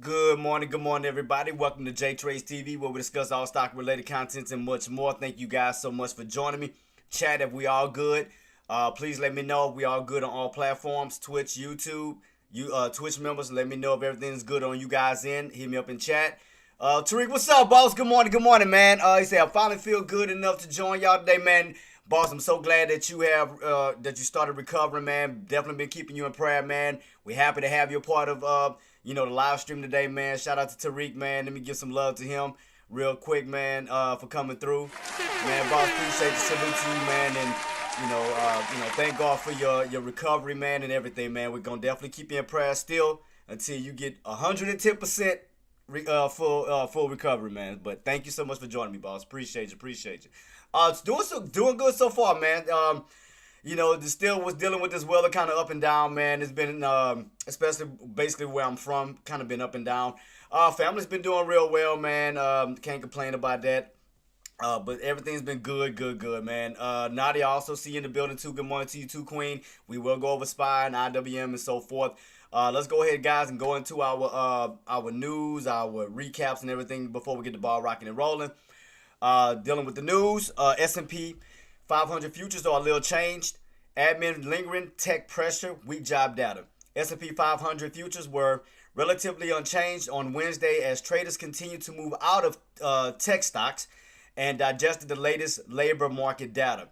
Good morning, everybody. Welcome to JTraedz TV, where we discuss all stock-related contents and much more. Thank you guys so much for joining me. Chat, if we all good, please let me know if we all good on all platforms, Twitch, YouTube. Twitch members, let me know if everything's good on you guys in. Hit me up in chat. Tariq, what's up, boss? Good morning, man. He said, I finally feel good enough to join y'all today, man. Boss, I'm so glad that you have that you started recovering, man. Definitely been keeping you in prayer, man. We're happy to have you a part of the live stream today, man. Shout out to Tariq, man. Let me give some love to him real quick, man, for coming through. Man, boss, appreciate the salute to you, man, and thank God for your recovery, man, and everything, man. We're gonna definitely keep you in prayer still until you get 110% full recovery, man. But thank you so much for joining me, boss. Appreciate you. It's doing good so far, man. Still was dealing with this weather kind of up and down, man. It's been, especially basically where I'm from, kind of been up and down. Family's been doing real well, man. Can't complain about that. But everything's been good, man. Nadia, I also see you in the building too. Good morning to you too, Queen. We will go over SPY and IWM and so forth. Let's go ahead, guys, and go into our news, our recaps and everything before we get the ball rocking and rolling. Dealing with the news, S&P 500 futures are a little changed. Admin lingering tech pressure, weak job data. S&P 500 futures were relatively unchanged on Wednesday as traders continued to move out of tech stocks and digested the latest labor market data.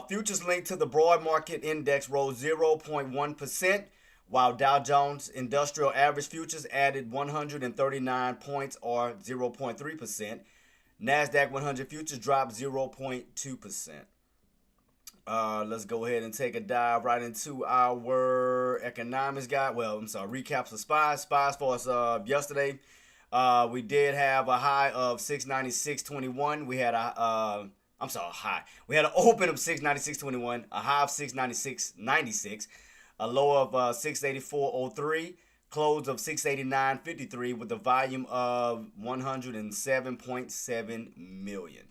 Futures linked to the broad market index rose 0.1%, while Dow Jones Industrial Average futures added 139 points or 0.3%. NASDAQ 100 futures dropped 0.2%. Let's go ahead and take a dive right into our economics guide. Recaps of SPY. SPYs for us yesterday. We did have a high of 696.21. We had We had an open of 696.21, a high of 696.96, a low of 684.03. Close of 689.53 with a volume of 107.7 million.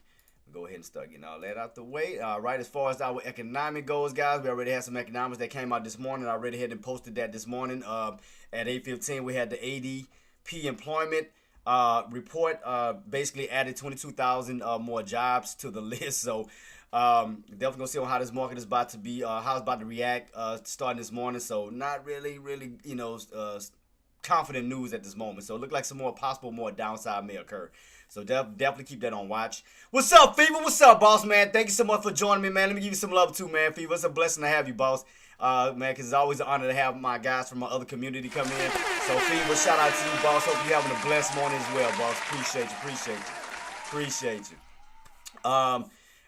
We'll go ahead and start getting all that out the way. All right, as far as our economic goes, guys, we already had some economics that came out this morning. I already had and posted that this morning. At 8:15, we had the ADP employment report. Basically added 22,000 more jobs to the list. So definitely gonna see how this market is about to be, how it's about to react starting this morning. So not really, confident news at this moment. So it look like some more downside may occur. So definitely keep that on watch. What's up, Fever? What's up, boss, man? Thank you so much for joining me, man. Let me give you some love too, man. Fever, it's a blessing to have you, boss. Man, because it's always an honor to have my guys from my other community come in. So Fever, shout out to you, boss. Hope you're having a blessed morning as well, boss. Appreciate you.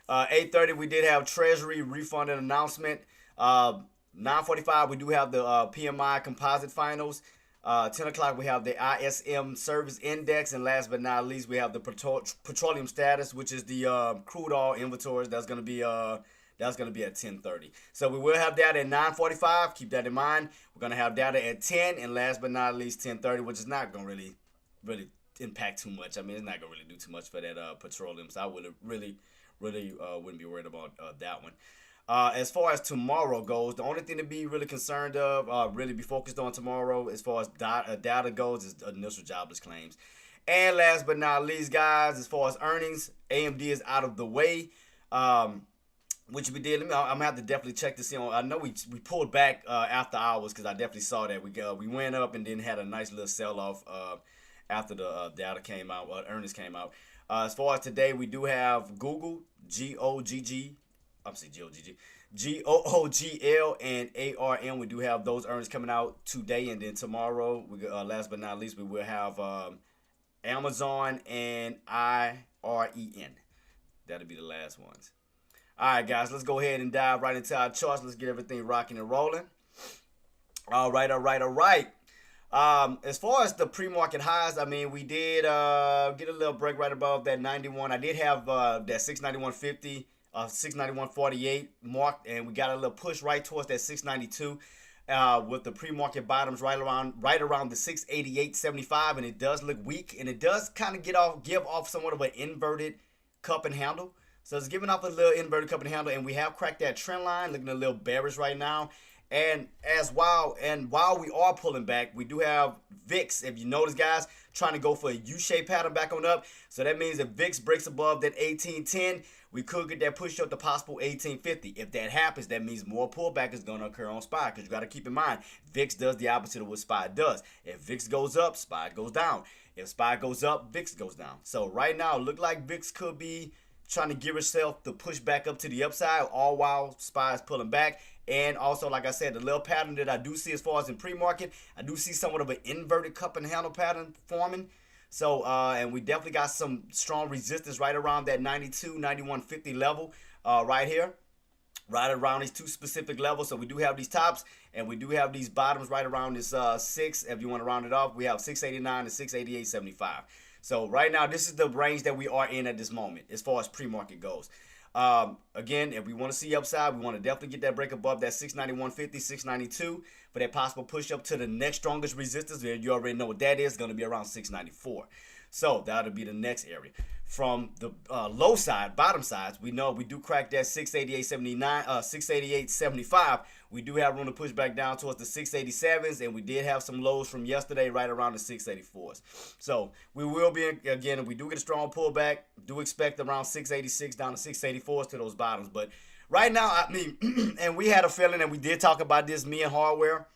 8:30, we did have Treasury refunding announcement. 9:45, we do have the PMI composite finals. 10 o'clock, we have the ISM service index. And last but not least, we have the petroleum status, which is the crude oil inventories. That's going to be at 10:30. So we will have data at 9:45. Keep that in mind. We're going to have data at 10. And last but not least, 10:30, which is not going to really impact too much. I mean, it's not going to really do too much for that petroleum. So I would really wouldn't be worried about that one. As far as tomorrow goes, the only thing to be really concerned of, really be focused on tomorrow as far as data goes is initial jobless claims. And last but not least, guys, as far as earnings, AMD is out of the way, which we did. I'm going to have to definitely check to see. I know we pulled back after hours because I definitely saw that. We went up and then had a nice little sell-off after the data came out, earnings came out. As far as today, we do have Google, G-O-O-G-L, and ARM. We do have those earnings coming out today, and then tomorrow, last but not least, we will have Amazon and IREN. That'll be the last ones. All right, guys, let's go ahead and dive right into our charts. Let's get everything rocking and rolling. All right. As far as the pre-market highs, I mean, we did get a little break right above that 91. I did have that 691.50, 691.48 mark, and we got a little push right towards that 692 with the pre-market bottoms right around the 688.75, and it does look weak, and it does kind of give off somewhat of an inverted cup and handle. So it's giving off a little inverted cup and handle, and we have cracked that trend line, looking a little bearish right now. And while we are pulling back, we do have VIX. If you notice, guys, trying to go for a U-shaped pattern back on up. So that means if VIX breaks above that 1810, we could get that push up to possible 1850. If that happens, that means more pullback is going to occur on SPY, because you got to keep in mind, VIX does the opposite of what SPY does. If VIX goes up, SPY goes down. If SPY goes up, VIX goes down. So right now, it look like VIX could be trying to give itself to push back up to the upside, all while SPY is pulling back. And also, like I said, the little pattern that I do see as far as in pre-market, I do see somewhat of an inverted cup and handle pattern forming. So, and we definitely got some strong resistance right around that 92, 91.50 level right here. Right around these two specific levels. So we do have these tops and we do have these bottoms right around this 6. If you want to round it off, we have 689 to 688.75. So right now, this is the range that we are in at this moment as far as pre-market goes. Again, if we want to see upside, we want to definitely get that break above that 691.50, 692 for that possible push up to the next strongest resistance. You already know what that is. Going to be around 694. So that'll be the next area. From the low side, bottom sides, we know we do crack that 688.79, 688.75. We do have room to push back down towards the 687s, and we did have some lows from yesterday right around the 684s. So we will be, again, if we do get a strong pullback, do expect around 686 down to 684s to those bottoms. But right now, I mean, and we had a feeling, and we did talk about this, me and Hardware,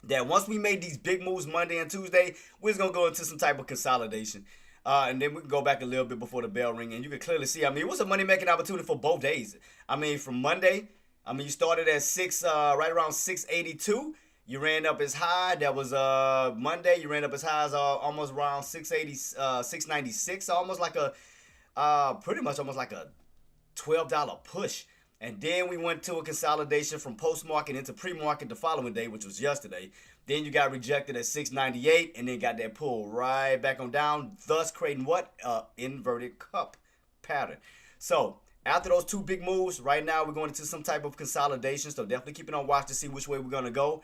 that once we made these big moves Monday and Tuesday, we're just going to go into some type of consolidation. And then we can go back a little bit before the bell ring, and you can clearly see, I mean, it was a money-making opportunity for both days. I mean, from Monday, I mean, you started at right around 682. You ran up as high. That was Monday. You ran up as high as almost around 680, 696, almost like pretty much almost like a $12 push. And then we went to a consolidation from post-market into pre-market the following day, which was yesterday. Then you got rejected at 698 and then got that pull right back on down, thus creating what? Inverted cup pattern. So after those two big moves, right now we're going into some type of consolidation. So definitely keep it on watch to see which way we're going to go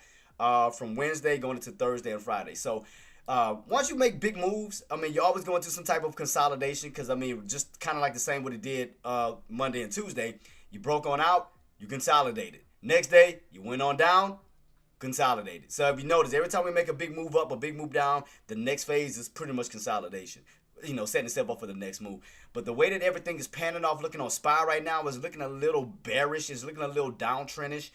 from Wednesday going into Thursday and Friday. So once you make big moves, I mean, you're always going to some type of consolidation because, I mean, just kind of like the same what it did Monday and Tuesday. You broke on out, you consolidated. Next day, you went on down, consolidated. So if you notice, every time we make a big move up, a big move down, the next phase is pretty much consolidation. You know, setting itself up for the next move. But the way that everything is panning off, looking on SPY right now, is looking a little bearish. It's looking a little downtrenish.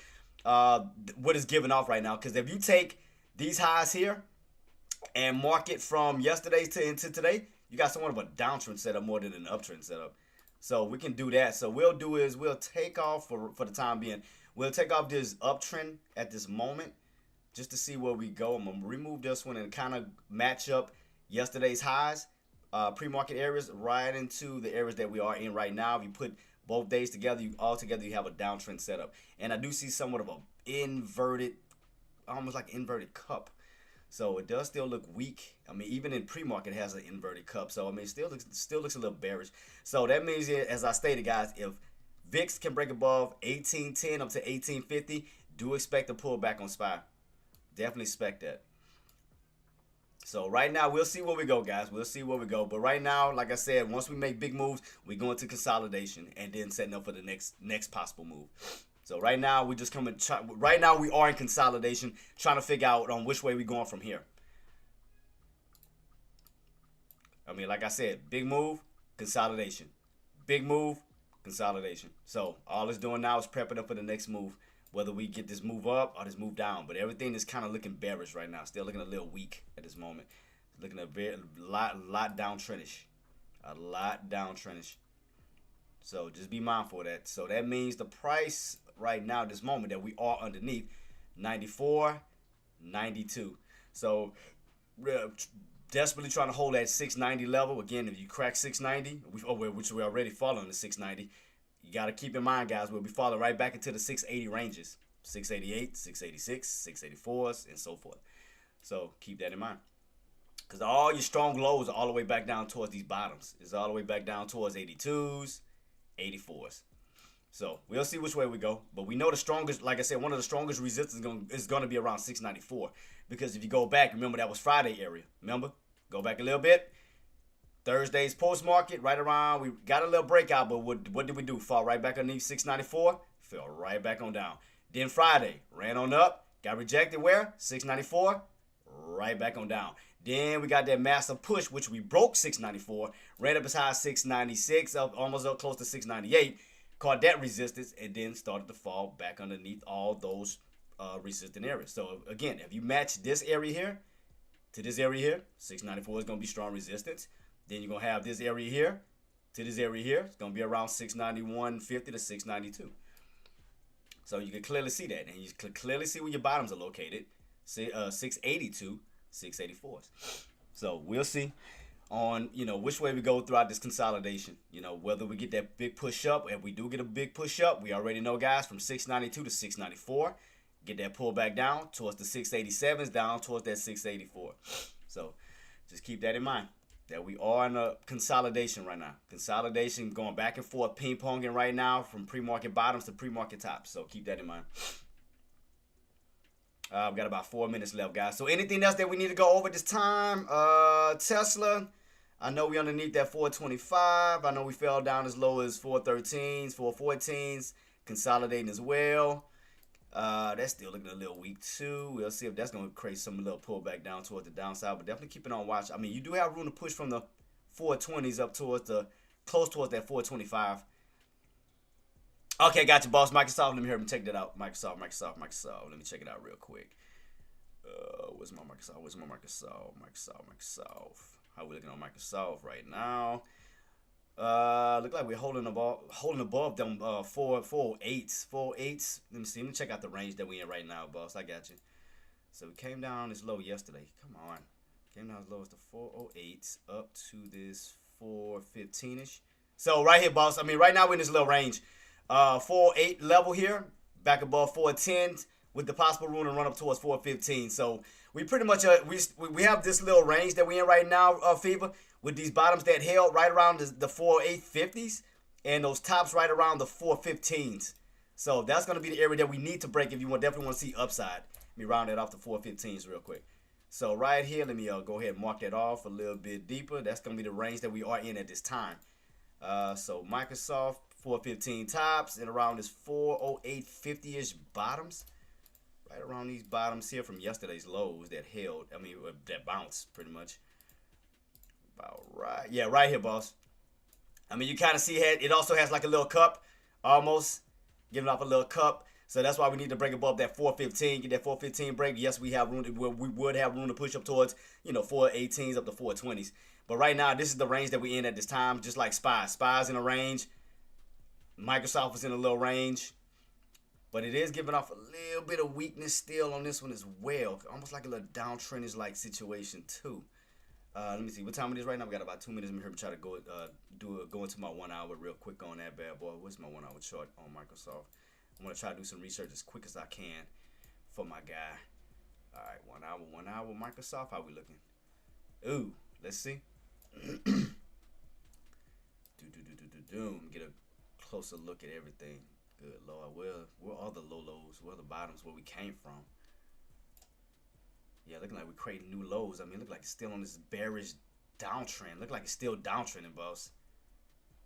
What is giving off right now? Because if you take these highs here and mark it from yesterday into today, you got somewhat of a downtrend setup more than an uptrend setup. So we can do that. So we'll do is we'll take off for the time being. We'll take off this uptrend at this moment just to see where we go. I'm going to remove this one and kind of match up yesterday's highs, pre-market areas right into the areas that we are in right now. If you put both days together, you have a downtrend setup. And I do see somewhat of a inverted, almost like inverted cup. So it does still look weak. I mean, even in pre-market, it has an inverted cup. So, I mean, it still looks a little bearish. So that means, as I stated, guys, if VIX can break above 1810 up to 1850, do expect a pullback on SPY. Definitely expect that. So right now, we'll see where we go, guys. We'll see where we go. But right now, like I said, once we make big moves, we go into consolidation and then setting up for the next possible move. So right now, we just right now, we are in consolidation, trying to figure out on which way we're going from here. I mean, like I said, big move, consolidation. Big move, consolidation. So all it's doing now is prepping up for the next move, whether we get this move up or this move down. But everything is kind of looking bearish right now. Still looking a little weak at this moment. Looking a lot downtrendish. A lot downtrendish. So just be mindful of that. So that means the price right now, this moment that we are underneath, 94.92. So we're desperately trying to hold that 690 level. Again, if you crack 690, which we're already following the 690, you got to keep in mind, guys, we'll be falling right back into the 680 ranges. 688, 686, 684s, and so forth. So keep that in mind. Because all your strong lows are all the way back down towards these bottoms. It's all the way back down towards 82s, 84s. So we'll see which way we go. But we know the strongest, like I said, one of the strongest resistance is going to be around 694. Because if you go back, remember that was Friday area. Remember? Go back a little bit. Thursday's post-market, right around, we got a little breakout, but what did we do? Fall right back underneath 694, fell right back on down. Then Friday, ran on up, got rejected where? 694, right back on down. Then we got that massive push, which we broke 694, ran up as high as 696, up almost up close to 698, caught that resistance, and then started to fall back underneath all those resistant areas. So again, if you match this area here to this area here, 694 is going to be strong resistance. Then you're going to have this area here to this area here. It's going to be around 691.50 to 692. So you can clearly see that. And you can clearly see where your bottoms are located. 682, 684s. So we'll see on, which way we go throughout this consolidation. Whether we get that big push up. If we do get a big push up, we already know, guys, from 692 to 694. Get that pull back down towards the 687s, down towards that 684. So just keep that in mind, that we are in a consolidation right now. Consolidation going back and forth, ping-ponging right now from pre-market bottoms to pre-market tops. So keep that in mind. I've got about 4 minutes left, guys. So anything else that we need to go over this time? Tesla, I know we underneath that 425. I know we fell down as low as 413s, 414s, consolidating as well. That's still looking a little weak too. We'll see if that's going to create some little pullback down towards the downside, but definitely keep it on watch. I mean, you do have room to push from the 420s up towards close towards that 425. Okay, got you, boss. Microsoft, let me hear me check that out. Microsoft. Let me check it out real quick. Where's my Microsoft? Microsoft. How we looking on Microsoft right now? Look like we're holding above them 408s. Let me see. Let me check out the range that we in right now, boss. I got you. So we came down as low yesterday. Come on. Came down as low as the 408s up to this 415-ish. So right here, boss. I mean, right now we're in this little range. 408 level here, back above 410 with the possible room to run up towards 415. So we pretty much we have this little range that we're in right now, Fever, with these bottoms that held right around the 4850s and those tops right around the 415s. So that's going to be the area that we need to break if you definitely want to see upside. Let me round that off to 415s real quick. So right here, let me go ahead and mark that off a little bit deeper. That's going to be the range that we are in at this time. So Microsoft 415 tops and around this 408.50-ish bottoms. Right around these bottoms here from yesterday's lows that held. I mean, that bounced pretty much. About right. Yeah, right here, boss. I mean, you kind of see it also has like a little cup, almost giving off a little cup. So that's why we need to break above that 415, get that 415 break. Yes, we have room. We would have room to push up towards 418s up to 420s. But right now, this is the range that we're in at this time, just like SPY. SPY's in a range. Microsoft was in a little range. But it is giving off a little bit of weakness still on this one as well. Almost like a little downtrend-like situation too. Let me see. What time it is right now? We got about 2 minutes. I'm here to try to go into my 1 hour real quick on that bad boy. What's my 1 hour chart on Microsoft? I'm going to try to do some research as quick as I can for my guy. All right, 1 hour Microsoft. How we looking? Ooh, let's see. Get a closer look at everything. Good Lord, where are the low lows? Where are the bottoms? Where we came from? Yeah, looking like we're creating new lows. I mean, look like it's still on this bearish downtrend. Look like it's still downtrending, boss.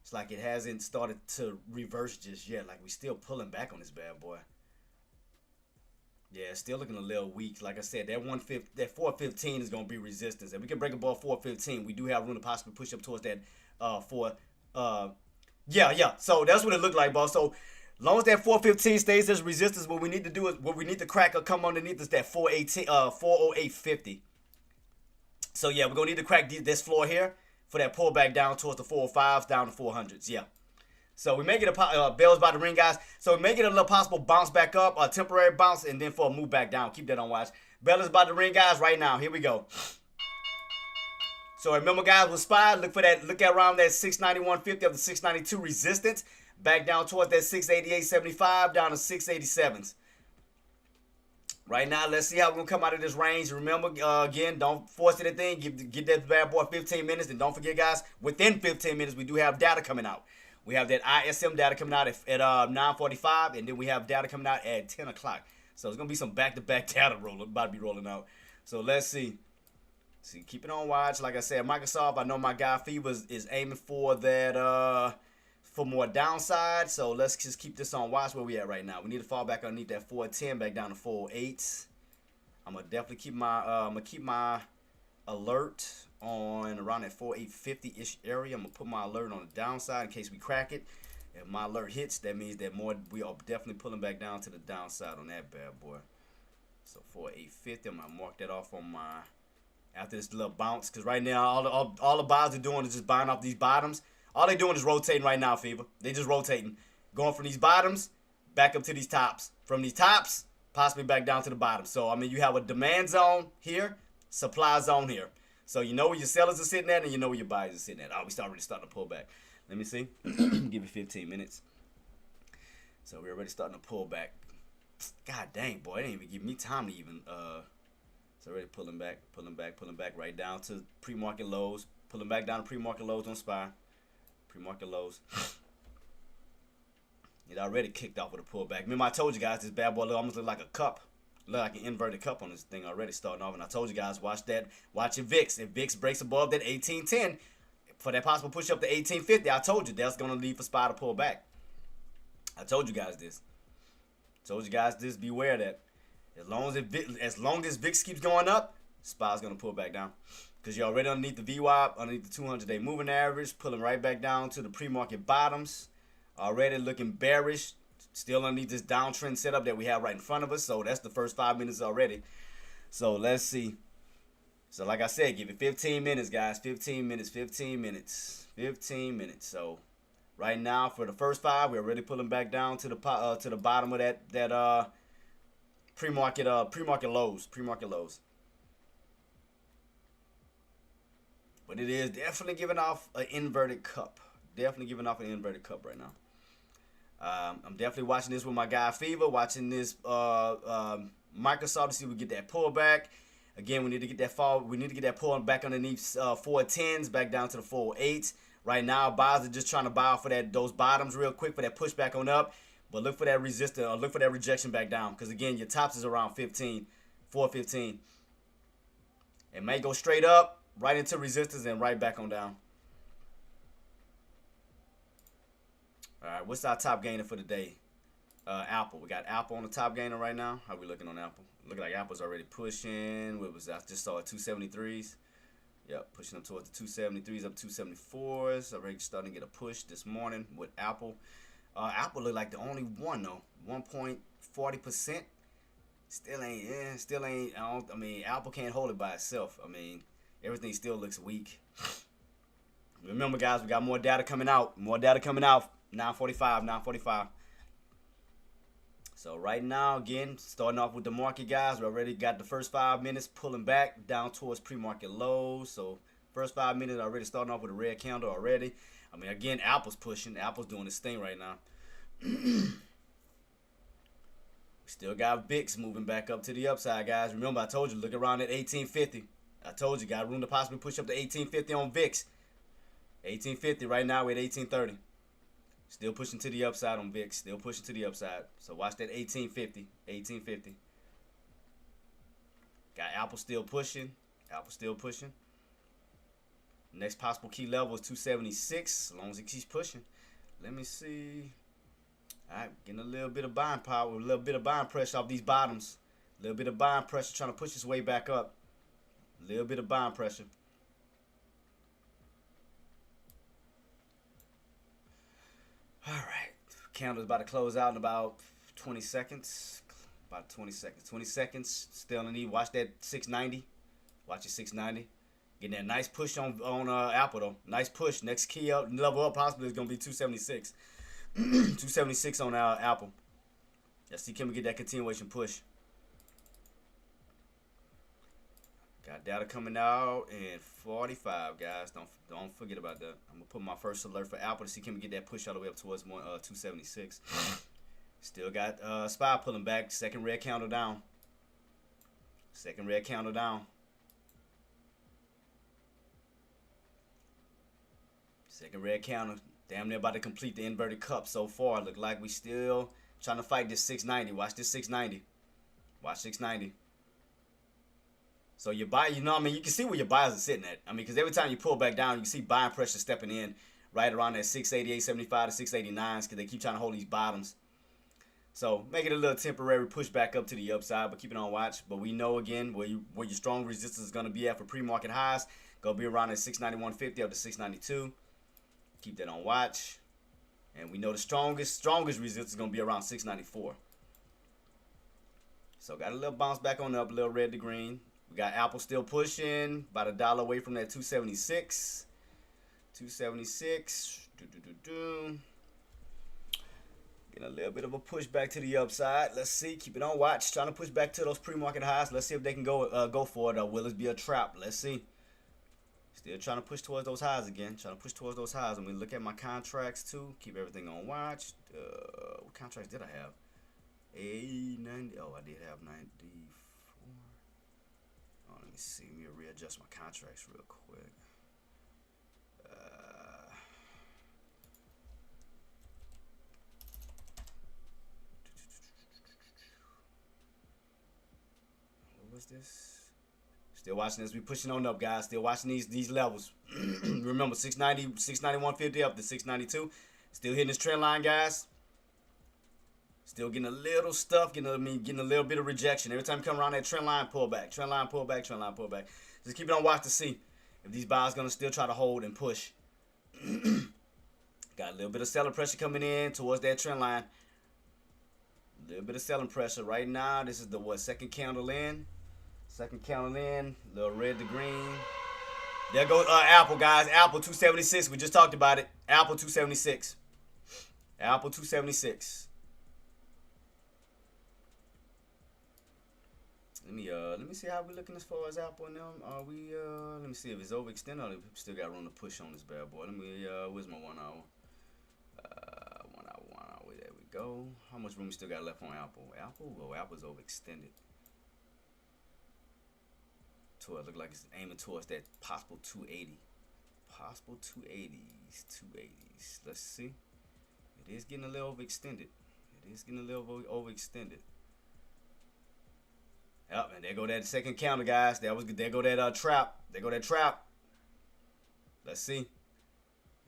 It's like it hasn't started to reverse just yet. Like we still pulling back on this bad boy. Yeah, still looking a little weak. Like I said, that 415 is gonna be resistance. If we can break above 415, we do have room to possibly push up towards that yeah. So that's what it looked like, boss. So long as that 415 stays as resistance, what we need to do is what we need to crack or come underneath is that 408.50. So yeah, we're gonna need to crack this floor here for that pullback down towards the 405s, down to 400s. Yeah. So we make it a bell's about to ring, guys. So we make it a little possible bounce back up, a temporary bounce, and then for a move back down. Keep that on watch. Bell is about to ring, guys, right now. Here we go. So remember, guys, with SPY, look at around that 691.50 of the 692 resistance. Back down towards that 688.75, down to 687s. Right now, let's see how we're going to come out of this range. Remember, again, don't force anything. Get that bad boy 15 minutes. And don't forget, guys, within 15 minutes, we do have data coming out. We have that ISM data coming out at 9:45, and then we have data coming out at 10 o'clock. So it's going to be some back-to-back data about to be rolling out. So let's see. Keep it on watch. Like I said, Microsoft, I know my guy Fever is aiming for that for more downside. So let's just keep this on watch. Where we at right now? We need to fall back underneath that 410, back down to 408. I'm gonna definitely keep my alert on around that 4850-ish area. I'm gonna put my alert on the downside in case we crack it. If my alert hits, that means that we are definitely pulling back down to the downside on that bad boy. So 4850, I'm gonna mark that off on my after this little bounce, because right now all the buyers are doing is just buying off these bottoms. All they doing is rotating right now, Fever. They just rotating, going from these bottoms back up to these tops, from these tops possibly back down to the bottom. So I mean, you have a demand zone here, supply zone here. So you know where your sellers are sitting at, and you know where your buyers are sitting at. Oh, we already starting to pull back. Let me see. Give it 15 minutes. So we're already starting to pull back. God dang, boy, it didn't even give me time to even. It's already pulling back right down to pre-market lows. Pulling back down to pre-market lows on SPY. Pre-market lows. It already kicked off with a pullback. Remember, I told you guys this bad boy almost look like a cup. Look like an inverted cup on this thing already starting off. And I told you guys, watch your VIX. If VIX breaks above that 1810 for that possible push up to 1850, I told you that's going to lead for SPY to pull back. I told you guys this. Beware that. As long as VIX keeps going up, SPY's going to pull back down. Because you're already underneath the VWAP, underneath the 200-day moving average, pulling right back down to the pre-market bottoms. Already looking bearish, still underneath this downtrend setup that we have right in front of us. So that's the first 5 minutes already. So let's see. So like I said, give it 15 minutes, guys. 15 minutes. So right now for the first 5, we're already pulling back down to the bottom of that pre-market lows. But it is definitely giving off an inverted cup. Right now. I'm definitely watching this with my guy Fever, watching this Microsoft to see if we get that pullback. Again, we need to get that fall. We need to get that pull back underneath 410s, back down to the 408s. Right now, buyers are just trying to buy off of those bottoms real quick for that pushback on up. But look for that resistance, or look for that rejection back down. Because again, your tops is around 415. It may go straight up, right into resistance, and right back on down. All right, what's our top gainer for the day? Apple. We got Apple on the top gainer right now. How we looking on Apple? Looking like Apple's already pushing. What was that? I just saw 273s. Yep, pushing up towards the 273s, up 274s. Already starting to get a push this morning with Apple. Apple look like the only one though. 1.40%. Still ain't. I mean, Apple can't hold it by itself. I mean, everything still looks weak. Remember, guys, we got more data coming out. 9:45. So right now, again, starting off with the market, guys, we already got the first 5 minutes pulling back down towards pre-market lows. So first 5 minutes already starting off with a red candle already. I mean, again, Apple's pushing. Apple's doing this thing right now. We still got VIX moving back up to the upside, guys. Remember, I told you, look around at 1850. I told you, got room to possibly push up to 1850 on VIX. 1850 right now, we're at 1830. Still pushing to the upside on VIX. Still pushing to the upside. So watch that 1850. Got Apple still pushing. Next possible key level is 276. As long as it keeps pushing. Let me see. All right, getting a little bit of buying power, a little bit of buying pressure off these bottoms. A little bit of buying pressure trying to push its way back up. A little bit of buying pressure. All right, candle's about to close out in about 20 seconds. 20 seconds. Still in need. Watch that 690. Watch your 690. Getting that nice push on Apple though. Nice push. Next key up, level up possibly is gonna be 276. 276 on Apple. Let's see, can we get that continuation push? Got data coming out in 45, guys. Don't forget about that. I'm gonna put my first alert for Apple to see can we get that push all the way up towards 276. Still got SPY pulling back. Second red candle down. Second red candle down. Second red candle. Damn near about to complete the inverted cup so far. Look like we still trying to fight this 690. Watch this 690. Watch 690. So your buy, you know what I mean? You can see where your buyers are sitting at. I mean, because every time you pull back down, you can see buying pressure stepping in right around that 688.75 to 689s because they keep trying to hold these bottoms. So make it a little temporary push back up to the upside, but keep it on watch. But we know again where your strong resistance is going to be at for pre-market highs. Going to be around at 691.50 up to 692. Keep that on watch. And we know the strongest resistance is going to be around 694. So got a little bounce back on up, a little red to green. We got Apple still pushing, about a dollar away from that 276. 276. Getting a little bit of a push back to the upside. Let's see. Keep it on watch. Trying to push back to those pre-market highs. Let's see if they can go for it. Or will it be a trap? Let's see. Still trying to push towards those highs again. Trying to push towards those highs. And we look at my contracts too. Keep everything on watch. What contracts did I have? A90. Oh, I did have 94. Oh, let me see. Let me readjust my contracts real quick. What was this? Still watching this. We pushing on up, guys. Still watching these levels. Remember, 690, 691.50 up to 692. Still hitting this trend line, guys. Still getting a little stuff, getting a little bit of rejection. Every time you come around that trend line, pull back. Trend line, pull back. Trend line, pull back. Just keep it on watch to see if these buyers going to still try to hold and push. Got a little bit of selling pressure coming in towards that trend line. A little bit of selling pressure. Right now, this is the, second candle in. Second candle in. Little red to green. There goes Apple, guys. Apple 276. We just talked about it. Apple 276. Apple 276. Let me see how we looking as far as Apple and them. Are we let me see if it's overextended or if we still got room to push on this bad boy. Let me where's my 1 hour? 1 hour. There we go. How much room we still got left on Apple? Apple's overextended. It look like it's aiming towards that possible 280. Possible 280s. 280s. Let's see. It is getting a little overextended. Yep, and there go that second counter, guys. There go that trap. There go that trap. Let's see.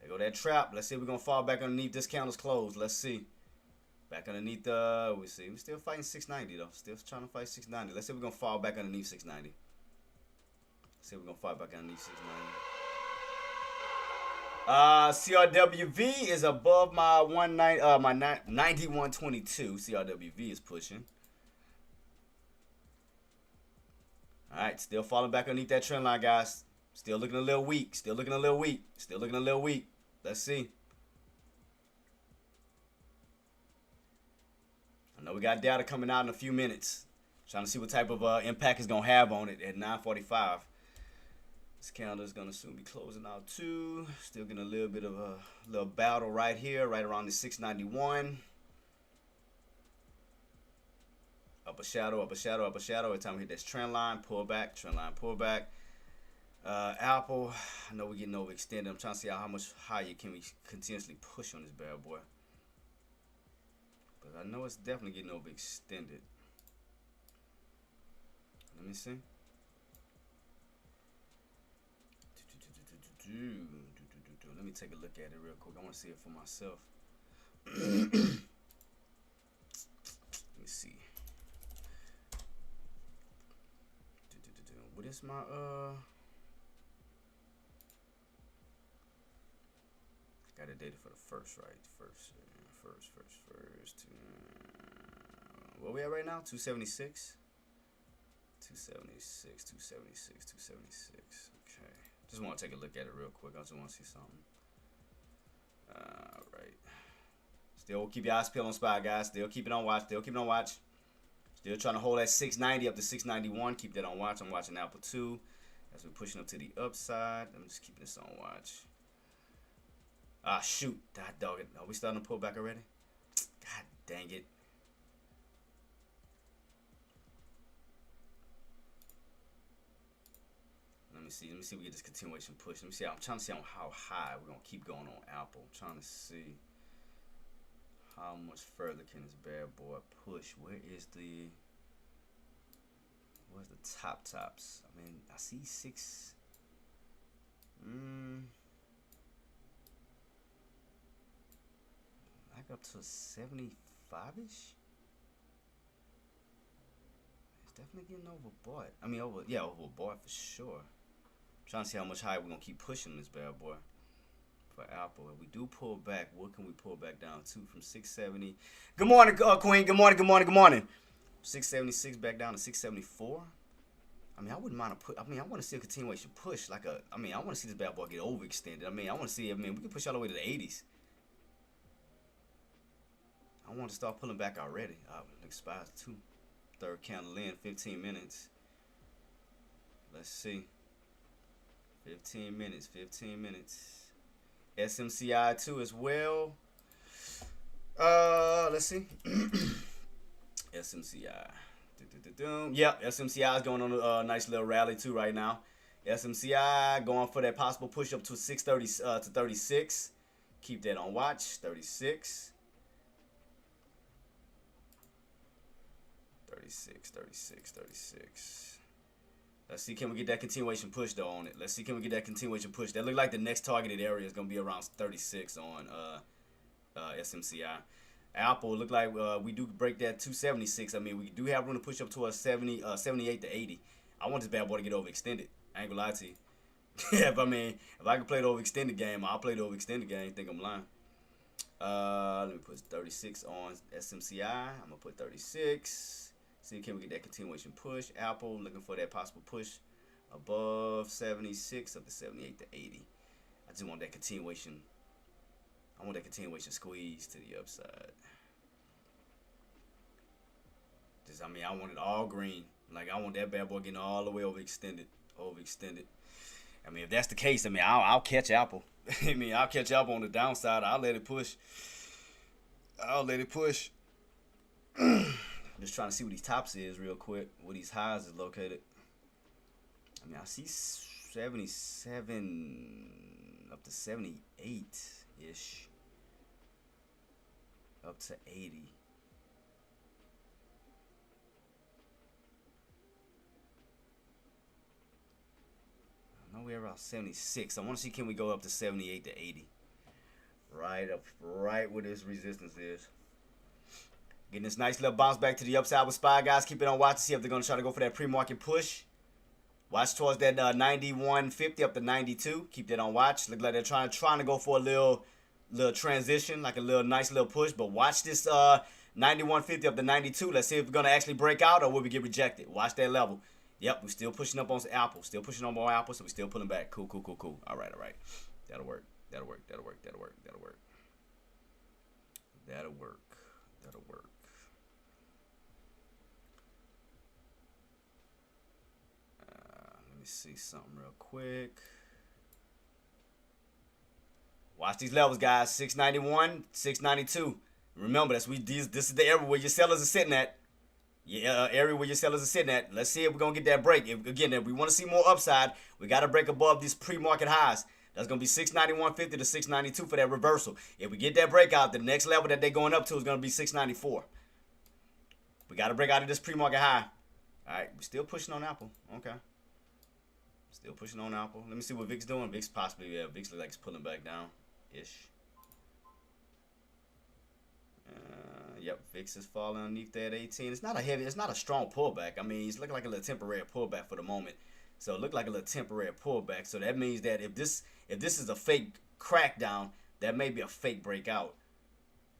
There go that trap. Let's see if we're gonna fall back underneath this counter's close. Let's see. Back underneath we see. We're still fighting 690 though. Still trying to fight 690. Let's see if we're gonna fall back underneath 690. See if we're gonna fall back underneath 690. CRWV is above my 9122. CRWV is pushing. Alright, still falling back underneath that trend line, guys. Still looking a little weak. Let's see. I know we got data coming out in a few minutes. Trying to see what type of impact it's going to have on it at 9:45. This candle is going to soon be closing out too. Still getting a little bit of a little battle right here, right around the 691. Upper shadow. Every time we hit this trend line, pull back. Apple, I know we're getting overextended. I'm trying to see how much higher can we continuously push on this bad boy. But I know it's definitely getting overextended. Let me see. Let me take a look at it real quick. I want to see it for myself. Let me see. What is my got a data for the first, right? First. Where we at right now? 276. 276. Okay. Just want to take a look at it real quick. I just want to see something. All right. Still keep your eyes peeled on spot, guys. Still keep it on watch. Still trying to hold that 690 up to 691. Keep that on watch. I'm watching Apple 2 as we're pushing up to the upside. I'm just keeping this on watch. Ah, shoot. God dog it. Are we starting to pull back already? God dang it. Let me see if we get this continuation push. Let me see. I'm trying to see on how high we're going to keep going on Apple. I'm trying to see how much further can this bad boy push. Where's the tops? I mean, I see 6. up to a 75-ish. It's definitely getting overbought. I mean, overbought for sure. I'm trying to see how much higher we're going to keep pushing this bad boy. For Apple, if we do pull back, what can we pull back down to from 670? Good morning, Queen. Good morning. 676 back down to 674. I mean, I wouldn't mind I want to see a continuation push. I want to see this bad boy get overextended. I want to see. We can push all the way to the 80s. I want to start pulling back already. Expires too. Third candle in 15 minutes. Let's see. 15 minutes. SMCI 2 as well. Let's see. SMCI. Yep, SMCI is going on a nice little rally too right now. SMCI going for that possible push up to 630 to 36. Keep that on watch. 36. 36. Let's see, can we get that continuation push though on it? That look like the next targeted area is gonna be around 36 on SMCI. Apple look like we do break that 276. We do have room to push up to a 78 to 80. I want this bad boy to get overextended. I ain't gonna lie to you. if I can play the overextended game, I'll play the overextended game. Think I'm lying. Let me put 36 on SMCI. I'm gonna put 36. See, can we get that continuation push? Apple looking for that possible push above 76 up to 78 to 80. I just want that continuation. I want that continuation squeeze to the upside. I want it all green. I want that bad boy getting all the way overextended. If that's the case, I'll catch Apple. I'll catch Apple on the downside. I'll let it push. Just trying to see what these tops is real quick. Where these highs is located. I see 77 up to 78-ish. Up to 80. I know we're around 76. I want to see, can we go up to 78 to 80. Right where this resistance is. Getting this nice little bounce back to the upside with SPY, guys. Keep it on watch to see if they're going to try to go for that pre-market push. Watch towards that 91.50 up to 92. Keep that on watch. Look like they're trying to go for a little transition, like a nice little push. But watch this 91.50 up to 92. Let's see if we're going to actually break out or will we get rejected. Watch that level. Yep, we're still pushing up on Apple. Still pushing on more Apple, so we're still pulling back. Cool. All right. That'll work. Let me see something real quick. Watch these levels, guys. 691, 692. Remember, this is the area where your sellers are sitting at. Area where your sellers are sitting at. Let's see if we're going to get that break. If we want to see more upside, we got to break above these pre-market highs. That's going to be 691.50 to 692 for that reversal. If we get that breakout, the next level that they're going up to is going to be 694. We got to break out of this pre-market high. All right, we're still pushing on Apple. Okay. Still pushing on Apple. Let me see what VIX doing. VIX looks like it's pulling back down-ish. Yep, VIX is falling underneath that 18. It's not a strong pullback. It's looking like a little temporary pullback for the moment. So it looked like a little temporary pullback. So that means that if this is a fake crackdown, that may be a fake breakout.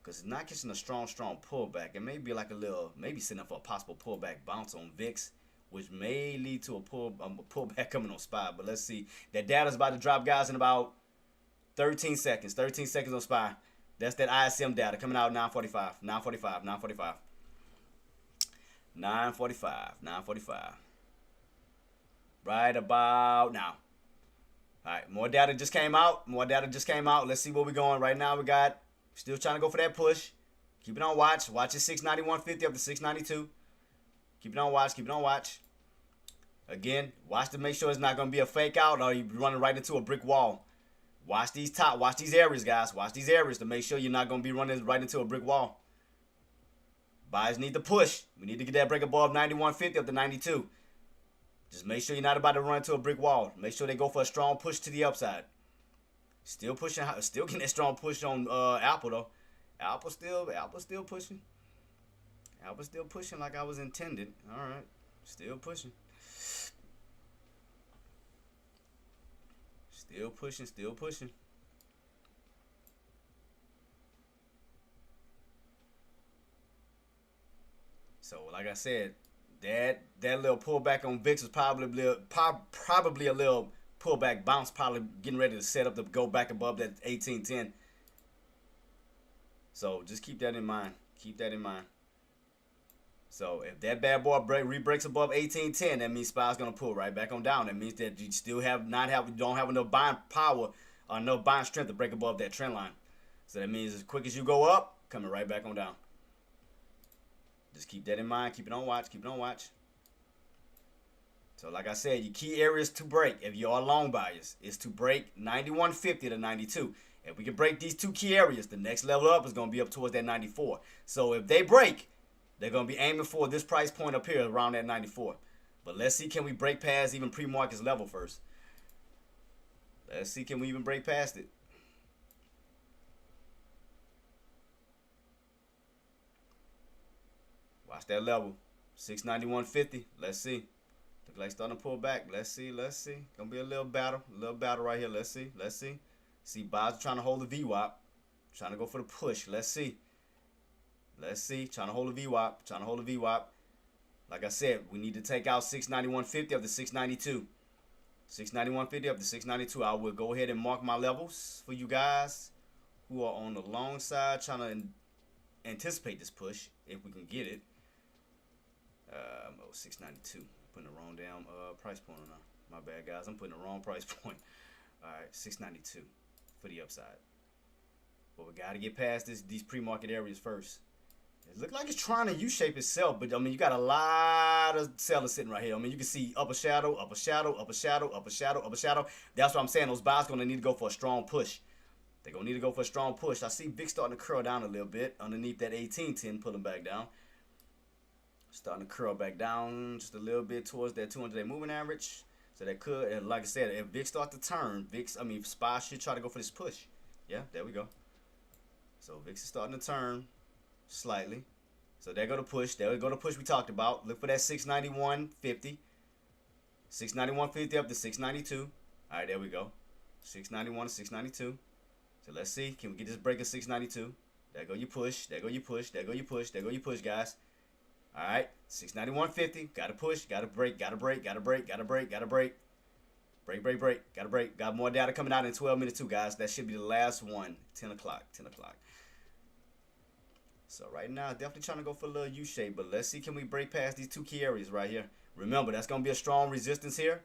Because it's not catching a strong pullback. It may be like maybe setting up for a possible pullback bounce on VIX, which may lead to a pullback coming on SPY. But let's see. That data's about to drop, guys, in about 13 seconds. 13 seconds on SPY. That's that ISM data coming out 9:45. 9:45. Right about now. All right, more data just came out. Let's see where we're going. Right now we got, still trying to go for that push. Keep it on watch. Watch it 691.50 up to 692. Keep it on watch. Again, watch to make sure it's not going to be a fake out or you're running right into a brick wall. Watch these areas, guys. Watch these areas to make sure you're not going to be running right into a brick wall. Buyers need to push. We need to get that break above 91.50 up to 92. Just make sure you're not about to run into a brick wall. Make sure they go for a strong push to the upside. Still pushing, still getting that strong push on Apple though. Apple still pushing. Apple still pushing like I was intended. All right, still pushing. Still pushing, still pushing. So, like I said, that little pullback on VIX was probably a little pullback bounce, probably getting ready to set up to go back above that 1810. So just keep that in mind. Keep that in mind. So if that bad boy re-breaks above 1810, that means SPY's gonna pull right back on down. That means that you still don't have enough buying power or enough buying strength to break above that trend line. So that means as quick as you go up, coming right back on down. Just keep that in mind. Keep it on watch. Keep it on watch. So like I said, your key areas to break, if you are long buyers, is to break 91.50 to 92. If we can break these two key areas, the next level up is going to be up towards that 94. So if they break, they're going to be aiming for this price point up here around that 94. But let's see, can we break past even pre-market's level first? Let's see, can we even break past it? Watch that level, 691.50. Let's see. Look like starting to pull back. Let's see. Let's see. Gonna be a little battle right here. Let's see. Let's see. See, buyers trying to hold the VWAP, trying to go for the push. Let's see. Let's see. Trying to hold the VWAP. Trying to hold the VWAP. Like I said, we need to take out 691.50 up to 692. 691.50 up to 692. I will go ahead and mark my levels for you guys who are on the long side trying to anticipate this push if we can get it. 692. Putting the wrong damn price point on there. My bad, guys. I'm putting the wrong price point. All right, 692 for the upside. But we got to get past these pre-market areas first. It looks like it's trying to U-shape itself, but I mean, you got a lot of sellers sitting right here. I mean, you can see upper shadow, upper shadow, upper shadow, upper shadow, upper shadow. That's what I'm saying. Those buyers going to need to go for a strong push. They're going to need to go for a strong push. I see VIX starting to curl down a little bit underneath that 1810, pulling back down. Starting to curl back down just a little bit towards that 200-day moving average. So that could, and like I said, if VIX start to turn, SPY should try to go for this push. Yeah, there we go. So VIX is starting to turn slightly. So there go the push. There we go the push we talked about. Look for that 691.50. 691.50 up to 692. All right, there we go. 691 to 692. So let's see. Can we get this break of 692? There go your push. There go your push. There go your push. There go your push, guys. All right, 691.50. Got to push. Got to break. Got to break. Got to break. Got to break. Got to break. Break, break, break. Got to break. Got more data coming out in 12 minutes too, guys. That should be the last one. 10 o'clock. 10 o'clock. So right now, definitely trying to go for a little U-shape. But let's see, can we break past these two key areas right here? Remember, that's going to be a strong resistance here.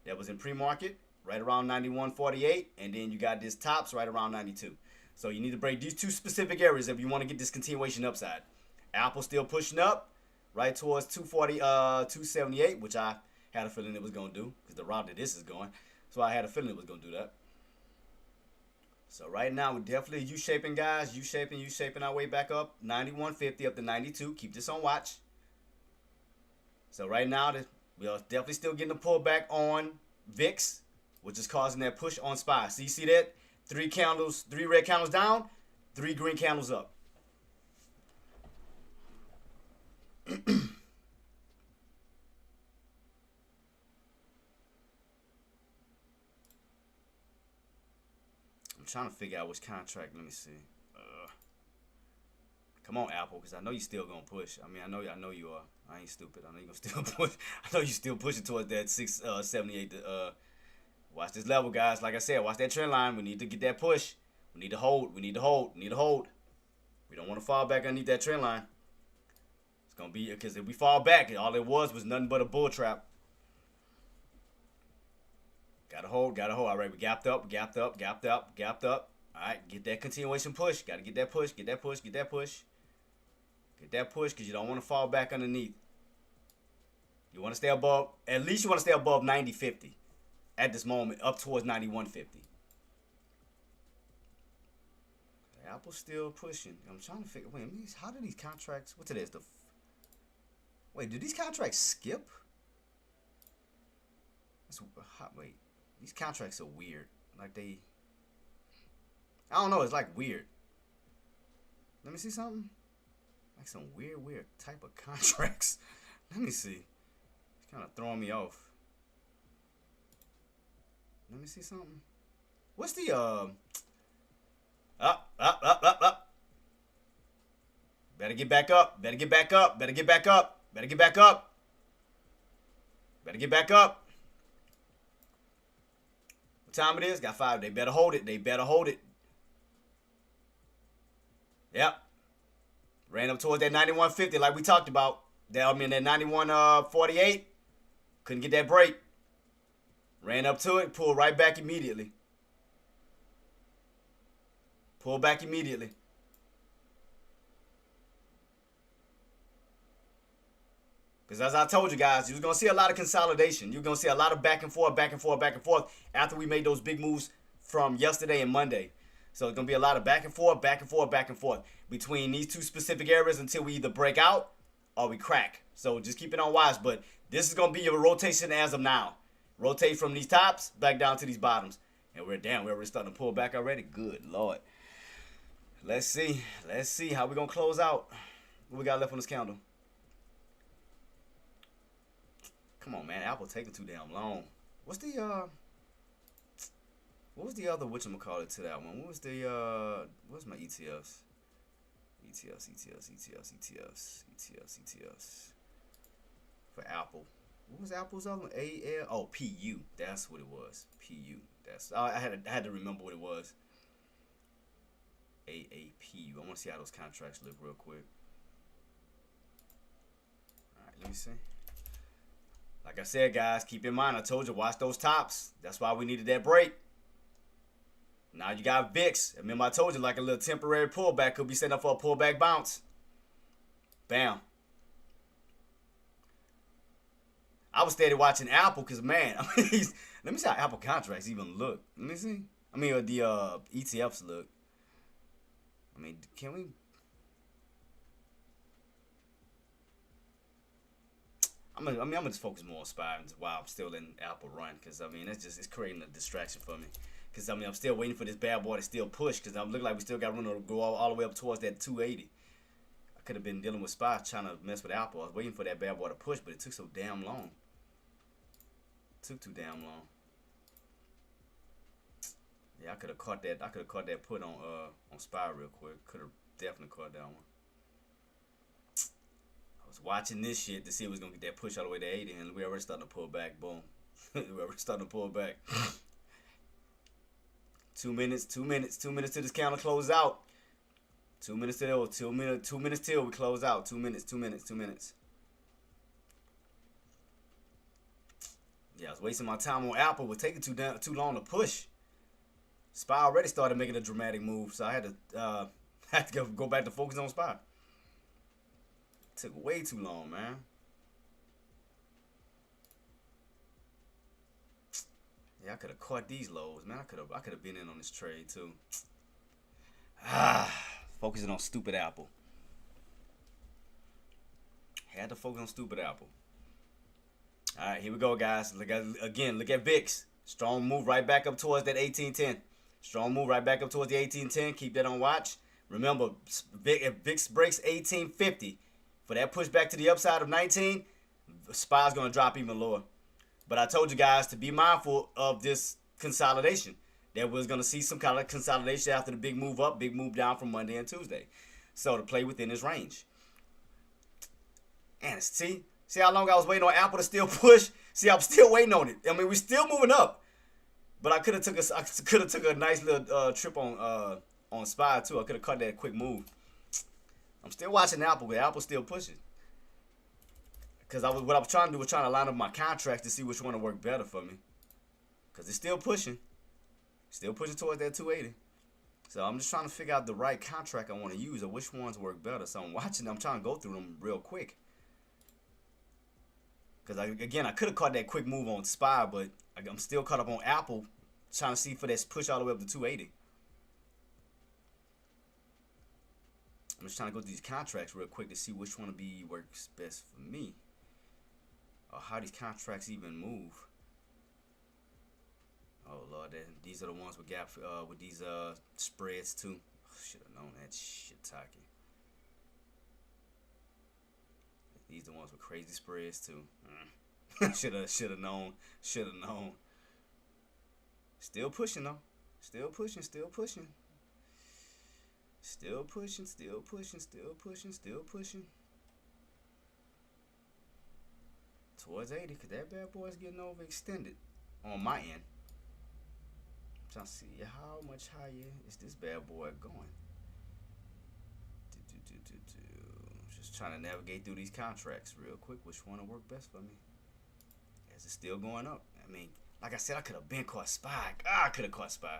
That was in pre-market, right around 91.48. And then you got this tops right around 92. So you need to break these two specific areas if you want to get this continuation upside. Apple still pushing up right towards 278, which I had a feeling it was going to do because the route that this is going. So I had a feeling it was going to do that. So right now, we're definitely U-shaping, guys. U-shaping our way back up. 91.50 up to 92. Keep this on watch. So right now, we are definitely still getting a pullback on VIX, which is causing that push on SPY. So you see that? 3 red candles down, 3 green candles up. I'm trying to figure out which contract. Let me see. Come on, Apple, because I know you still gonna push. I mean, I know you are. I ain't stupid. I know you gonna still push. I know you still pushing towards that 678. Watch this level, guys. Like I said, watch that trend line. We need to get that push. We need to hold. We need to hold. We need to hold. We don't want to fall back underneath that trend line. It's gonna be, because if we fall back, all it was nothing but a bull trap. Gotta hold, gotta hold. All right, we gapped up, gapped up, gapped up, gapped up. All right, get that continuation push. Gotta get that push, get that push, get that push. Get that push, because you don't want to fall back underneath. You want to stay above, at least you want to stay above 90.50 at this moment, up towards 91.50. Apple's still pushing. I'm trying to figure, wait, how do these contracts, what's it? Wait, do these contracts skip? Wait, these contracts are weird. Like I don't know, it's like weird. Let me see something. Like some weird type of contracts. Let me see. It's kind of throwing me off. Let me see something. What's the up. Better get back up. Better get back up. Better get back up. Better get back up. Better get back up. What time it is? Got 5. They better hold it. They better hold it. Yep. Ran up towards that 91.50 like we talked about. I mean that 91.48. Couldn't get that break. Ran up to it. Pulled right back immediately. Pulled back immediately. Because as I told you guys, you're going to see a lot of consolidation. You're going to see a lot of back and forth after we made those big moves from yesterday and Monday. So it's going to be a lot of back and forth between these two specific areas until we either break out or we crack. So just keep it on watch. But this is going to be a rotation as of now. Rotate from these tops back down to these bottoms. And we're down. We're already starting to pull back already. Good Lord. Let's see. Let's see how we're going to close out. What we got left on this candle? Come on, man. Apple taking too damn long. What's the, what was the other whatchamacallit to that one? What was the, what's my ETFs? ETFs. For Apple. What was Apple's other one? AL? Oh, PU. That's what it was. PU. That's, I had to remember what it was. AAPU. I want to see how those contracts look real quick. Alright, let me see. Like I said, guys, keep in mind, I told you, watch those tops. That's why we needed that break. Now you got VIX. Remember, I told you, like a little temporary pullback could be setting up for a pullback bounce. Bam. I was steady watching Apple because, man, let me see how Apple contracts even look. Let me see. I mean, the ETFs look. I mean, can we... I'm gonna just focus more on SPY while I'm still in Apple run, because I mean it's creating a distraction for me. Because I mean I'm still waiting for this bad boy to still push, because I'm looking like we still got room to go all the way up towards that 280. I could have been dealing with SPY trying to mess with Apple. I was waiting for that bad boy to push, but it took so damn long. It took too damn long. Yeah, I could have caught that. I could have caught that put on SPY real quick. Could have definitely caught that one. I was watching this shit to see if it was going to get that push all the way to 80, and we already starting to pull back. Boom. We already starting to pull back. 2 minutes till this candle close out. 2 minutes till, 2 minutes till we close out. 2 minutes. Yeah, I was wasting my time on Apple. It was taking too long to push. SPY already started making a dramatic move, so I had to go back to focus on SPY. Took way too long, man. Yeah, I could have caught these lows, man. I could have been in on this trade too. Focusing on stupid Apple. Had to focus on stupid Apple. All right, here we go, guys. Look at VIX. Strong move right back up towards that 1810. Strong move right back up towards the 1810. Keep that on watch. Remember, if VIX breaks 1850. For that push back to the upside of 19, SPY's going to drop even lower. But I told you guys to be mindful of this consolidation. That was going to see some kind of consolidation after the big move up, big move down from Monday and Tuesday. So to play within this range. And see how long I was waiting on Apple to still push? See, I'm still waiting on it. I mean, we're still moving up. But I could have took a nice little trip on SPY too. I could have caught that quick move. I'm still watching Apple, but Apple's still pushing. Because what I was trying to do was trying to line up my contracts to see which one would work better for me. Because it's still pushing. Still pushing towards that 280. So I'm just trying to figure out the right contract I want to use or which ones work better. So I'm watching them. I'm trying to go through them real quick. Because, again, I could have caught that quick move on SPY, but I'm still caught up on Apple trying to see for that push all the way up to 280. I'm just trying to go through these contracts real quick to see which one works best for me. Or how these contracts even move. Oh Lord, these are the ones with gap with these spreads too. Should have known that shit talking. These the ones with crazy spreads too. Should have known. Should have known. Still pushing though. Still pushing. Still pushing. Still pushing. Still pushing. Still pushing. Still pushing. Towards 80, because that bad boy is getting overextended on my end. I'm trying to see how much higher is this bad boy going. Just trying to navigate through these contracts real quick. Which one will work best for me? Is it still going up? I mean, like I said, I could have been caught SPY. I could have caught SPY.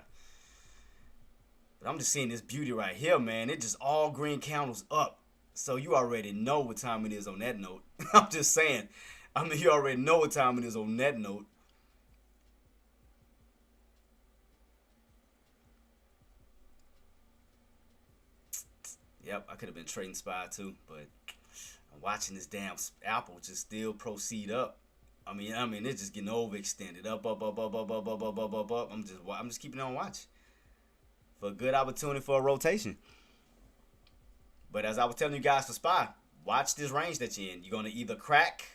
But I'm just seeing this beauty right here, man. It just all green candles up. So you already know what time it is on that note. I'm just saying. I mean, you already know what time it is on that note. Yep, I could have been trading SPY too, but I'm watching this damn Apple just still proceed up. I mean, it's just getting overextended. Up. I'm just keeping on watch for a good opportunity for a rotation. But as I was telling you guys for SPY, watch this range that you're in. You're gonna either crack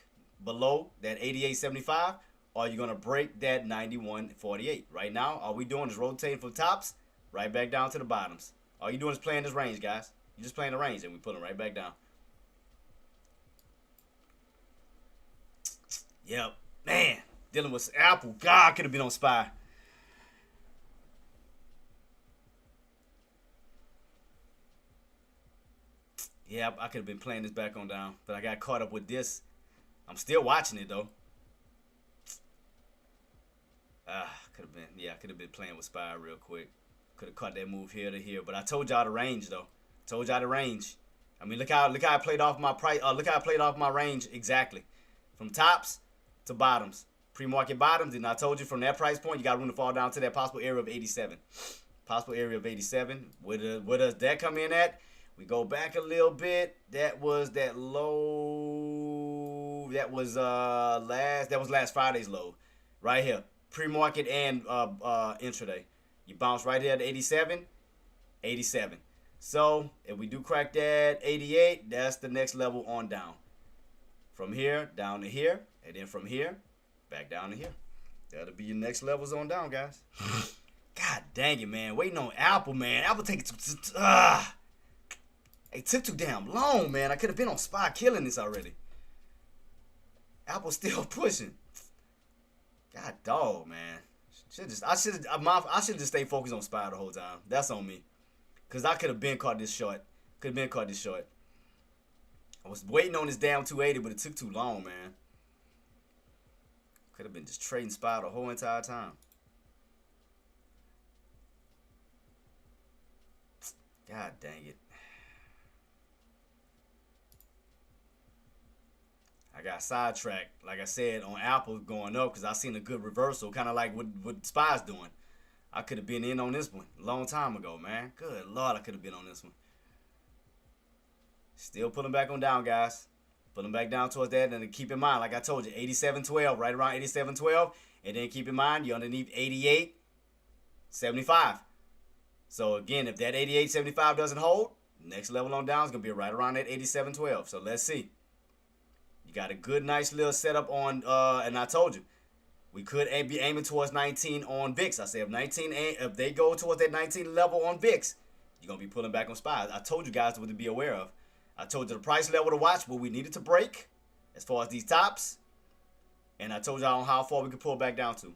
below that 88.75 or you're gonna break that 91.48. Right now, all we doing is rotating from tops right back down to the bottoms. All you doing is playing this range, guys. You're just playing the range and we put them right back down. Yep, man, dealing with Apple. God, could have been on SPY. Yeah, I could have been playing this back on down, but I got caught up with this. I'm still watching it though. Could have been, yeah, I could have been playing with SPY real quick. Could have caught that move here to here, but I told y'all the range though. Told y'all the range. I mean, look how I played off my price. Look how I played off my range exactly, from tops to bottoms, pre-market bottoms. And I told you from that price point, you got room to fall down to that possible area of 87. Possible area of 87. Where does that come in at? We go back a little bit. That was that low. That was last Friday's low, right here. Pre-market and intraday. You bounce right here at 87, 87. So if we do crack that 88, that's the next level on down. From here down to here, and then from here back down to here. That'll be your next levels on down, guys. God dang it, man. Waiting on Apple, man. Apple take it. It took too damn long, man. I could have been on SPY killing this already. Apple's still pushing. God dog, man. I should have just stayed focused on SPY the whole time. That's on me. Cause I could have been caught this short. I was waiting on this damn 280, but it took too long, man. Could have been just trading SPY the whole entire time. God dang it. I got sidetracked, like I said, on Apple going up because I seen a good reversal, kind of like what SPY's doing. I could have been in on this one a long time ago, man. Good Lord, I could have been on this one. Still pulling back on down, guys. Pulling back down towards that, and keep in mind, like I told you, 87.12, right around 87.12, and then keep in mind you're underneath 88.75. So again, if that 88.75 doesn't hold, next level on down is gonna be right around that 87.12. So let's see. You got a good, nice little setup on, and I told you, we could be aiming towards 19 on VIX. I said if they go towards that 19 level on VIX, you're gonna be pulling back on SPY. I told you guys what to be aware of. I told you the price level to watch, what we needed to break, as far as these tops, and I told y'all on how far we could pull back down to.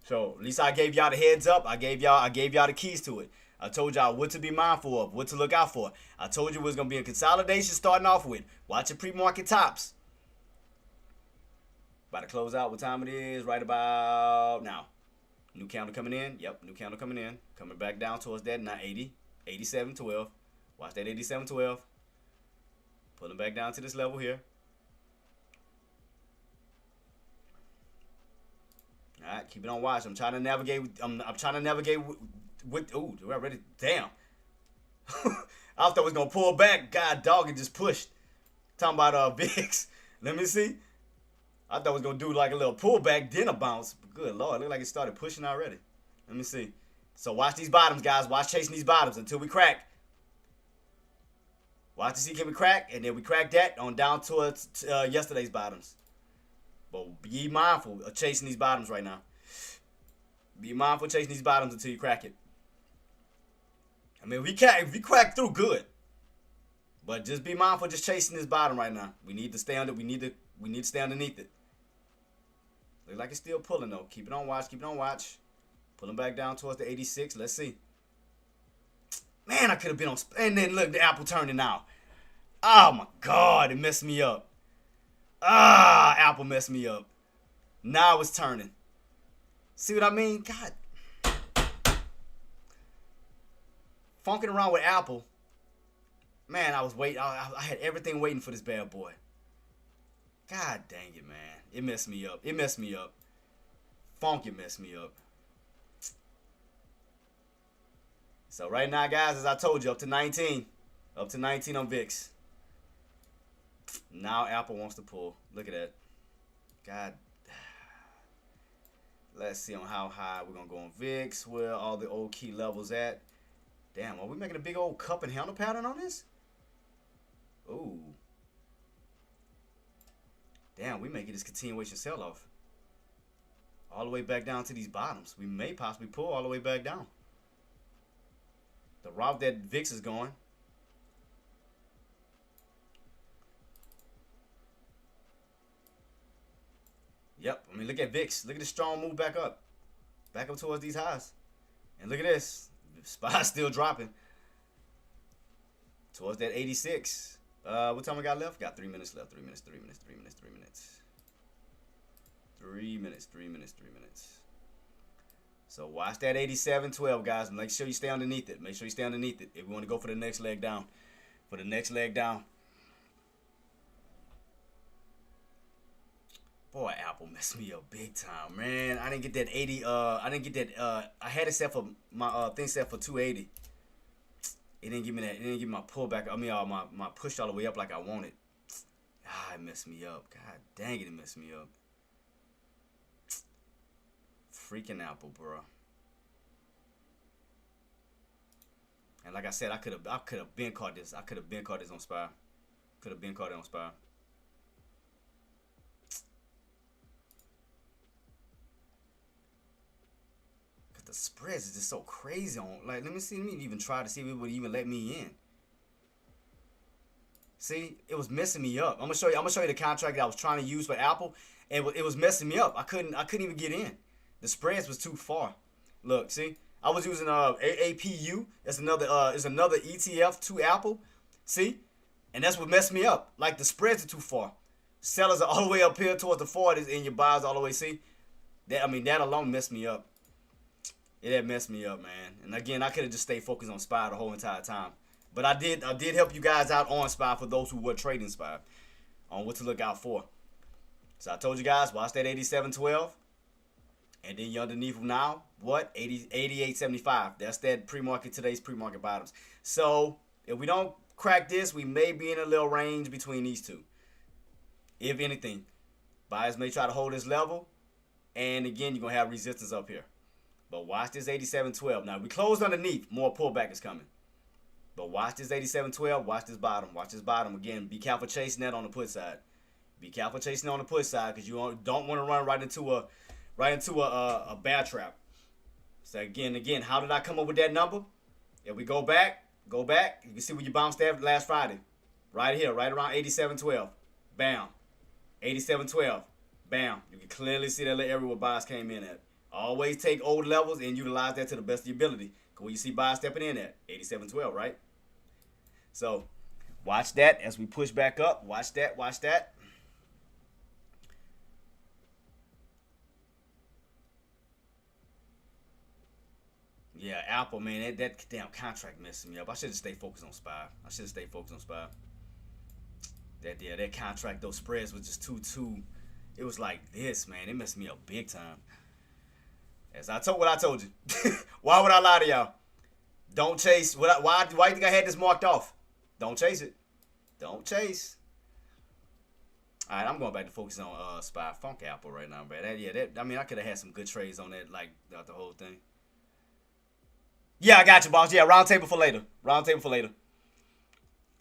So at least I gave y'all the heads up. I gave y'all the keys to it. I told y'all what to be mindful of, what to look out for. I told you it was gonna be a consolidation starting off with. Watch your pre-market tops. About to close out. What time it is? Right about now. New candle coming in. Yep, new candle coming in. Coming back down towards that 80, 87.12. Watch that 87.12. Pulling back down to this level here. All right, keep it on watch. I'm trying to navigate. I'm trying to navigate with. Ooh, we're already. Damn. I thought it was gonna pull back. God dog, it just pushed. Talking about VIX. Let me see. I thought it was gonna do like a little pullback, then a bounce. But good Lord, it looked like it started pushing already. Let me see. So watch these bottoms, guys. Watch chasing these bottoms until we crack. Watch to see can we crack, and then we crack that on down towards yesterday's bottoms. But be mindful of chasing these bottoms right now. Be mindful of chasing these bottoms until you crack it. I mean, if we crack through, good. But just be mindful of just chasing this bottom right now. We need to stay under. We need to stay underneath it. Looks like it's still pulling though. Keep it on watch. Keep it on watch. Pulling back down towards the 86. Let's see. Man, I could have been on. And then look, the apple turning now. Oh my God, it messed me up. Apple messed me up. Now it's turning. See what I mean? God. Funking around with Apple. Man, I was waiting. I had everything waiting for this bad boy. God dang it, man. It messed me up. It messed me up. Funky messed me up. So right now, guys, as I told you, up to 19. Up to 19 on VIX. Now Apple wants to pull. Look at that. God. Let's see on how high we're going to go on VIX. Where all the old key levels at. Damn, are we making a big old cup and handle pattern on this? Ooh. Damn, we may get this continuation sell-off. All the way back down to these bottoms. We may possibly pull all the way back down. The route that VIX is going. Yep, I mean, look at VIX. Look at the strong move back up. Back up towards these highs. And look at this. SPY's still dropping. Towards that 86. What time we got left? Got 3 minutes left. 3 minutes, 3 minutes, 3 minutes, 3 minutes. 3 minutes, 3 minutes, 3 minutes. So watch that 87.12, guys. Make sure you stay underneath it. Make sure you stay underneath it if we want to go for the next leg down. For the next leg down. Boy, Apple messed me up big time, man. I didn't get that 80. I didn't get that. I had it set for my thing set for 280. It didn't give me that. It didn't give me my pullback. I mean, my push all the way up like I wanted. It messed me up. God dang it, it messed me up. Freaking Apple, bro. And like I said, I could have been caught this. I could have been caught this on SPY. Could have been caught it on SPY. Cause the spreads is just so crazy on. Like, let me see. Let me even try to see if it would even let me in. See, it was messing me up. I'm gonna show you the contract that I was trying to use for Apple, and it was messing me up. I couldn't even get in. The spreads was too far. Look, see, I was using AAPU. It's another ETF to Apple. See, and that's what messed me up. Like the spreads are too far. Sellers are all the way up here towards the 40s, and your buyers all the way. See, that alone messed me up. It had messed me up, man. And again, I could have just stayed focused on SPY the whole entire time. But I did help you guys out on SPY for those who were trading SPY on what to look out for. So I told you guys, watch that 87.12. And then you're underneath them now, what? 88.75. That's that pre-market, today's pre-market bottoms. So if we don't crack this, we may be in a little range between these two. If anything, buyers may try to hold this level. And again, you're going to have resistance up here. But watch this 87.12. Now, we closed underneath. More pullback is coming. But watch this 87.12. Watch this bottom. Watch this bottom. Again, be careful chasing that on the put side. Be careful chasing it on the put side because you don't want to run right into a bear trap. So again, how did I come up with that number? If we go back, you can see where you bounced at last Friday. Right here, right around 87.12. Bam. 87.12. Bam. You can clearly see that little area where buyers came in at. Always take old levels and utilize that to the best of your ability. Because when you see buyers stepping in at 87.12, right? So watch that as we push back up. Watch that, watch that. Yeah, Apple, man, that damn contract messed me up. I should have stayed focused on SPY. That contract, those spreads was just too. It was like this, man. It messed me up big time. As I told what I told you. Why would I lie to y'all? Don't chase. Why do you think I had this marked off? Don't chase it. Don't chase. All right, I'm going back to focus on SPY. Funk Apple right now, man. I mean, I could have had some good trades on that, like throughout the whole thing. Yeah, I got you, boss. Yeah, round table for later.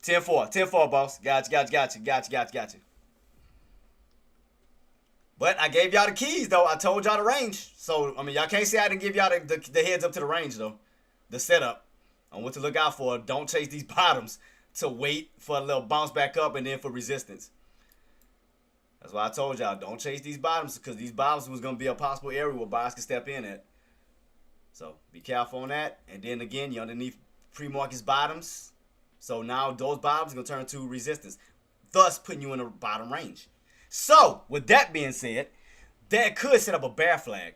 10-4. 10-4, boss. Got you. But I gave y'all the keys, though. I told y'all the range. So, I mean, y'all can't say I didn't give y'all the heads up to the range, though. The setup on what to look out for. Don't chase these bottoms to wait for a little bounce back up and then for resistance. That's why I told y'all, don't chase these bottoms, because these bottoms was going to be a possible area where buyers can step in at. So, be careful on that. And then, again, you're underneath pre-market bottoms. So, now those bottoms are going to turn to resistance, thus putting you in a bottom range. So, with that being said, that could set up a bear flag,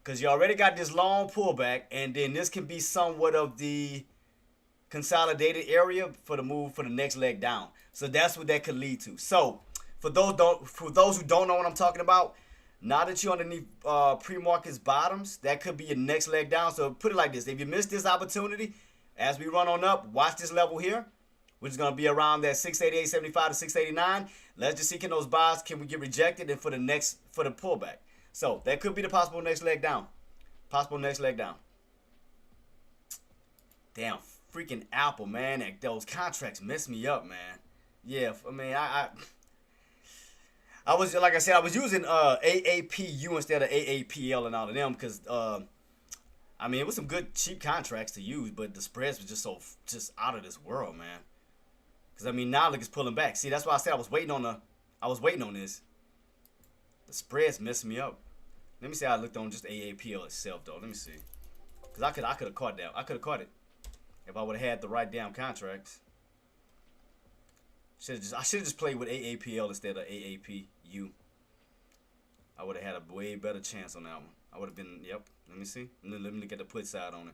because you already got this long pullback, and then this can be somewhat of the consolidated area for the move for the next leg down. So that's what that could lead to. So for those who don't know what I'm talking about, now that you're underneath pre-market's bottoms, that could be your next leg down. So put it like this: if you miss this opportunity, as we run on up, watch this level here, which is going to be around that 688.75 to 689. Let's just see, can those buys, can we get rejected, and for the pullback. So that could be the possible next leg down. Damn, freaking Apple, man. Those contracts messed me up, man. Yeah, I mean, I was, like I said, I was using AAPU instead of AAPL and all of them, because I mean, it was some good cheap contracts to use, but the spreads were just out of this world, man. Because I mean, now look, it's pulling back. See, that's why I said I was waiting on this. The spreads messed me up. Let me see how I looked on just AAPL itself, though. Let me see, because I could have caught that. I could have caught it if I would have had the right damn contracts. I should have just played with AAPL instead of AAPU. I would have had a way better chance on that one. I would have been, yep. Let me see. Let me look at the put side on it.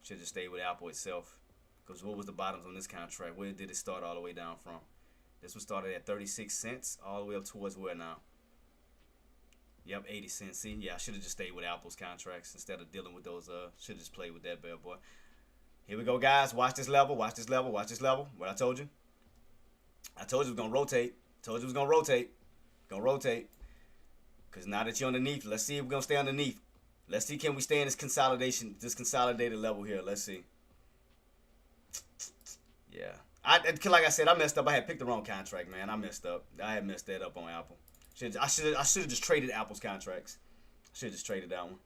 Should have just stayed with Apple itself. Because what was the bottoms on this contract? Where did it start all the way down from? This one started at 36 cents all the way up towards where now? Yep, 80 cents. See, yeah, I should have just stayed with Apple's contracts instead of dealing with those. Should have just played with that bad boy. Here we go, guys. Watch this level. What I told you. I told you it was going to rotate. Because now that you're underneath, let's see if we're going to stay underneath. Let's see, can we stay in this consolidated level here. Let's see. Yeah. Like I said, I messed up. I had picked the wrong contract, man. I messed up. I had messed that up on Apple. I should have just traded Apple's contracts. I should have just traded that one.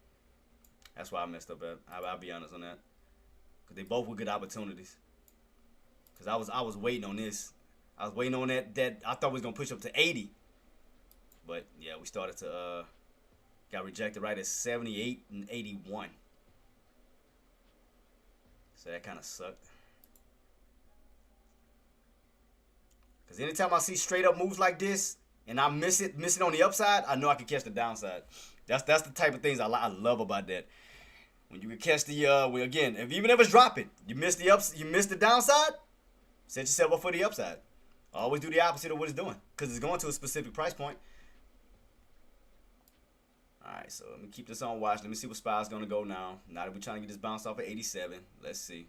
That's why I messed up at. I'll be honest on that. Because they both were good opportunities. Because I was waiting on this. I was waiting on that I thought we was going to push up to 80. But, yeah, we started to, got rejected right at 78 and 81. So that kind of sucked. Because anytime I see straight up moves like this, and I miss it on the upside, I know I can catch the downside. That's the type of things I love about that. When you can catch the, again, even if it's dropping, you miss the downside, set yourself up for the upside. Always do the opposite of what it's doing, because it's going to a specific price point. Alright, so let me keep this on watch. Let me see what spot's going to go now. Now that we're trying to get this bounce off at 87. Let's see.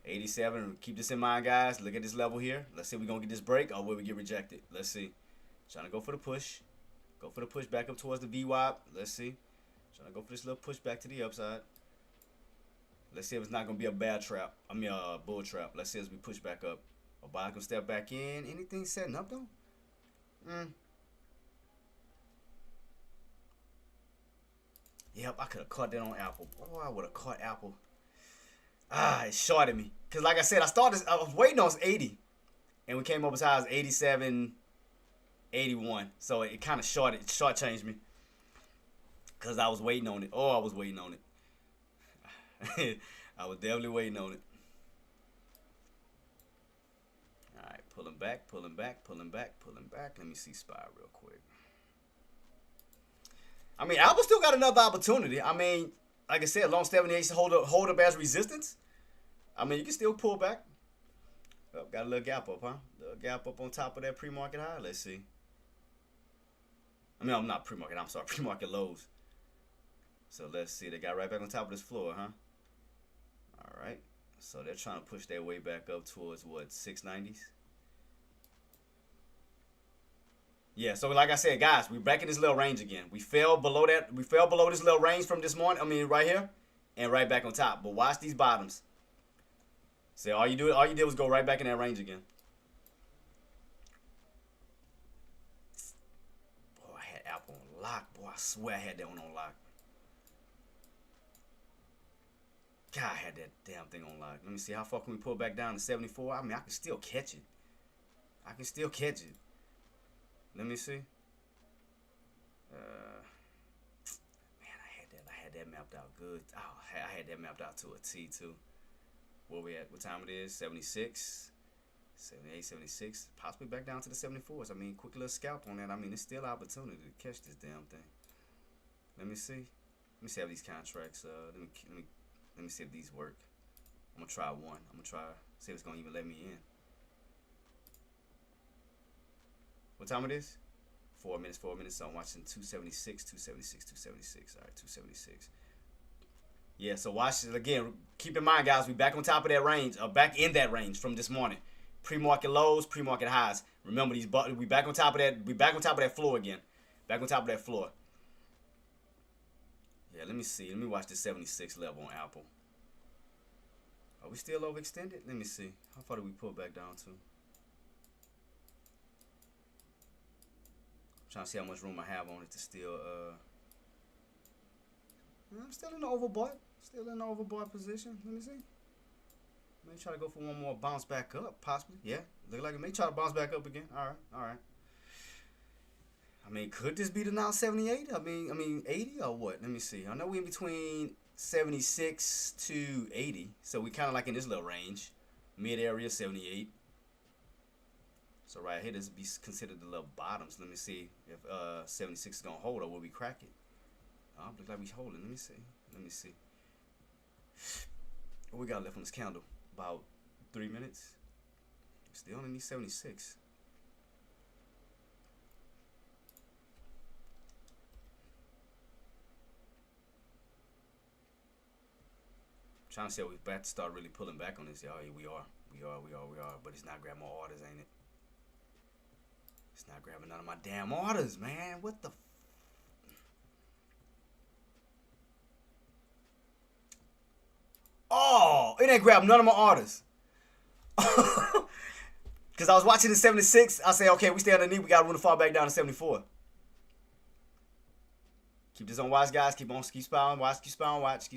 87. Keep this in mind, guys. Look at this level here. Let's see if we're going to get this break or will we get rejected. Let's see. Trying to go for the push. Go for the push back up towards the VWAP. Let's see. Trying to go for this little push back to the upside. Let's see if it's not going to be a bad trap. I mean, a bull trap. Let's see as we push back up. A buyer can step back in. Anything setting up, though? Yep, I could have caught that on Apple. Oh, I would have caught Apple. It shorted me. Because like I said, I was waiting on 80. And we came up as high as 87, 81. So it kind of shortchanged me. Because I was waiting on it. Oh, I was waiting on it. I was definitely waiting on it. Alright, pulling back. Let me see SPY real quick. I mean, Apple still got another opportunity. I mean, like I said, long 78 hold up as resistance. I mean, you can still pull back. Oh, got a little gap up, huh? Little gap up on top of that pre-market high. Let's see. I mean, I'm not pre-market. I'm sorry, pre-market lows. So let's see. They got right back on top of this floor, huh? All right. So they're trying to push their way back up towards what, 690s? Yeah, so like I said, guys, we're back in this little range again. We fell below that. We fell below this little range from this morning. I mean, right here, and right back on top. But watch these bottoms. See, all you did was go right back in that range again. Boy, I had Apple on lock. Boy, I swear I had that one on lock. God, I had that damn thing on lock. Let me see, how far can we pull back down to 74? I mean, I can still catch it. I can still catch it. Let me see. Man, I had that mapped out good. Oh, I had that mapped out to a T too. Where we at? What time it is? 76, 78, 76. Possibly back down to the 74s. I mean, quick little scalp on that. I mean, it's still an opportunity to catch this damn thing. Let me see. Let me see how these contracts. Let me see if these work. I'm gonna try one. I'm gonna try see if it's gonna even let me in. What time it is? 4 minutes. 4 minutes. So I'm watching 276, 276, 276. All right, 276. Yeah. So watch it again. Keep in mind, guys, we back on top of that range, back in that range from this morning. Pre-market lows, pre-market highs. Remember these. We back on top of that. We back on top of that floor again. Back on top of that floor. Yeah, let me see. Let me watch the 76 level on Apple. Are we still overextended? Let me see. How far did we pull back down to? I'm trying to see how much room I have on it to still. I'm still in the overbought. Still in the overbought position. Let me see. May try to go for one more bounce back up, possibly. Yeah, look like it may try to bounce back up again. All right, all right. I mean, could this be the now 78? I mean 80 or what? Let me see. I know we're in between 76 to 80, so we kind of like in this little range, mid area 78. So right here, this would be considered the little bottoms. Let me see if 76 is gonna hold or will we crack it? Oh, looks like we holding. Let me see. Let me see. What we got left on this candle? About 3 minutes. Still only need 76. Trying to see if we're about to start really pulling back on this. Oh, yeah, we are. But it's not grabbing more orders, ain't it? It's not grabbing none of my damn orders, man. What the? Oh, it ain't grabbing none of my orders. Because I was watching the 76. I say, okay, we stay underneath. We got room to fall back down to 74. Keep this on watch, guys. Keep spying, watch, keep spying, watch.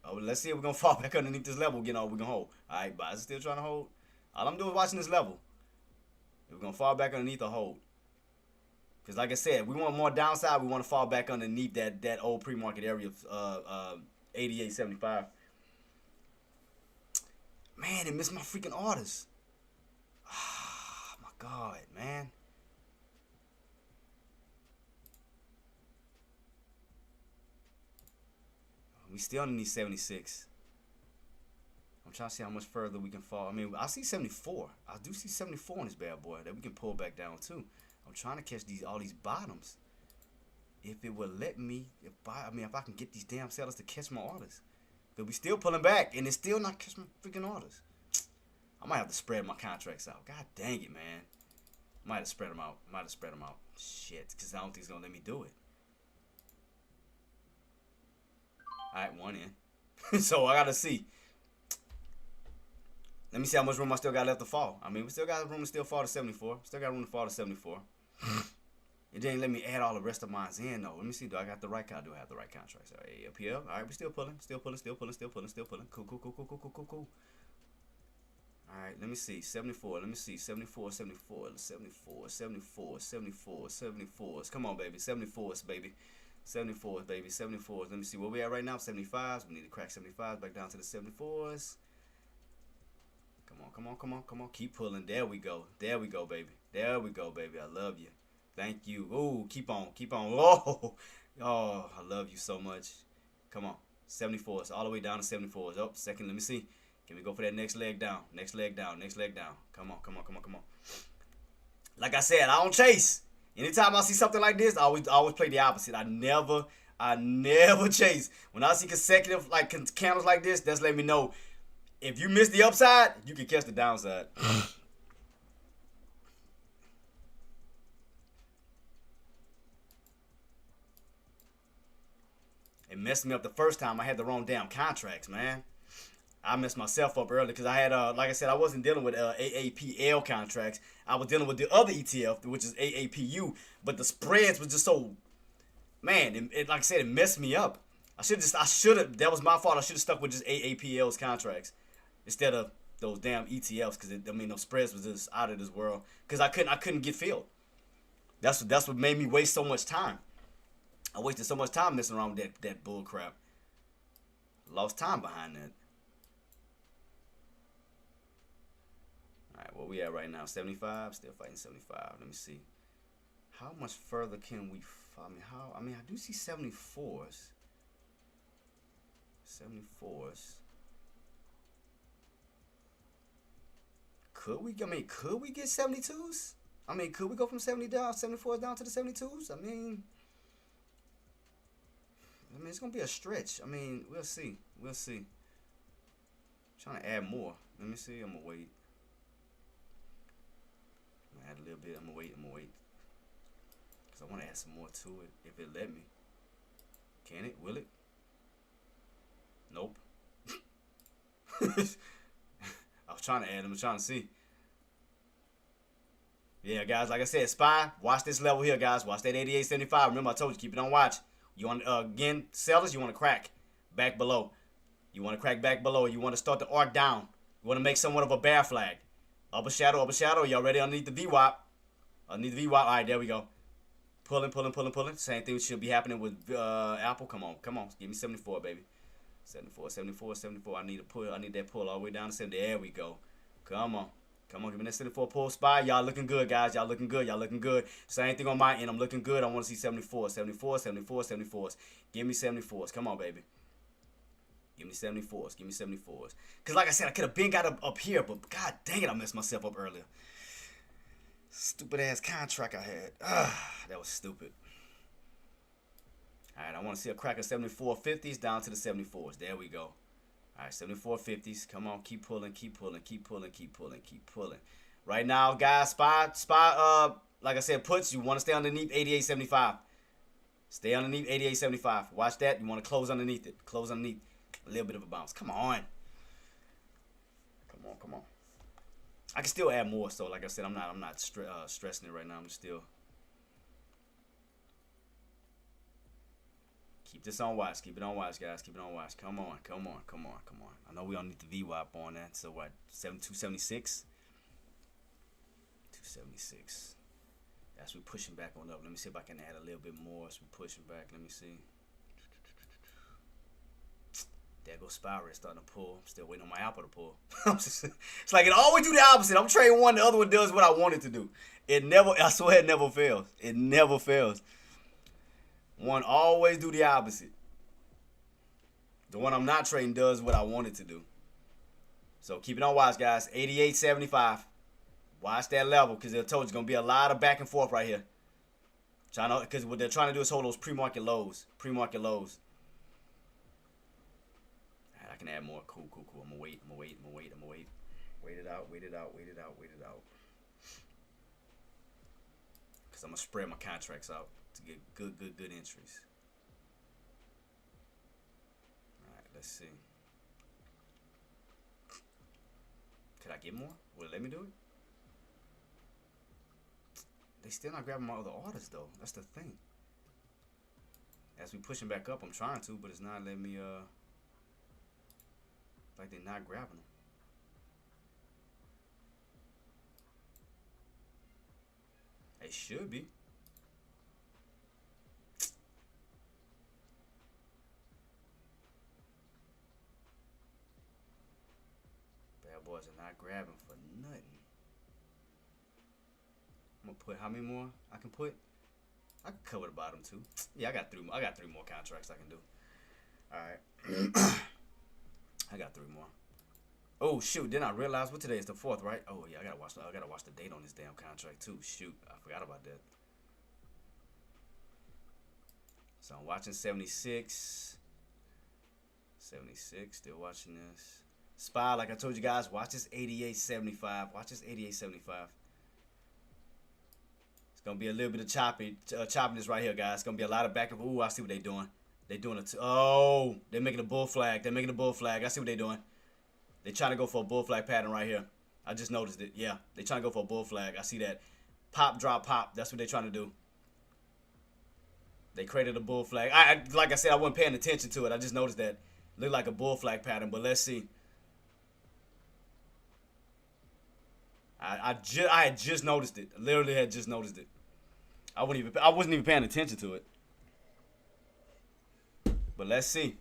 Oh, let's see if we're going to fall back underneath this level. We're going to hold. All right, but I'm still trying to hold. All I'm doing is watching this level. If we're going to fall back underneath or hold. Because like I said, we want more downside. We want to fall back underneath that old pre-market area of 88.75. Man, it missed my freaking orders. Oh, my God, man. We still only need 76. I'm trying to see how much further we can fall. I mean, I see 74. I do see 74 on this bad boy that we can pull back down too. I'm trying to catch all these bottoms. If it will let me, if I can get these damn sellers to catch my orders. But we still pulling back and it's still not catching my freaking orders. I might have to spread my contracts out. God dang it, man. Might have spread them out. Shit, because I don't think it's going to let me do it. Alright, one in. So I got to see. Let me see how much room I still got left to fall. I mean, we still got room to still fall to 74. Still got room to fall to 74. It didn't let me add all the rest of mine in, though. Let me see. Do I got the right contract? Do I have the right contracts? All right, up here. All right, we're still pulling. Cool. All right, let me see. 74. Let me see. 74. 74s. Come on, baby. 74s, baby. 74s, baby. 74s. Let me see where we at right now. 75s. We need to crack 75s back down to the 74s. Come on. Keep pulling. There we go, baby. I love you. Thank you. Ooh, keep on. Oh, I love you so much. Come on. 74s. All the way down to 74s. Oh, second. Let me see. Can we go for that next leg down? Next leg down. Come on. Like I said, I don't chase. Anytime I see something like this, I always play the opposite. I never chase. When I see consecutive candles like this, that's letting me know if you miss the upside, you can catch the downside. It messed me up the first time. I had the wrong damn contracts, man. I messed myself up early because I had, like I said, I wasn't dealing with AAPL contracts. I was dealing with the other ETF, which is AAPU. But the spreads was just so, man, like I said, it messed me up. I should have, that was my fault. I should have stuck with just AAPL's contracts instead of those damn ETFs because, I mean, those spreads was just out of this world because I couldn't get filled. That's what made me waste so much time. I wasted so much time messing around with that bull crap. Lost time behind that. Alright, where we at right now? 75? Still fighting 75. Let me see. How much further can we I do see 74s. 74s. Could we get 72s? I mean, could we go from 74s down to the 72s? I mean, it's gonna be a stretch. I mean, we'll see. I'm trying to add more. Let me see. I'm gonna wait. I'm gonna add a little bit. I'm gonna wait. Cause I want to add some more to it if it let me. Can it? Will it? Nope. I was trying to add them. I'm trying to see. Yeah, guys, like I said, SPY, watch this level here, guys. Watch that 88.75. Remember, I told you, keep it on watch. You want, again, sellers, you want to crack back below. You want to crack back below. You want to start the arc down. You want to make somewhat of a bear flag. Upper shadow. Y'all ready underneath the VWAP? Underneath the VWAP. All right, there we go. Pulling. Same thing should be happening with Apple. Come on. Give me 74, baby. 74. I need a pull. I need that pull all the way down to 70. There we go. Come on. Give me that 74 pull SPY. Y'all looking good, guys. Y'all looking good. Same thing on my end. I'm looking good. I want to see 74s. Give me 74s. Come on, baby. Give me 74s. Because like I said, I could have been got up here, but god dang it, I messed myself up earlier. Stupid ass contract I had. That was stupid. Alright, I want to see a crack of 74.50s down to the 74s. There we go. Alright, 74.50s. Come on, keep pulling. Right now, guys, SPY, like I said, puts, you want to stay underneath 88.75. Stay underneath 88.75. Watch that. You want to close underneath it. A little bit of a bounce. Come on. I can still add more, so like I said, I'm not stressing it right now. I'm still keep this on watch. Keep it on watch, guys. Come on. I know we don't need the VWAP on that. So what? 276. 276. As we pushing back on up. Let me see if I can add a little bit more as we pushing back. Let me see. There goes SPY starting to pull. I'm still waiting on my Apple to pull. It's like it always do the opposite. I'm trading one, the other one does what I want it to do. I swear it never fails. One always do the opposite. The one I'm not trading does what I want it to do. So keep it on watch, guys. 88.75. Watch that level because I told you it's going to be a lot of back and forth right here. Because what they're trying to do is hold those pre-market lows. I can add more. Cool. I'm gonna wait. Wait it out. Cause I'm gonna spread my contracts out to get good entries. Alright, let's see. Could I get more? Will it let me do it? They still not grabbing my other orders though. That's the thing. As we pushing back up, I'm trying to, but it's not letting me like they're not grabbing them. They should be. Bad boys are not grabbing for nothing. I'm gonna put how many more I can put? I can cover the bottom too. Yeah, I got three more contracts I can do. Alright. I got 3 more. Oh shoot! Then I realized what today is, the 4th, right? Oh yeah, I gotta watch the date on this damn contract too. Shoot, I forgot about that. So I'm watching 76. 76. Still watching this. SPY, like I told you guys, watch this 88.75. It's gonna be a little bit of choppiness right here, guys. It's gonna be a lot of back and forth. Ooh, I see what they're doing. They're doing it. Oh, they're making a bull flag. I see what they're doing. They trying to go for a bull flag pattern right here. I just noticed it. Yeah, they trying to go for a bull flag. I see that. Pop, drop, pop. That's what they're trying to do. They created a bull flag. Like I said, I wasn't paying attention to it. I just noticed that. Looked like a bull flag pattern, but let's see. I had just noticed it. Literally had just noticed it. I wasn't even paying attention to it. But let's see.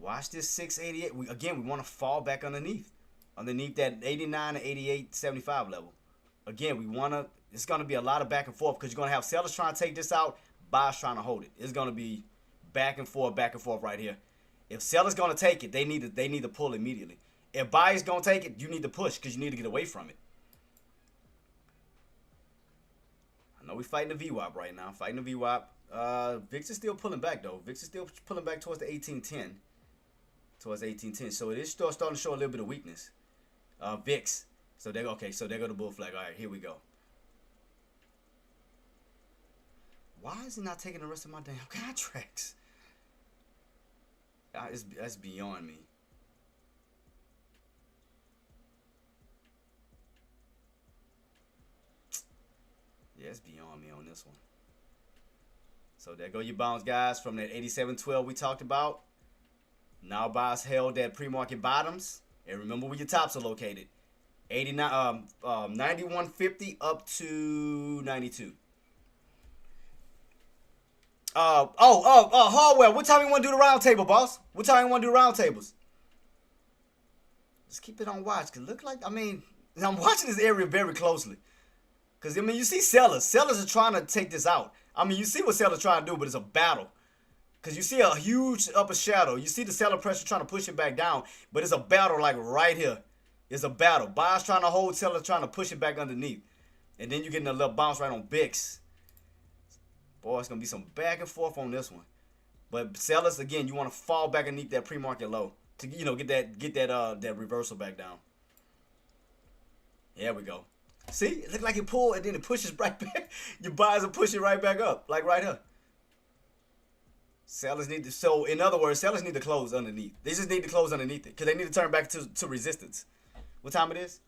Watch this 688. We want to fall back underneath that 89 and 88, 75 level. Again, it's going to be a lot of back and forth because you're going to have sellers trying to take this out, buyers trying to hold it. It's going to be back and forth right here. If sellers going to take it, they need to pull immediately. If buyers going to take it, you need to push because you need to get away from it. I know we're fighting the VWAP right now. Fighting the VWAP. VIX is still pulling back, though. VIX is still pulling back towards the 1810. So it is still starting to show a little bit of weakness. VIX. So there go the bull flag. All right, here we go. Why is it not taking the rest of my damn contracts? That's beyond me. Yeah, it's beyond me on this one. So there go your bounce, guys, from that 87.12 we talked about. Now buyers held at pre-market bottoms. And remember where your tops are located. 91.50 up to 92. Hardware. What time you want to do the round table, boss? What time you want to do round tables? Just keep it on watch. Cause look like, I'm watching this area very closely. Cause you see sellers. Sellers are trying to take this out. You see what sellers trying to do, but it's a battle. Because you see a huge upper shadow. You see the seller pressure trying to push it back down. But it's a battle like right here. It's a battle. Buyers trying to hold, sellers trying to push it back underneath. And then you're getting a little bounce right on VIX. Boy, it's going to be some back and forth on this one. But sellers, again, you want to fall back underneath that pre-market low. To, get that reversal back down. There we go. See? It looked like it pulled and then it pushes right back. Your buyers are pushing right back up. Like right here. Sellers need to, so in other words, sellers need to close underneath. They just need to close underneath it because they need to turn back to resistance. What time it is?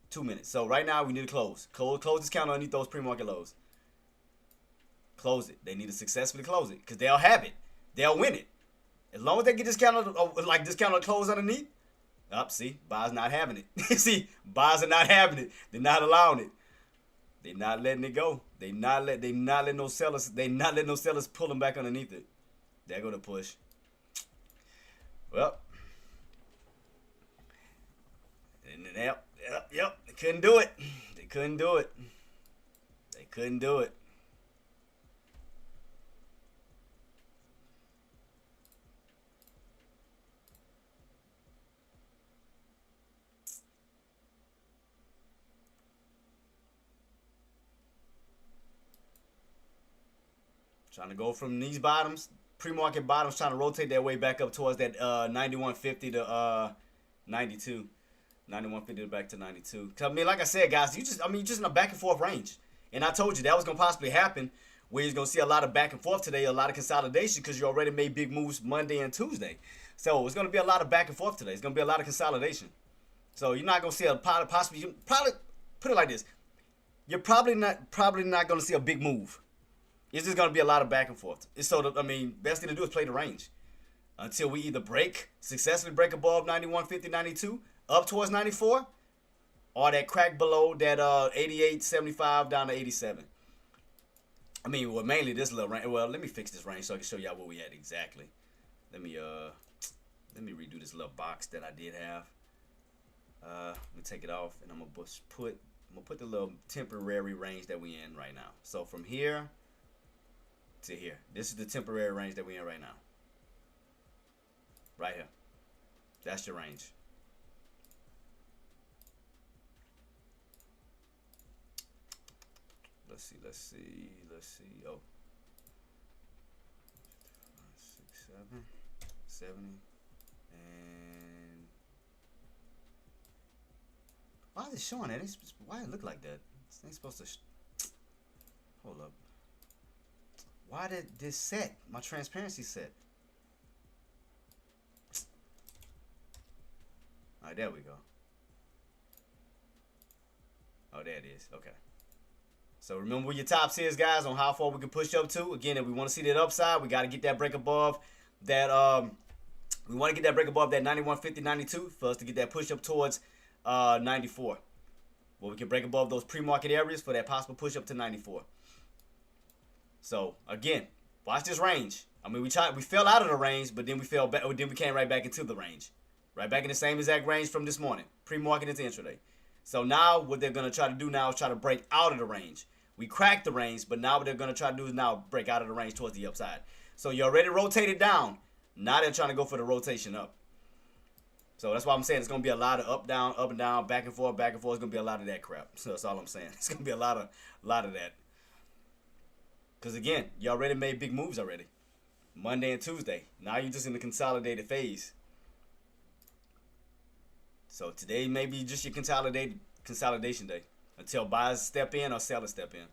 2 minutes. So right now we need to close. Close this counter underneath those pre-market lows. Close it. They need to successfully close it because they'll have it. They'll win it. As long as they get this counter, like this counter close underneath. See, buyers not having it. See, buyers are not having it. They're not allowing it. They're not letting it go. They not letting those sellers pull them back underneath it. There go the push. Well, yep. They couldn't do it. They couldn't do it. Trying to go from these bottoms, pre-market bottoms, trying to rotate their way back up towards that 91.50 to 92. 91.50 back to 92. Like I said, guys, you're just in a back and forth range. And I told you that was going to possibly happen where you're going to see a lot of back and forth today, a lot of consolidation because you already made big moves Monday and Tuesday. So it's going to be a lot of back and forth today. It's going to be a lot of consolidation. So you're not going to see possibly put it like this. You're probably not going to see a big move. It's just going to be a lot of back and forth. Best thing to do is play the range until we either successfully break above 91.50, 92, up towards 94, or that crack below that 88.75 down to 87. Mainly this little range. Well, let me fix this range so I can show y'all where we at exactly. Let me redo this little box that I did have. Let me take it off, and I'm gonna put the little temporary range that we in right now. So from here to here, this is the temporary range that we in right now. Right here. That's your range. Let's see. Oh. 6, 7, 70. And why is it showing that? Why it look like that? This ain't supposed to. Hold up. Why did this set? My transparency set. Alright, there we go. Oh, there it is. Okay. So remember what your tops is, guys, on how far we can push up to. Again, if we want to see that upside, we got to get that break above that. We want to get that break above that 91.50, 92 for us to get that push up towards 94. Well, we can break above those pre-market areas for that possible push up to 94. So again, watch this range. I mean, we fell out of the range, but then we fell back. Then we came right back into the range, right back in the same exact range from this morning, pre-market into intraday. So now what they're gonna try to do now is try to break out of the range. We cracked the range, but now what they're gonna try to do is now break out of the range towards the upside. So you already rotated down. Now they're trying to go for the rotation up. So that's why I'm saying it's gonna be a lot of up and down, back and forth, back and forth. It's gonna be a lot of that crap. So that's all I'm saying. It's gonna be a lot of that. Because again, you already made big moves already. Monday and Tuesday. Now you're just in the consolidated phase. So today may be just your consolidation day until buyers step in or sellers step in.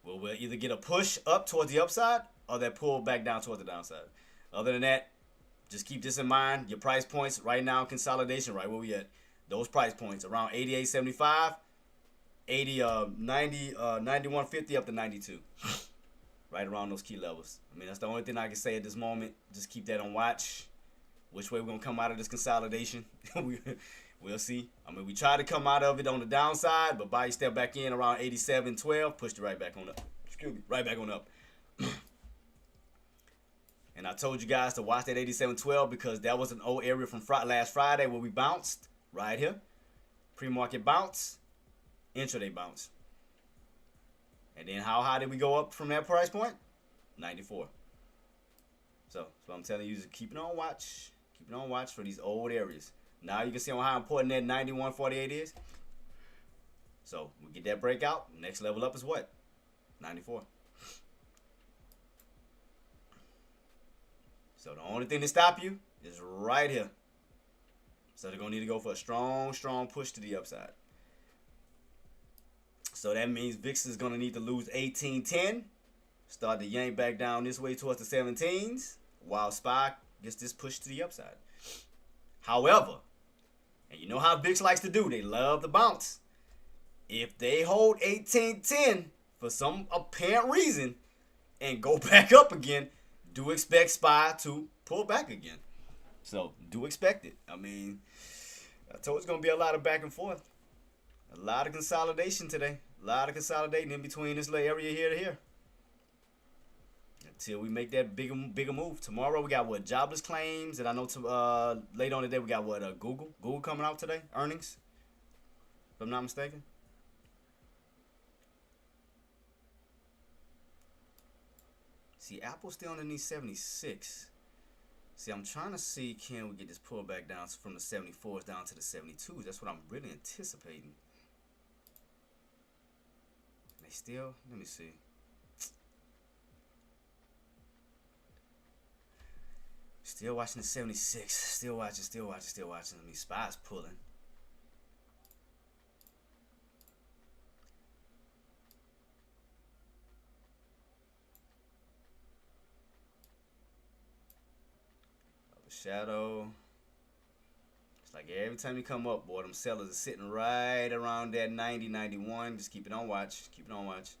Well, we'll either get a push up towards the upside or that pull back down towards the downside. Other than that, just keep this in mind. Your price points right now, consolidation, right where we at. Those price points around 88.75, 91.50 up to 92. Right around those key levels. I mean, that's the only thing I can say at this moment. Just keep that on watch. Which way we're going to come out of this consolidation, we'll see. I mean, we tried to come out of it on the downside, but buy step back in around 87.12, pushed it right back on up. Excuse me, right back on up. And I told you guys to watch that 87.12 because that was an old area from last Friday where we bounced right here. Pre-market bounce, intraday bounce. And then how high did we go up from that price point? 94. So I'm telling you, just keep it on watch. Keep it on watch for these old areas. Now you can see on how important that 91.48 is. So we get that breakout. Next level up is what? 94. So the only thing to stop you is right here. So they're going to need to go for a strong push to the upside. So that means VIX is going to need to lose 18.10. Start to yank back down this way towards the 17s. While SPY gets this push to the upside. However, and you know how VIX likes to do. They love to bounce. If they hold 18.10 for some apparent reason and go back up again, do expect SPY to pull back again. So do expect it. I mean, I told you it's going to be a lot of back and forth. A lot of consolidation today. A lot of consolidating in between this little area here to here. Until we make that bigger move. Tomorrow we got what? Jobless claims. And I know later on today we got what? Google. Google coming out today. Earnings. If I'm not mistaken. See, Apple's still underneath 76. See, I'm trying to see, can we get this pullback down from the 74s down to the 72s? That's what I'm really anticipating. They still, let me see. Still watching the 76. Still watching. I mean, SPY's pulling. Shadow. It's like every time you come up, boy, them sellers are sitting right around that 90, 91. Just keep it on watch. Keep it on watch.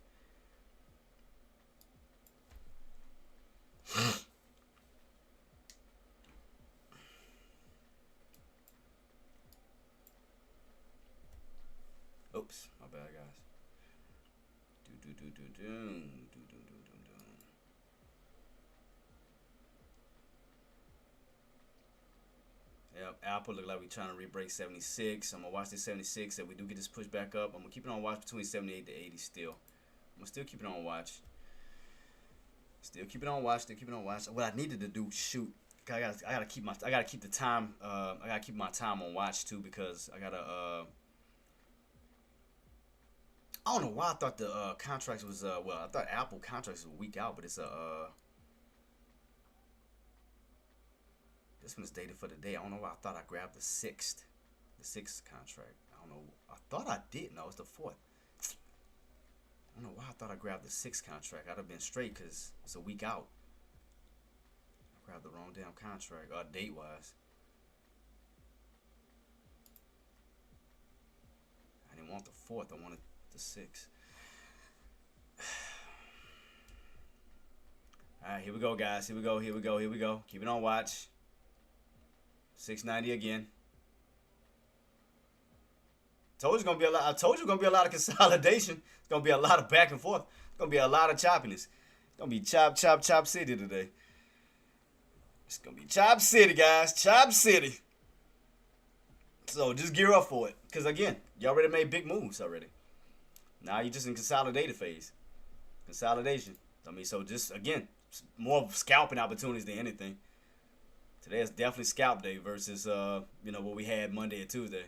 Oops, my bad, guys. Yep, Apple look like we trying to re-break 76. I'm going to watch this 76. If we do get this push back up, I'm going to keep it on watch between 78 to 80 still. I'm going to still keep it on watch. Still keep it on watch. What I needed to do, shoot. I gotta keep the time. I gotta keep my time on watch too because I gotta. I don't know why I thought the contracts was well. I thought Apple contracts was a week out, but it's this one is dated for the day. I don't know why I thought I grabbed the sixth contract. I don't know. I thought I did. No, it's the 4th. I don't know why I thought I grabbed the 6th contract. I'd have been straight because it's a week out. I grabbed the wrong damn contract, date-wise. I didn't want the fourth. I wanted the 6. All right, here we go, guys. Here we go. Here we go. Here we go. Keep it on watch. 690 again. Told you it's gonna be a lot. I told you it's gonna be a lot of consolidation. It's gonna be a lot of back and forth. It's gonna be a lot of choppiness. It's gonna be chop, chop, chop city today. It's gonna be chop city, guys. Chop city. So just gear up for it. Because again, you already made big moves already. Now you're just in consolidated phase. Consolidation. I mean, so just again, more scalping opportunities than anything. Today is definitely scalp day versus what we had Monday and Tuesday.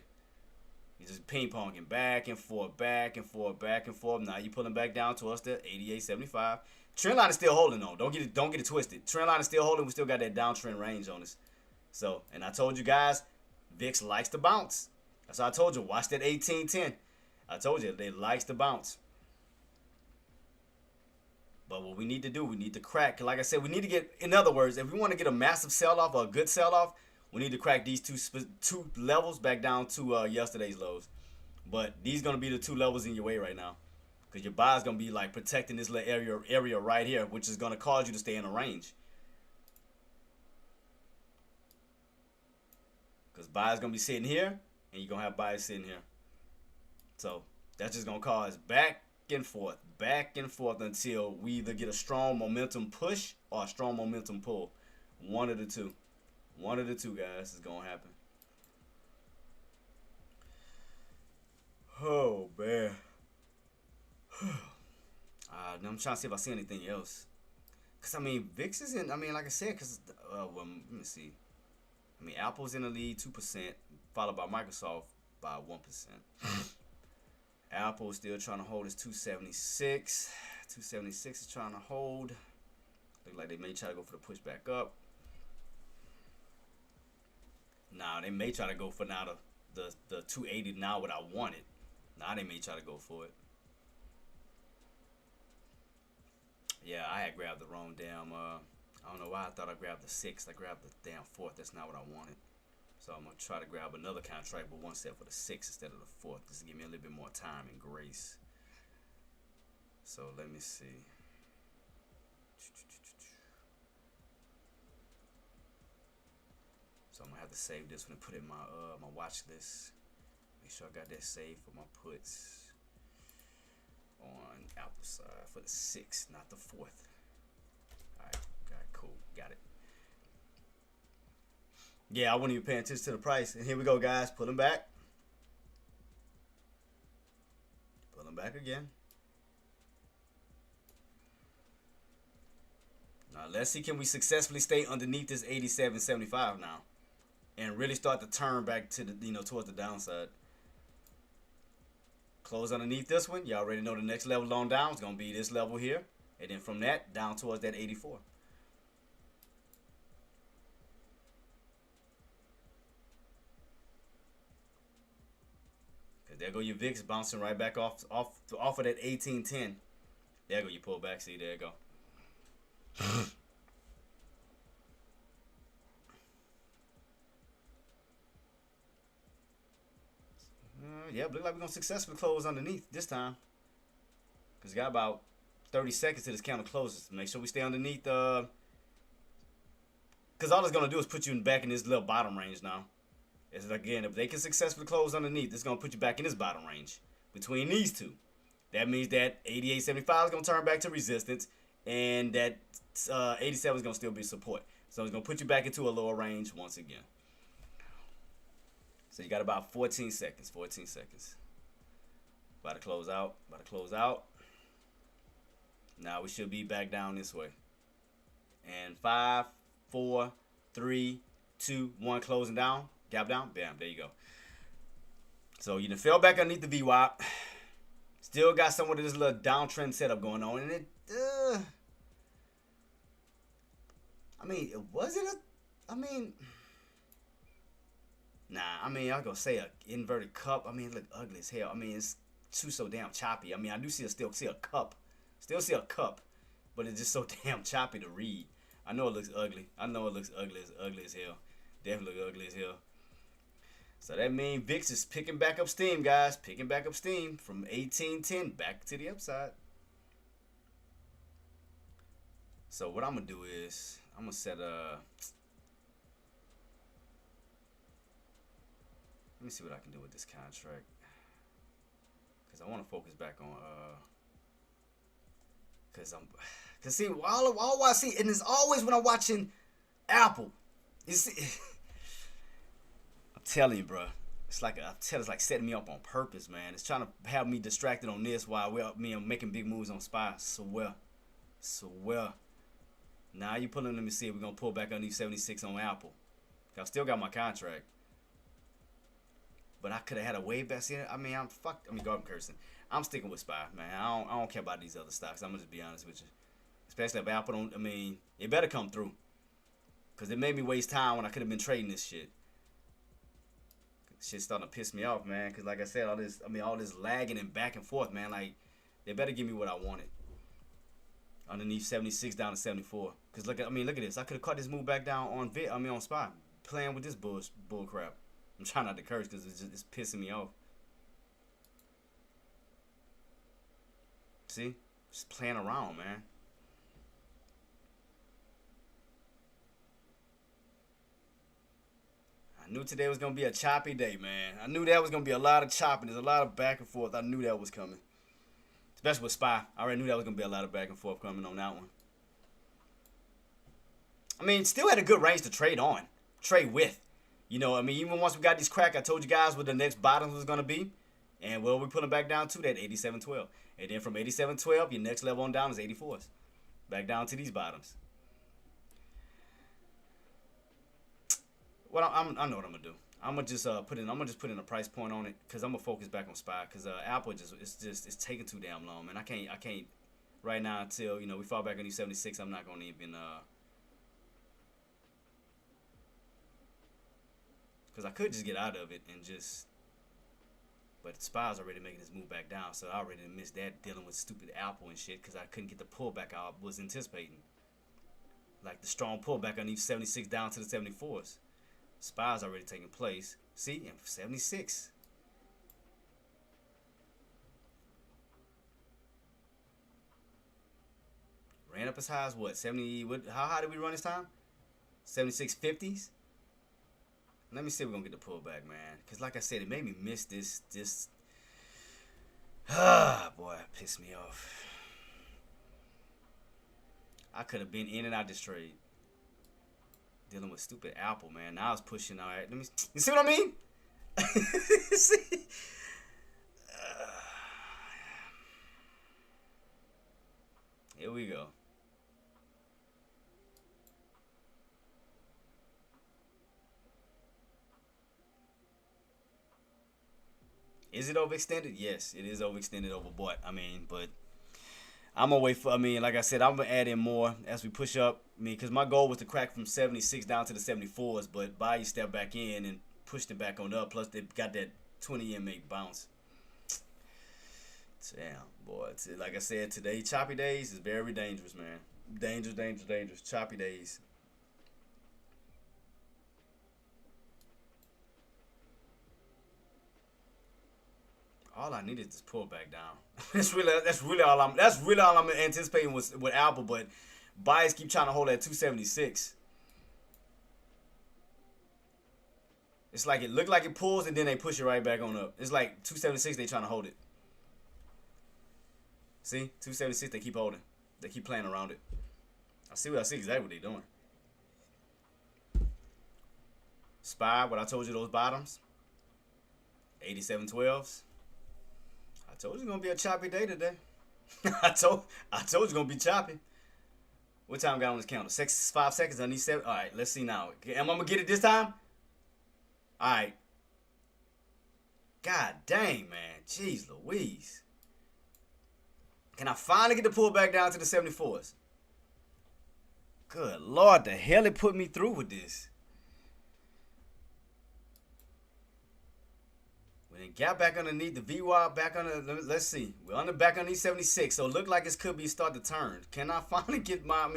You just ping ponging back and forth, back and forth, back and forth. Now you pulling back down to us there, 88.75. Trend line is still holding though. Don't get it twisted. Trend line is still holding. We still got that downtrend range on us. So, and I told you guys, VIX likes to bounce. That's why I told you, watch that 1810. I told you, they likes to bounce. But what we need to do, we need to crack. Like I said, we need to get, in other words, if we want to get a massive sell-off or a good sell-off, we need to crack these two levels back down to yesterday's lows. But these going to be the 2 levels in your way right now. Because your buy's going to be like protecting this little area right here, which is going to cause you to stay in a range. Because buy's going to be sitting here, and you're going to have buyers sitting here. So that's just going to cause back and forth until we either get a strong momentum push or a strong momentum pull. One of the two. One of the two, guys, is going to happen. Oh, man. I'm trying to see if I see anything else. Because, I mean, VIX is in, I mean, like I said, because, let me see. I mean, Apple's in the lead 2%, followed by Microsoft by 1%. Apple is still trying to hold its 276. 276 is trying to hold. Look like they may try to go for the push back up. Now they may try to go for now the 280 now what I wanted. Now they may try to go for it. Yeah, I had grabbed the wrong damn. I don't know why I thought I grabbed the 6. I grabbed the damn 4th. That's not what I wanted. So I'm gonna try to grab another contract, but one set for the 6 instead of the 4th. Just to give me a little bit more time and grace. So let me see. So I'm gonna have to save this one and put it in my my watch list. Make sure I got that saved for my puts on Apple side for the 6th, not the 4th. All right, cool, got it. Yeah, I wasn't even paying attention to the price. And here we go, guys. Pull them back. Pull them back again. Now, let's see, can we successfully stay underneath this 87.75 now? And really start to turn back to the, towards the downside. Close underneath this one. You already know the next level on down is going to be this level here. And then from that, down towards that 84. There go your VIX bouncing right back off of that 1810. There go your pullback. See, there you go. Yeah, look like we're gonna successfully close underneath this time. Cause we got about 30 seconds to this candle closes. Make sure we stay underneath. Cause all it's gonna do is put you back in this little bottom range now. Is again, if they can successfully close underneath, it's going to put you back in this bottom range between these two. That means that 88.75 is going to turn back to resistance, and that 87 is going to still be support. So it's going to put you back into a lower range once again. So you got about 14 seconds. 14 seconds. About to close out. About to close out. Now we should be back down this way. And 5, 4, 3, 2, 1, closing down. Gap down, bam, there you go. So you done fell back underneath the VWAP. Still got somewhat of this little downtrend setup going on. And it, I mean, was it nah, I mean, I was going to say an inverted cup. I mean, it looked ugly as hell. I mean, it's too so damn choppy. I mean, I do still see a cup. Still see a cup. But it's just so damn choppy to read. I know it looks ugly. I know it looks ugly as hell. Definitely look ugly as hell. So that means VIX is picking back up steam, guys. Picking back up steam from 1810 back to the upside. So what I'm going to do is I'm going to set a... Let me see what I can do with this contract. Because I want to focus back on... Because see, all I see, and it's always when I'm watching Apple. You see... I'm telling you, bro. It's like it's like setting me up on purpose, man. It's trying to have me distracted on this while I'm making big moves on SPY. So well. Now you pulling. Let me see if we're gonna pull back underneath 76 on Apple. I still got my contract, but I could have had a way better. I mean, I'm cursing. I'm sticking with SPY, man. I don't care about these other stocks. I'm gonna just be honest with you. Especially if Apple don't. I mean, it better come through, cause it made me waste time when I could have been trading this shit. Shit's starting to piss me off, man. Cause like I said, all this lagging and back and forth, man. Like, they better give me what I wanted. Underneath 76 down to 74. Cause look at this. I could have caught this move back down on SPY, playing with this bull crap. I'm trying not to curse because it's pissing me off. See, just playing around, man. I knew today was gonna be a choppy day, man. I knew that was gonna be a lot of chopping. A lot of back and forth. I knew that was coming. Especially with SPY. I already knew that was going to be a lot of back and forth coming on that one. I mean, still had a good range to trade with. You know, I mean, even once we got these crack, I told you guys what the next bottom was going to be. And well, we put them back down to that 87.12. And then from 87.12, your next level on down is 84s. Back down to these bottoms. Well, I know what I'm going to do. I'm gonna just put in a price point on it because I'm gonna focus back on SPY because Apple it's taking too damn long, man. I can't right now until we fall back on these 76. I'm not gonna even because I could just get out of it and just, but SPY's already making this move back down, so I already missed that dealing with stupid Apple and shit because I couldn't get the pullback I was anticipating, like the strong pullback on these 76 down to the 74s. SPY's already taking place. See, and 76. Ran up as high as what? 70. How high did we run this time? 76.50s. Let me see if we're gonna get the pullback, man. Cause like I said, it made me miss this. Boy, it pissed me off. I could have been in and out this trade. Dealing with stupid Apple, man. Now I was pushing. All right, you see what I mean? See? Here we go. Is it overextended? Yes, it is overextended, overbought. But I'm gonna wait for. Like I said, I'm gonna add in more as we push up. Because my goal was to crack from 76 down to the 74s, but Bayou stepped back in and pushed it back on up. Plus, they got that 20 EMA bounce. Damn, boy. Like I said, today, choppy days is very dangerous, man. Dangerous. Choppy days. All I need is this pull back down. That's really all I'm anticipating with Apple, but buyers keep trying to hold that 276. It's like it looked like it pulls and then they push it right back on up. It's like 276 they trying to hold it. See? 276 they keep holding. They keep playing around it. I see exactly what they're doing. SPY, what I told you, those bottoms. 87.12s. I told you it's gonna be a choppy day today. I told you it's gonna be choppy. What time we got on this counter? 5 seconds. I need 7. All right, let's see now. Am I gonna get it this time? All right. God dang, man. Jeez Louise. Can I finally get the pull back down to the 74s? Good Lord, the hell it put me through with this. When it got back underneath the VWAP, back under, let's see. We're on the back underneath 76, so it looked like it could be start to turn. Can I finally get my,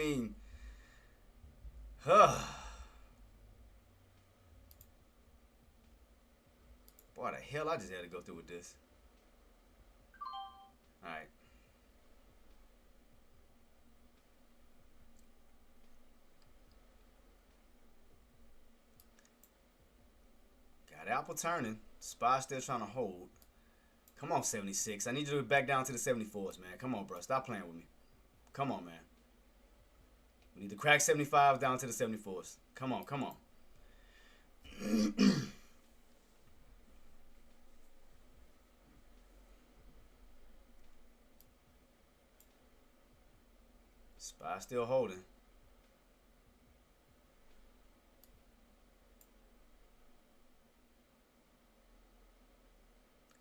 Boy, the hell I just had to go through with this. All right. Got Apple turning. SPY still trying to hold. Come on, 76. I need you to back down to the 74s, man. Come on, bro. Stop playing with me. Come on, man. We need to crack 75 down to the 74s. Come on, come on. SPY still holding.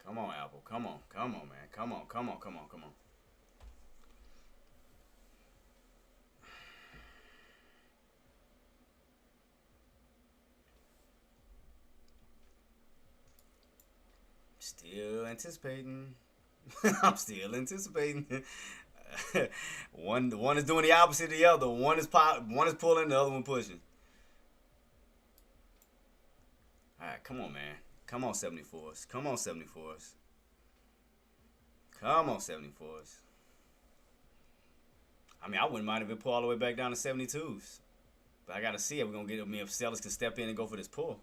Come on, Apple. Come on. Come on, man. Come on. Come on. Come on. Come on. Still anticipating. I'm still anticipating. one is doing the opposite of the other. One is pulling, the other one pushing. All right, come on, man. Come on, 74s. Come on, 74s. Come on, 74s. I mean, I wouldn't mind if it pull all the way back down to 72s. But I got to see if we're going to get me if sellers can step in and go for this pull.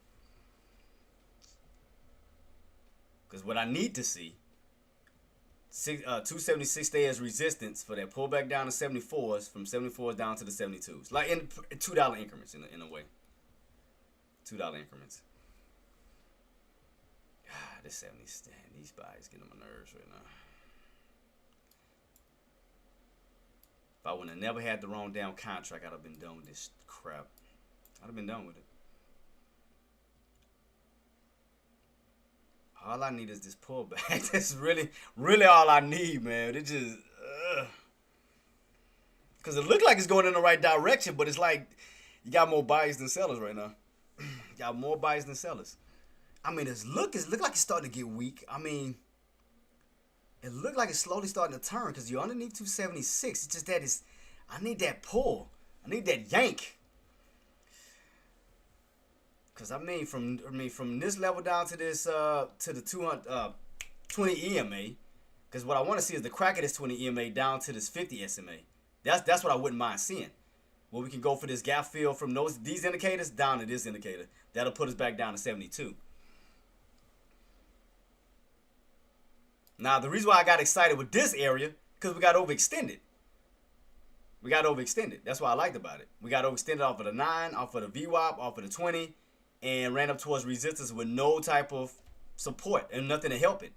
Because what I need to see, 276 stay as resistance for that pullback down to 74s, from 74s down to the 72s. Like in $2 increments in a way. $2 increments. This 70 stand, these buys getting on my nerves right now. If I would have never had the wrong damn contract, I'd have been done with this crap. I'd have been done with it. All I need is this pullback. That's really all I need, man. It just, because it looked like it's going in the right direction, but it's like you got more buyers than sellers right now. You got more buyers than sellers. I mean, it looked like it's starting to get weak. I mean, it looked like it's slowly starting to turn because you're underneath 276. It's just that I need that pull. I need that yank. Because from this level down to this to the 20 EMA. Because what I want to see is the crack of this 20 EMA down to this 50 SMA. That's what I wouldn't mind seeing. Well, we can go for this gap fill from these indicators down to this indicator. That'll put us back down to 72. Now, the reason why I got excited with this area, because we got overextended. We got overextended. That's what I liked about it. We got overextended off of the 9, off of the VWAP, off of the 20, and ran up towards resistance with no type of support and nothing to help it.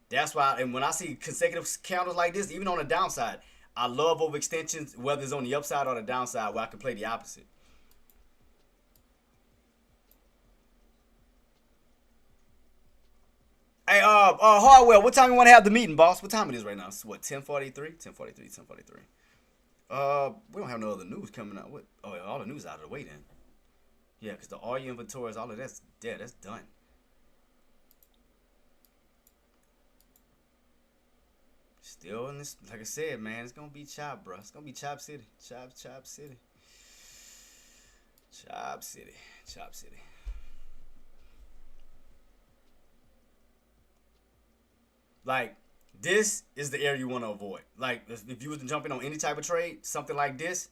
That's why, and when I see consecutive counters like this, even on the downside, I love overextensions, whether it's on the upside or the downside, where I can play the opposite. Hey, Hardwell, what time you want to have the meeting, boss? What time it is right now? It's what, 10:43? 10:43, 10:43. We don't have no other news coming out. What? Oh, all the news out of the way then. Yeah, because the all your inventories, all of that's dead. That's done. Still in this, like I said, man, it's gonna be chop, bro. It's gonna be chop city, chop city, chop city, chop city. Like, this is the area you want to avoid. Like, if you was jumping on any type of trade, something like this,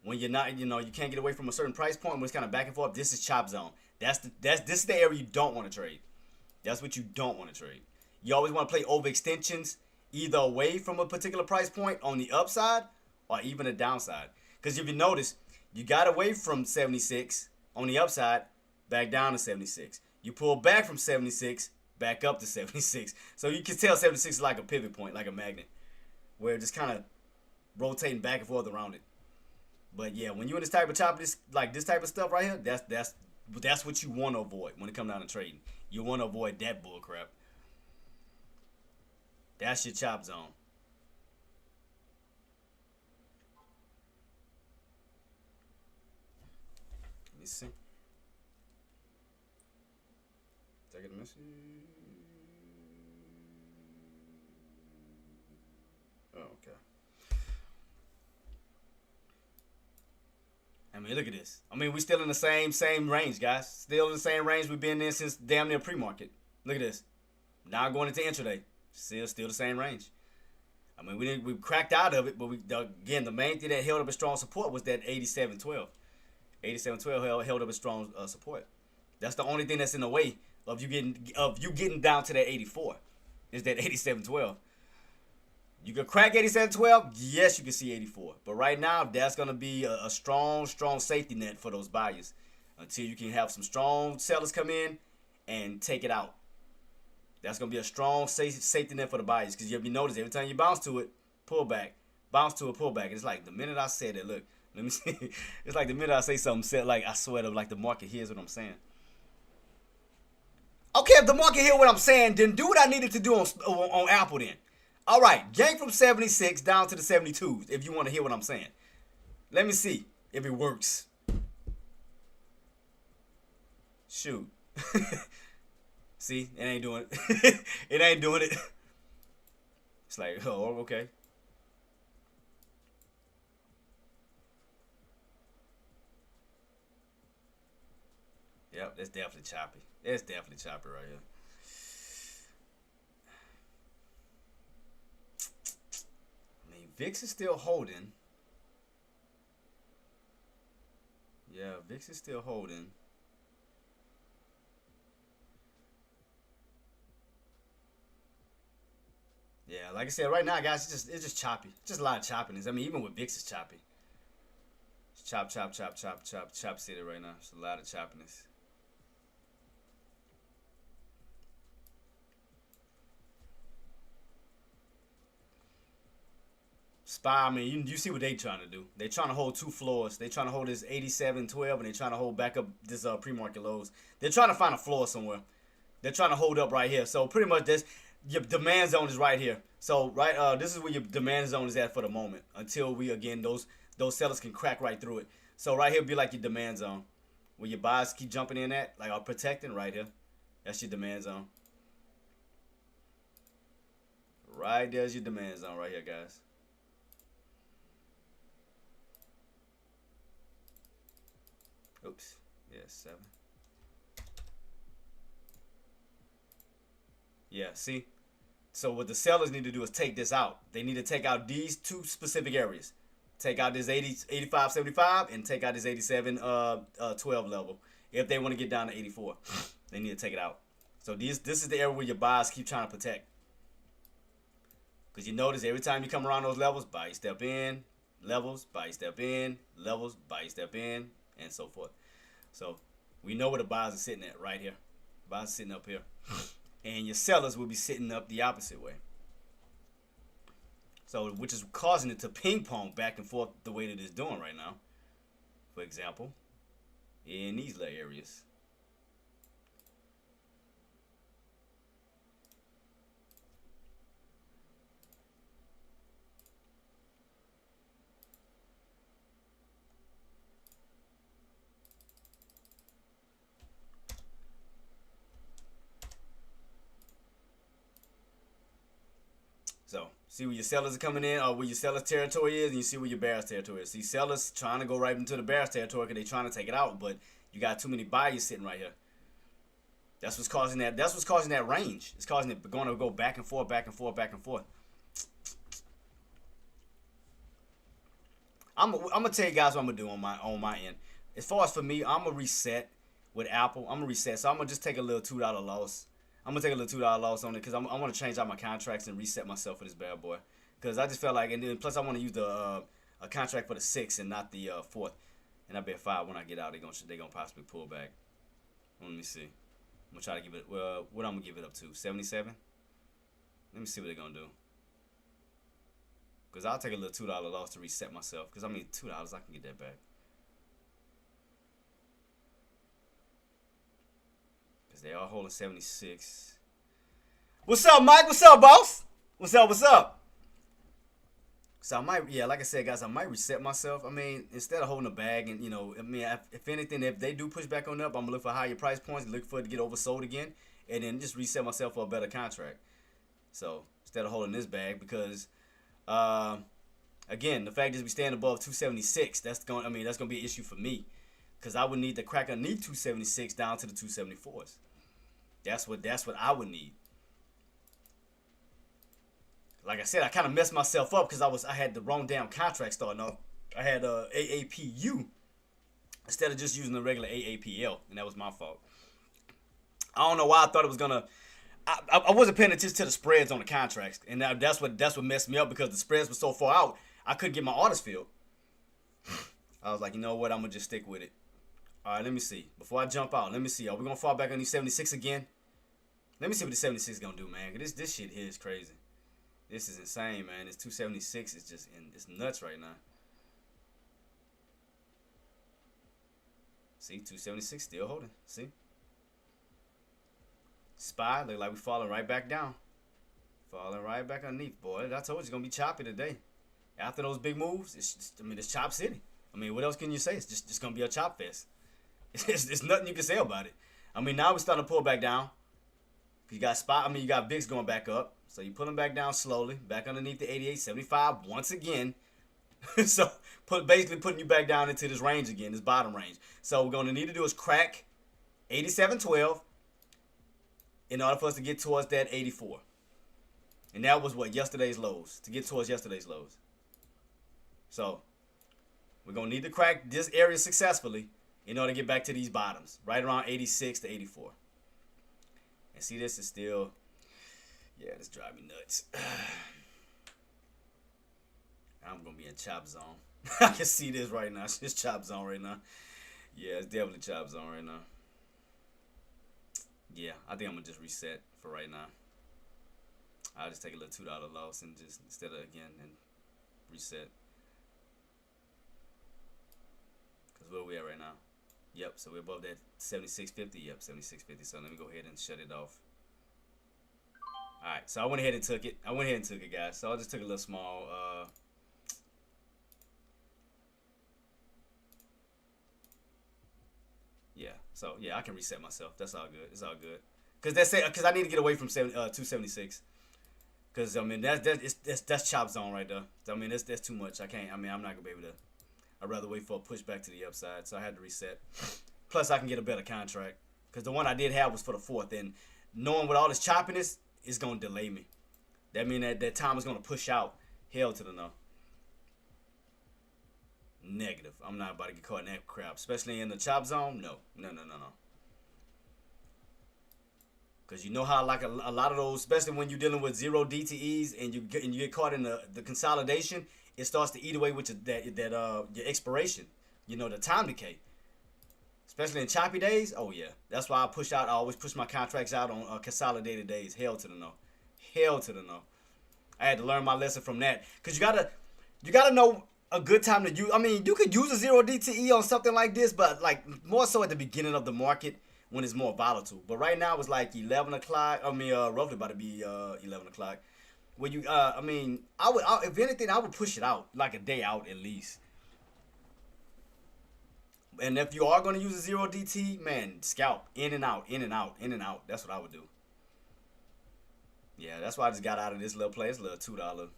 when you're not, you can't get away from a certain price point, when it's kind of back and forth, this is chop zone. This is the area you don't want to trade. That's what you don't want to trade. You always want to play overextensions, either away from a particular price point on the upside or even the downside. Because if you notice, you got away from 76 on the upside, back down to 76. You pull back from 76, back up to 76. So you can tell 76 is like a pivot point, like a magnet, where it's just kind of rotating back and forth around it. But yeah, when you're in this type of chop, this type of stuff right here, that's what you want to avoid when it comes down to trading. You want to avoid that bull crap. That's your chop zone. Let me see. Did I get a message? Oh, okay. I mean, look at this. I mean, we still in the same range, guys. Still in the same range we've been in since damn near pre-market. Look at this. Now going into intraday, still the same range. I mean, we cracked out of it, but again, the main thing that held up a strong support was that 87.12. 87.12 held up a strong support. That's the only thing that's in the way of you getting down to that 84. Is that 87.12. You can crack 87.12, yes, you can see 84. But right now, that's gonna be a strong safety net for those buyers until you can have some strong sellers come in and take it out. That's going to be a strong safety net for the buyers, because you notice every time you bounce to it, pull back, bounce to a pullback. It's like the minute I said it, look, let me see. It's like the minute I say something, like I swear to, like the market hears what I'm saying. Okay, if the market hears what I'm saying, then do what I needed to do on Apple then. All right, yank from 76 down to the 72s if you want to hear what I'm saying. Let me see if it works. Shoot. See, it ain't doing it. It ain't doing it. It's like, oh, okay. Yep, that's definitely choppy. That's definitely choppy right here. I mean, VIX is still holding. Yeah, VIX is still holding. Yeah, like I said, right now, guys, it's just choppy. Just a lot of choppiness. I mean, even with VIX, it's choppy. It's chop city right now. It's a lot of choppiness. SPY, I mean, you see what they trying to do. They trying to hold two floors. They trying to hold this 87.12, and they trying to hold back up this pre-market lows. They're trying to find a floor somewhere. They're trying to hold up right here. So pretty much this. Your demand zone is right here. So this is where your demand zone is at for the moment until those sellers can crack right through it. So right here be like your demand zone where your buyers keep jumping in at, like are protecting right here. That's your demand zone. Right there's your demand zone right here, guys. Oops. Yeah, 7. Yeah, see? So what the sellers need to do is take this out. They need to take out these two specific areas. Take out this 85.75 and take out this 87.12 level. If they want to get down to 84, they need to take it out. So this is the area where your buyers keep trying to protect. Because you notice every time you come around those levels, buy, you step in, levels, buy, you step in, levels, buy, you step in, and so forth. So we know where the buyers are sitting at right here. Buyers are sitting up here. And your sellers will be sitting up the opposite way. So, which is causing it to ping pong back and forth the way that it's doing right now. For example, in these little areas. So, see where your sellers are coming in, or where your sellers' territory is, and you see where your bears' territory is. See, sellers trying to go right into the bears' territory because they're trying to take it out, but you got too many buyers sitting right here. That's what's causing that. That's what's causing that range. It's causing it going to go back and forth, back and forth, back and forth. I'm gonna tell you guys what I'm gonna do on my end. As far as for me, I'm gonna reset with Apple. I'm gonna reset, so I'm gonna just take a little $2 loss. I'm gonna take a little $2 loss on it because I want to change out my contracts and reset myself for this bad boy. Because I just felt like, and then plus I want to use a contract for the 6th and not the 4th. And I bet 5 when I get out, they gonna possibly pull back. Let me see. I'm gonna try to give it. Well, what I'm gonna give it up to? 77. Let me see what they're gonna do. Because I'll take a little $2 loss to reset myself. Because I mean, $2 I can get that back. They are holding 76. What's up, Mike? What's up, boss? What's up? What's up? So I might, yeah, like I said, guys, I might reset myself. I mean, instead of holding a bag and, you know, I mean, if anything, if they do push back on up, I'm going to look for higher price points, look for it to get oversold again, and then just reset myself for a better contract. So instead of holding this bag, because, again, the fact is we stand above 276, that's going to be an issue for me. Because I would need to crack underneath 276 down to the 274s. That's what I would need. Like I said, I kind of messed myself up because I had the wrong damn contract starting off. I had AAPU instead of just using the regular AAPL, and that was my fault. I don't know why I thought it was gonna. I wasn't paying attention to the spreads on the contracts, and that's what messed me up because the spreads were so far out. I couldn't get my orders filled. I was like, you know what? I'm gonna just stick with it. All right, let me see. Before I jump out, let me see. Are we gonna fall back on these 76 again? Let me see what the 76 is gonna do, man. This shit here is crazy. This is insane, man. This 276 is just it's nuts right now. See, 276 still holding. See, SPY look like we falling right back down. Falling right back underneath, boy. I told you it's gonna be choppy today. After those big moves, it's chop city. I mean, what else can you say? It's just gonna be a chop fest. It's nothing you can say about it. I mean, now we're starting to pull back down. You got you got VIX going back up. So you put them back down slowly, back underneath the 88.75 once again. So basically putting you back down into this range again, this bottom range. So what we're going to need to do is crack 87.12 in order for us to get towards that 84. And that was what? Yesterday's lows. To get towards yesterday's lows. So we're going to need to crack this area successfully in order to get back to these bottoms. Right around 86 to 84. And see, this is still... Yeah, this drives me nuts. I'm going to be in chop zone. I can see this right now. It's chop zone right now. Yeah, it's definitely chop zone right now. Yeah, I think I'm going to just reset for right now. I'll just take a little $2 loss and just, instead of again, and reset. Because where are we at right now? Yep, so we're above that 76.50. Yep, 76.50. So let me go ahead and shut it off. Alright, so I went ahead and took it. Guys. So I just took a little small, yeah. So, yeah, I can reset myself. That's all good. It's all good. Because I need to get away from 276. Because, I mean, that's chop zone right there. I mean, that's too much. I'm not going to be able to. I'd rather wait for a pushback to the upside. So I had to reset. Plus, I can get a better contract. Because the one I did have was for the 4th. And knowing with all this choppiness, it's going to delay me. That means that time is going to push out. Hell to the no. Negative. I'm not about to get caught in that crap. Especially in the chop zone. No. Because you know how like a lot of those, especially when you're dealing with zero DTEs and you get caught in the consolidation, it starts to eat away with your expiration. You know, the time decay. Especially in choppy days, oh yeah. That's why I always push my contracts out on consolidated days. Hell to the no. Hell to the no. I had to learn my lesson from that. Because you gotta know a good time to use. I mean, you could use a zero DTE on something like this, but like more so at the beginning of the market when it's more volatile. But right now it's like 11 o'clock. I mean, roughly about to be 11 o'clock. Where you, if anything, I would push it out like a day out at least. And if you are going to use a zero DT, man, scalp in and out, in and out, in and out. That's what I would do. Yeah, that's why I just got out of this little play. It's a little $2.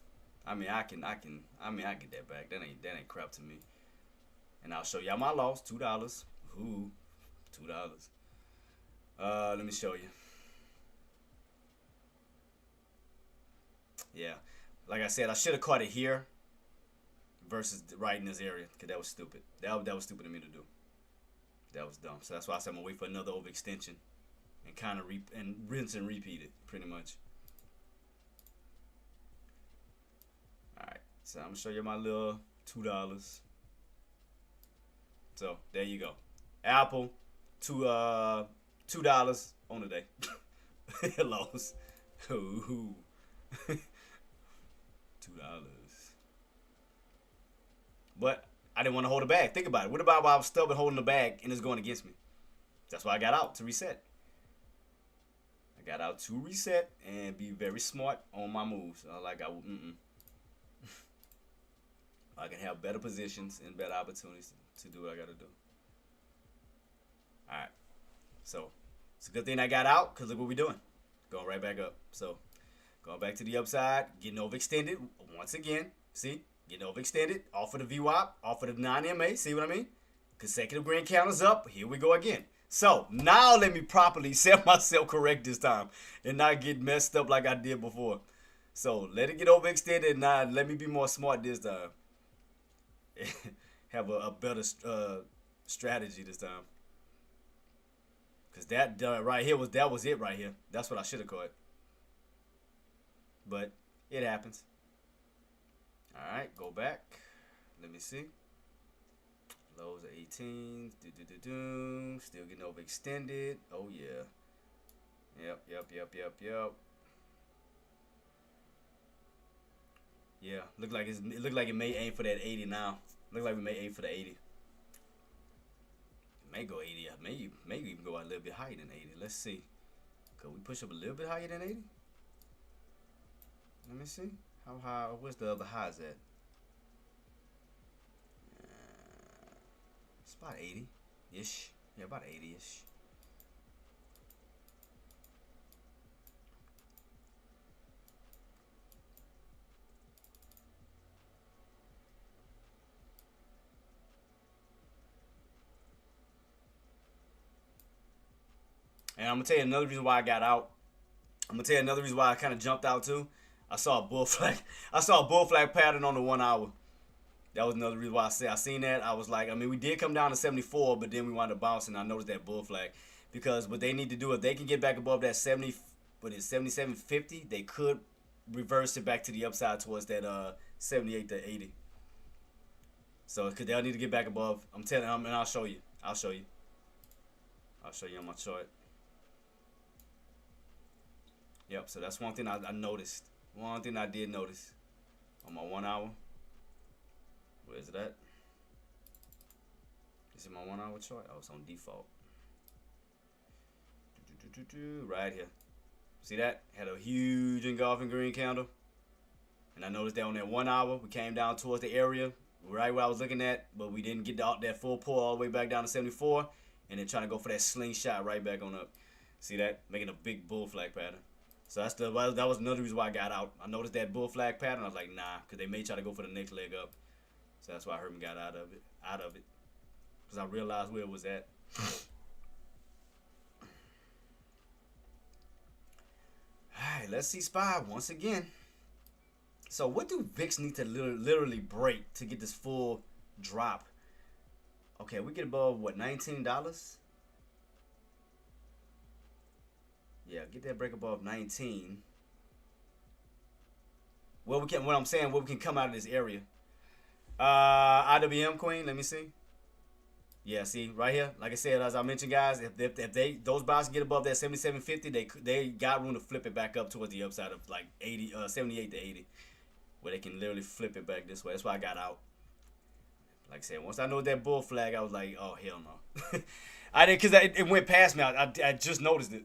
I mean, I get that back. That ain't crap to me. And I'll show y'all my loss, $2. Ooh, $2. Let me show you. Yeah, like I said, I should have caught it here versus right in this area, because that was stupid. That was stupid of me to do. That was dumb. So that's why I said I'm gonna wait for another overextension and kind of rinse and repeat it, pretty much. All right, so I'm gonna show you my little $2. So there you go. Apple, $2 on the day. Loss. Ooh. $2. But I didn't want to hold the bag. Think about it. What about if I was stubborn holding the bag and it's going against me? That's why I got out, to reset. I got out to reset and be very smart on my moves. I can have better positions and better opportunities to do what I got to do. All right. So it's a good thing I got out, because look what we're doing. Going right back up. So going back to the upside, getting overextended once again. See? Getting overextended off of the VWAP, off of the non-MA. See what I mean? Consecutive green counters up. Here we go again. So now let me properly set myself correct this time and not get messed up like I did before. So let it get overextended and now let me be more smart this time. Have a better strategy this time. Cause that right here was it right here. That's what I should have caught. But it happens. All right, go back. Let me see. Lows of 18s. Still getting overextended. Oh yeah. Yep. Yeah, it looked like it may aim for that 80 now. Look like we may aim for the 80. It may go 80. May even go a little bit higher than 80. Let's see. Could we push up a little bit higher than 80? Let me see. How high? Where's the other highs at? It's about 80-ish. Yeah, about 80-ish. And I'm gonna tell you another reason why I got out. I'm gonna tell you another reason why I kind of jumped out too. I saw a bull flag. I saw a bull flag pattern on the 1 hour. That was another reason why I seen that. I was like, I mean, we did come down to 74, but then we wound up bouncing. I noticed that bull flag because what they need to do if they can get back above that 70, what is 77.50, they could reverse it back to the upside towards that 78 to 80. So because they'll need to get back above. I'm telling them, and I'll show you. I'll show you on my chart. Yep. So that's one thing I noticed. One thing I did notice on my 1 hour. Where is it at? Is it my 1 hour chart? Oh, it's on default. Right here. See that? Had a huge engulfing green candle. And I noticed that on that 1 hour, we came down towards the area, right where I was looking at, but we didn't get that full pull all the way back down to 74, and then trying to go for that slingshot right back on up. See that? Making a big bull flag pattern. So that was another reason why I got out. I noticed that bull flag pattern. I was like, nah, because they may try to go for the next leg up. So that's why Herman got out of it. Because I realized where it was at. Alright, let's see SPY once again. So what do VIX need to literally break to get this full drop? Okay, we get above, what, $19? Yeah, get that break above 19. Well, what I'm saying, we can come out of this area. IWM Queen, let me see. Yeah, see right here. Like I said, as I mentioned, guys, if those buys get above that 77.50, they got room to flip it back up towards the upside of like 78 to 80, where they can literally flip it back this way. That's why I got out. Like I said, once I know that bull flag, I was like, oh hell no. I did because it went past me. I just noticed it.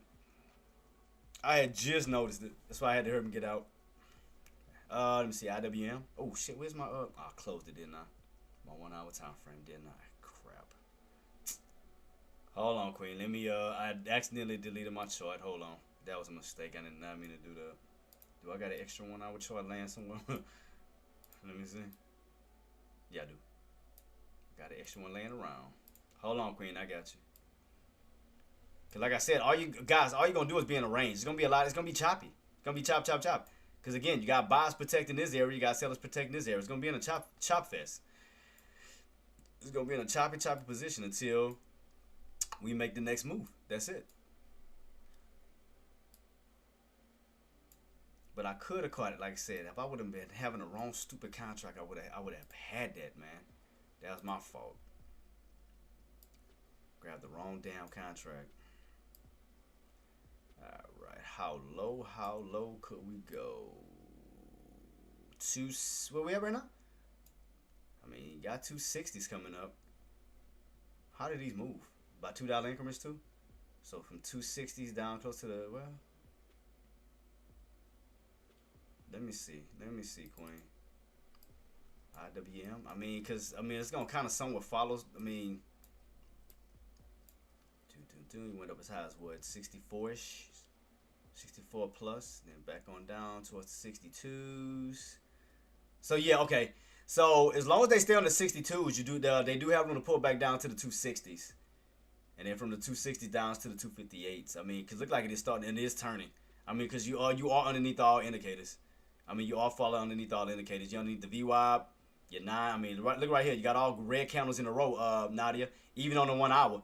I had just noticed it. That's why I had to hurry and get out. Let me see, IWM. Oh shit, where's my I closed it, didn't I? My 1 hour time frame, didn't I? Crap. Hold on, Queen. Let me I accidentally deleted my chart. Hold on. That was a mistake. I did not mean to do that. Do I got an extra 1 hour chart laying somewhere? Let me see. Yeah, I do. Got an extra one laying around. Hold on, Queen, I got you. Cause like I said, all you gonna do is be in a range. It's gonna be a lot. It's gonna be choppy. It's gonna be chop. Cause again, you got buyers protecting this area. You got sellers protecting this area. It's gonna be in a chop fest. It's gonna be in a choppy position until we make the next move. That's it. But I could have caught it. Like I said, if I would have been having the wrong stupid contract, I would have had that, man. That was my fault. Grabbed the wrong damn contract. Alright, how low could we go? Where we at right now? I mean, you got 260s coming up. How did these move? By $2 increments too? So from 260s down close to the, well. Let me see, Queen. IWM. I mean, it's gonna kind of somewhat follow. I mean, you went up as high as what, 64ish, 64 plus, then back on down towards the 62s. So yeah, okay. So as long as they stay on the 62s, they do have room to pull back down to the 260s. And then from the 260 down to the 258s. I mean, because it look like it is starting and it is turning. I mean, because you are underneath all indicators. I mean, you are falling underneath all indicators. You underneath the VWAP, your 9. I mean, look right here. You got all red candles in a row, Nadia. Even on the 1 hour.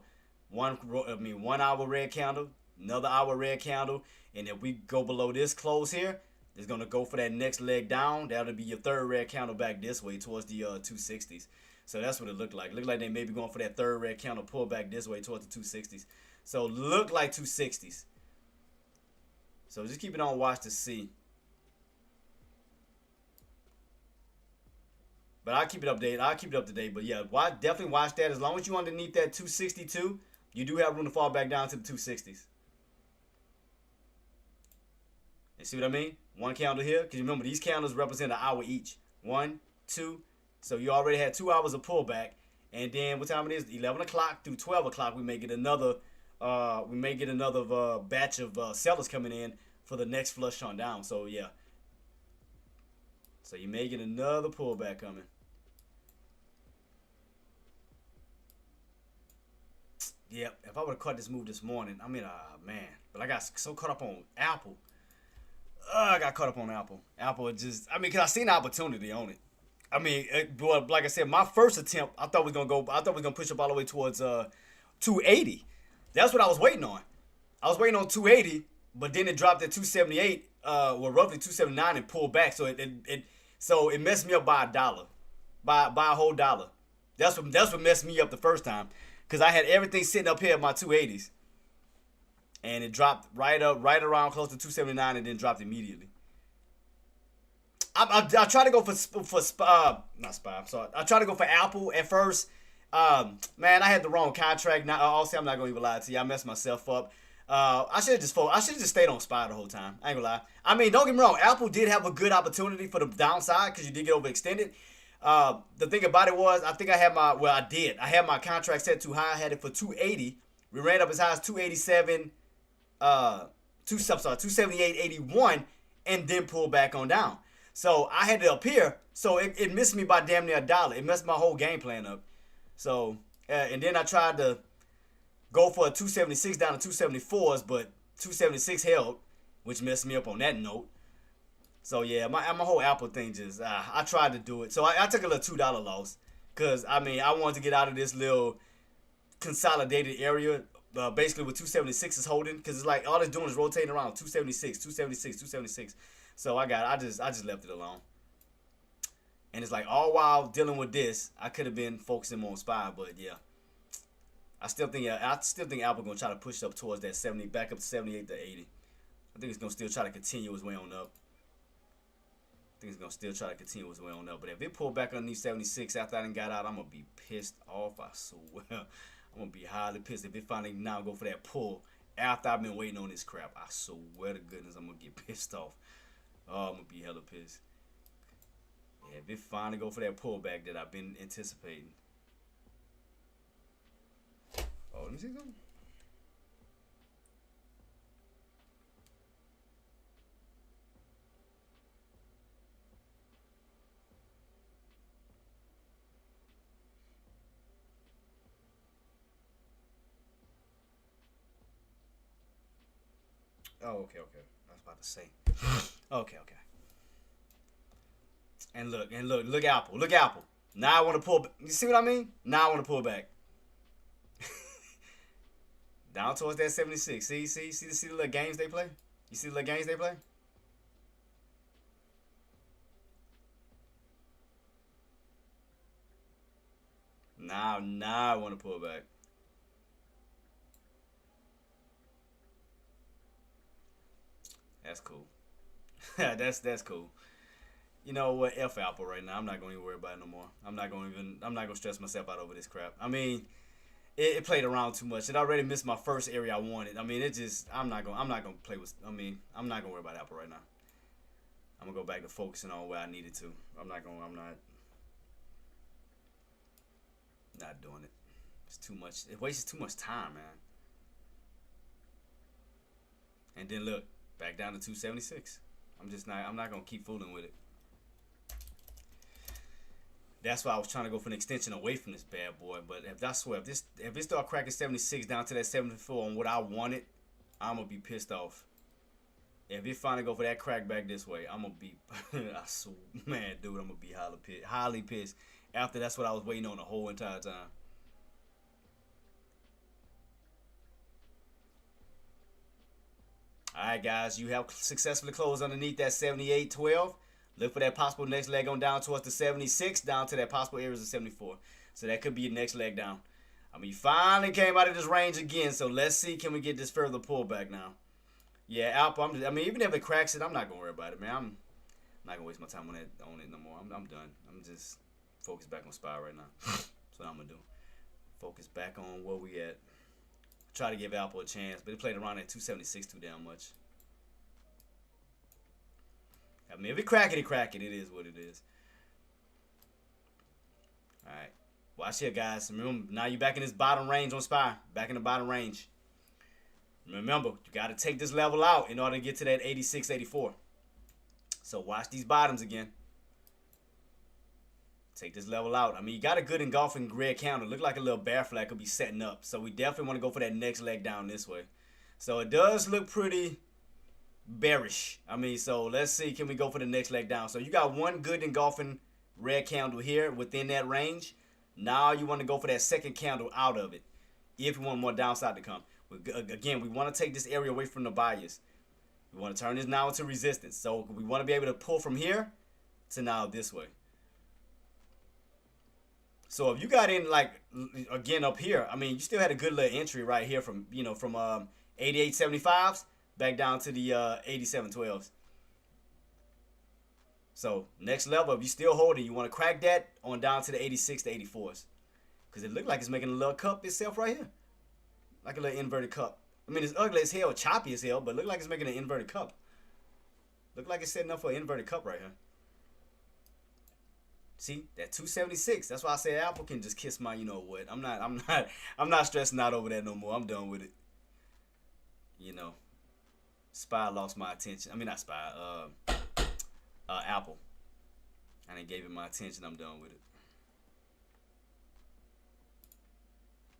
1 hour red candle, another hour red candle. And if we go below this close here, it's going to go for that next leg down. That'll be your third red candle back this way towards the 260s. So that's what it looked like. Looked like they may be going for that third red candle pull back this way towards the 260s. So look like 260s. So just keep it on watch to see. But I'll keep it updated. I'll keep it up to date. But yeah, definitely watch that. As long as you're underneath that 262, you do have room to fall back down to the 260s. And see what I mean? One candle here. Because remember, these candles represent an hour each. 1, 2. So you already had 2 hours of pullback. And then what time it is? 11 o'clock through 12 o'clock. We may get another batch of sellers coming in for the next flush on down. So yeah. So you may get another pullback coming. Yep, if I would have caught this move this morning, I mean, man. But I got so caught up on Apple. I got caught up on Apple. Apple just, I mean, because I seen the opportunity on it. I mean, like I said, my first attempt, I thought we was gonna push up all the way towards 280. That's what I was waiting on. I was waiting on 280, but then it dropped at 278, roughly 279, and pulled back. So it messed me up by $1, by a whole $1. That's what messed me up the first time, because I had everything sitting up here at my 280s, and it dropped right around close to 279, and then dropped immediately. I tried to go not SPY. I'm sorry. I tried to go for Apple at first. Man, I had the wrong contract. Now, also, I'm not gonna even lie to you. I messed myself up. I should have just stayed on SPY the whole time. I ain't gonna lie. I mean, don't get me wrong. Apple did have a good opportunity for the downside because you did get overextended. The thing about it was, I think I had I had my contract set too high. I had it for 280. We ran up as high as 287. 278.81, and then pulled back on down. So I had it up here. So it missed me by damn near $1. It messed my whole game plan up. So and then I tried to go for a 276 down to 274s, but 276 held, which messed me up on that note. So yeah, my whole Apple thing just I tried to do it. So I took a little $2 loss, because I mean, I wanted to get out of this little consolidated area, basically with 276 is holding, because it's like all it's doing is rotating around 276, 276, 276. So I just left it alone. And it's like, all while dealing with this, I could have been focusing more on SPY, but yeah. I still think Apple gonna try to push up towards that 70, back up to 78 to 80. I think it's gonna still try to continue its way on up. But if it pull back underneath 76 after I done got out, I'm gonna be pissed off. I swear. I'm gonna be highly pissed if it finally now go for that pull after I've been waiting on this crap. I swear to goodness, I'm gonna get pissed off. Oh, I'm gonna be hella pissed. Yeah, if it finally go for that pullback that I've been anticipating. Oh, let me see something. Oh, okay. I was about to say. Okay. And look, Apple. Now I want to pull back. You see what I mean? Now I want to pull back. Down towards that 76. See the little games they play? You see the little games they play? Now I want to pull back. That's cool. that's cool. You know what? F Apple right now. I'm not going to worry about it no more. I'm not going to stress myself out over this crap. I mean, it played around too much. It already missed my first area I wanted. I mean, I'm not going to play with, I'm not going to worry about Apple right now. I'm going to go back to focusing on where I needed to. I'm not doing it. It's too much. It wastes too much time, man. And then look, back down to 276. I'm not going to keep fooling with it. That's why I was trying to go for an extension away from this bad boy. But if I swear, if it start cracking 76 down to that 74 on what I wanted, I'm gonna be pissed off. If it finally go for that crack back this way, I'm gonna be, man, dude, I'm gonna be highly pissed. After that's what I was waiting on the whole entire time. All right, guys, you have successfully closed underneath that 78.12. Look for that possible next leg on down towards the 76, down to that possible areas of 74. So that could be your next leg down. I mean, you finally came out of this range again, so let's see, can we get this further pullback now? Yeah, Alpha, I mean, even if it cracks it, I'm not going to worry about it, man. I'm not going to waste my time on it no more. I'm done. I'm just focused back on SPY right now. That's what I'm going to do. Focus back on where we at. Try to give Apple a chance, but it played around at 276 too damn much. I mean, if it crack it, it is what it is. All right. Watch here, guys. Remember, now you're back in this bottom range on SPY. Back in the bottom range. Remember, you got to take this level out in order to get to that 86, 84. So watch these bottoms again. Take this level out. I mean, you got a good engulfing red counter. Look like a little bear flag could be setting up. So we definitely want to go for that next leg down this way. So it does look pretty bearish. I mean, so let's see, can we go for the next leg down? So you got one good engulfing red candle here within that range. Now you want to go for that second candle out of it if you want more downside to come. Again, we want to take this area away from the buyers. We want to turn this now into resistance. So we want to be able to pull from here to now this way. So if you got in, like, again up here, I mean, you still had a good little entry right here from, you know, from 88.75s back down to the 87.12s. So next level, if you still holding, you want to crack that on down to the 86 to 84s. Because it looked like it's making a little cup itself right here. Like a little inverted cup. I mean, it's ugly as hell, choppy as hell, but look like it's making an inverted cup. Look like it's setting up for an inverted cup right here. See, that 276. That's why I say Apple can just kiss my, you know what. I'm not stressing out over that no more. I'm done with it. You know, SPY lost my attention. I mean, not SPY. Apple. I didn't give it my attention. I'm done with it.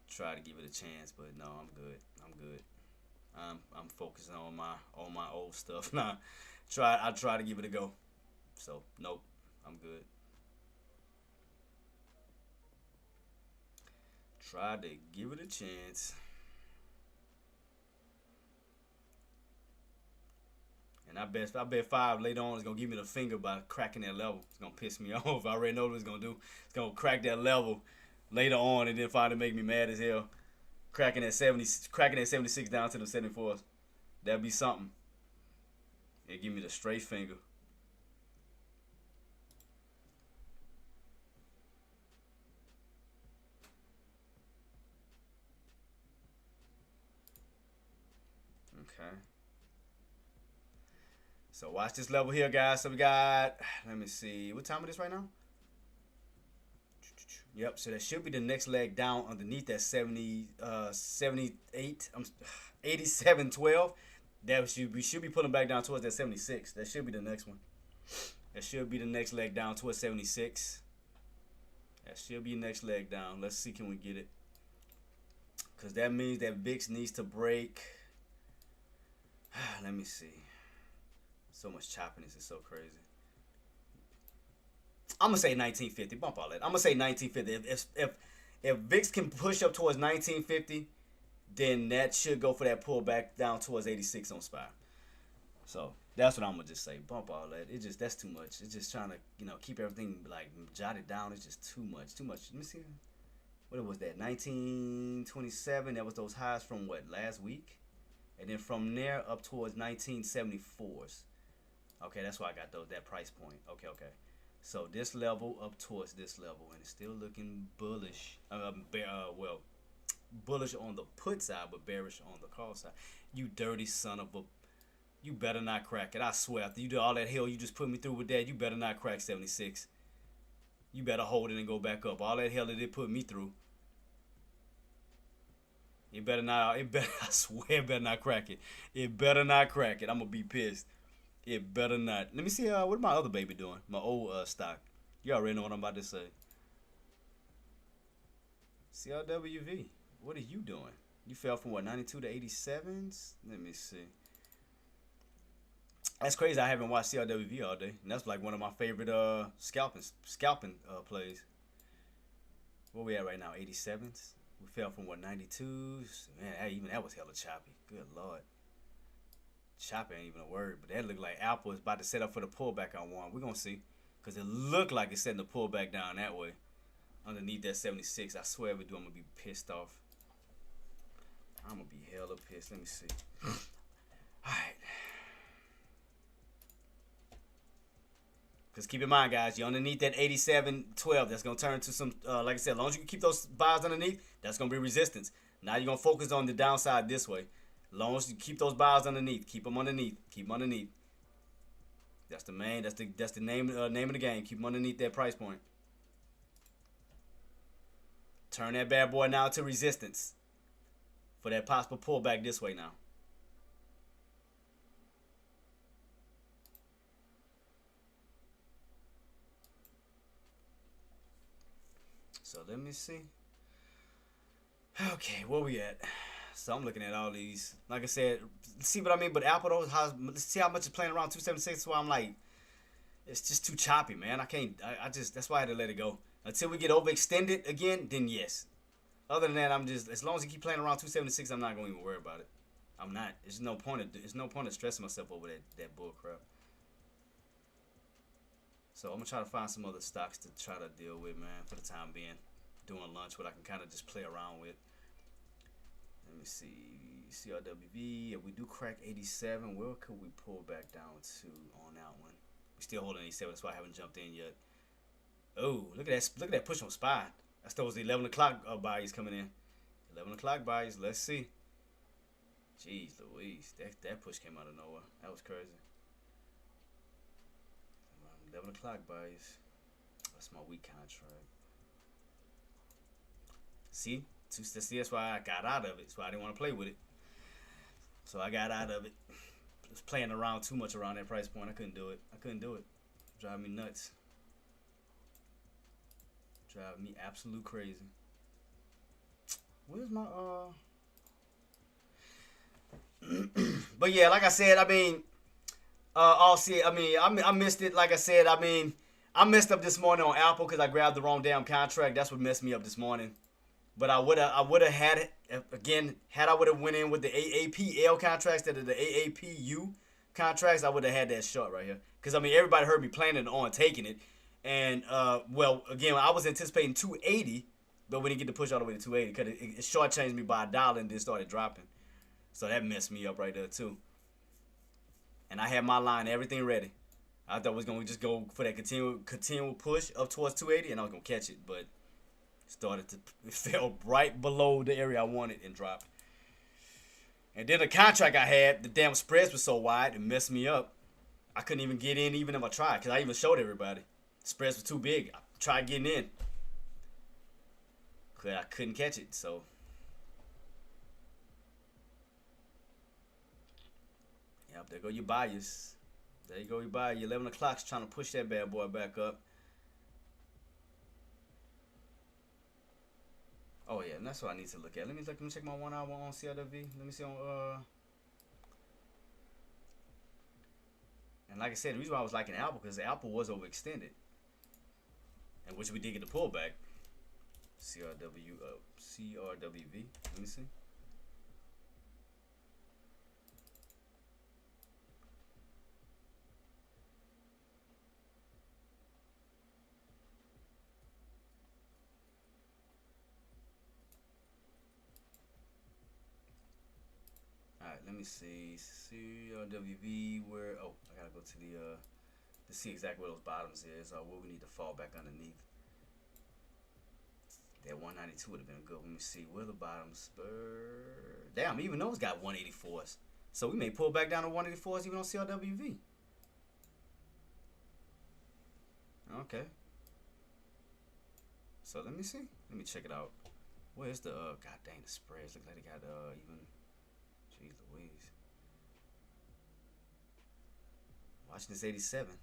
Try to give it a chance, but no, I'm good. I'm good. I'm focusing on my old stuff now. I try to give it a go. So nope, I'm good. Try to give it a chance. And I bet 5 later on is gonna give me the finger by cracking that level. It's gonna piss me off. I already know what it's gonna do. It's gonna crack that level later on and then finally make me mad as hell. Cracking that 76 down to the 74s. That'd be something. It give me the straight finger. Okay. So watch this level here, guys. So we got, let me see, what time it is right now? Yep, so that should be the next leg down underneath that 87.12. We should be pulling back down towards that 76. That should be the next one. That should be the next leg down towards 76. That should be the next leg down. Let's see, can we get it? Because that means that VIX needs to break. Let me see. So much choppiness is so crazy. I'm gonna say 1950. Bump all that. I'm gonna say 1950. If VIX can push up towards 1950, then that should go for that pullback down towards 86 on SPY. So that's what I'm gonna just say. Bump all that. That's too much. It's just trying to, you know, keep everything like jotted down. It's just too much. Too much. Let me see. What was that? 1927. That was those highs from what, last week? And then from there up towards 1974s. Okay, that's why I got that price point. Okay. So this level up towards this level, and it's still looking bullish. Well, bullish on the put side, but bearish on the call side. You dirty son of a... You better not crack it. I swear, after you do all that hell you just put me through with that, you better not crack 76. You better hold it and go back up. All that hell that it put me through. It better not, I swear it better not crack it. It better not crack it. I'm going to be pissed. It better not. Let me see, what my other baby doing? My old stock. You already know what I'm about to say. CRWV, what are you doing? You fell from what, 92 to 87s? Let me see. That's crazy. I haven't watched CRWV all day, and that's like one of my favorite scalping plays. Where we at right now? 87s. We fell from what, 92s? Man, even that was hella choppy. Good lord. Choppy ain't even a word, but that looked like Apple is about to set up for the pullback on one. We're gonna see, cause it looked like it's setting the pullback down that way, underneath that 76. I swear, if we do, I'm gonna be pissed off. I'm gonna be hella pissed. Let me see. All right. Because keep in mind, guys, you're underneath that 87.12. That's going to turn to some, like I said, as long as you can keep those buys underneath, that's going to be resistance. Now you're going to focus on the downside this way. As long as you keep those buys underneath, keep them underneath, keep them underneath. That's the main, that's the name of the game. Keep them underneath that price point. Turn that bad boy now to resistance for that possible pullback this way now. So let me see. Okay, where we at? So I'm looking at all these. Like I said, see what I mean? But Apple, see how much it's playing around 276. So I'm like, it's just too choppy, man. I can't. I just, that's why I had to let it go. Until we get overextended again, then yes. Other than that, I'm just, as long as you keep playing around 276, I'm not going to even worry about it. I'm not. There's no point of stressing myself over that bull crap. So I'm gonna try to find some other stocks to try to deal with, man, for the time being. Doing lunch, what I can kind of just play around with. Let me see, CRWV. If we do crack 87, where could we pull back down to on that one? We still holding 87, that's why I haven't jumped in yet. Oh, look at that! Look at that push on SPY. That's those 11 o'clock buys coming in. 11 o'clock buys. Let's see. Jeez Louise, that push came out of nowhere. That was crazy. 11 o'clock buys. That's my weak contract. See, that's why I got out of it. That's why I didn't want to play with it. So I got out of it. I was playing around too much around that price point. I couldn't do it. Drive me nuts. Drive me absolute crazy. Where's my But yeah, like I said, I mean, I missed it. Like I said, I mean, I messed up this morning on Apple because I grabbed the wrong damn contract. That's what messed me up this morning. But I would have had it again had I would have went in with the AAPL contracts instead of the AAPU contracts. I would have had that short right here because I mean everybody heard me planning on taking it, and well again I was anticipating 280, but we didn't get to push all the way to 280 because it shortchanged me by $1 and then started dropping, so that messed me up right there too. And I had my line, everything ready. I thought I was gonna just go for that continual push up towards 280, and I was gonna catch it, but it fell right below the area I wanted and dropped. And then the contract I had, the damn spreads were so wide, it messed me up. I couldn't even get in even if I tried, because I even showed everybody. The spreads were too big. I tried getting in. I couldn't catch it, so. Yep, there go your buyers. There you go, your buyer. 11 o'clock's trying to push that bad boy back up. Oh yeah, and that's what I need to look at. Let me check my 1 hour on CRW. Let me see on and like I said, the reason why I was liking Apple because Apple was overextended, and which we did get the pullback. CRWV. Let me see. Alright, let me see. CRWV, where, oh, I gotta go to to see exactly where those bottoms is, or where we need to fall back underneath. That 192 would have been good. Let me see where the bottoms were. Damn, even those got 184s. So we may pull back down to 184s even on CRWV. Okay. So let me see. Let me check it out. Where's the god dang, the spreads look like they got even. Jeez Louise. Watching this 87.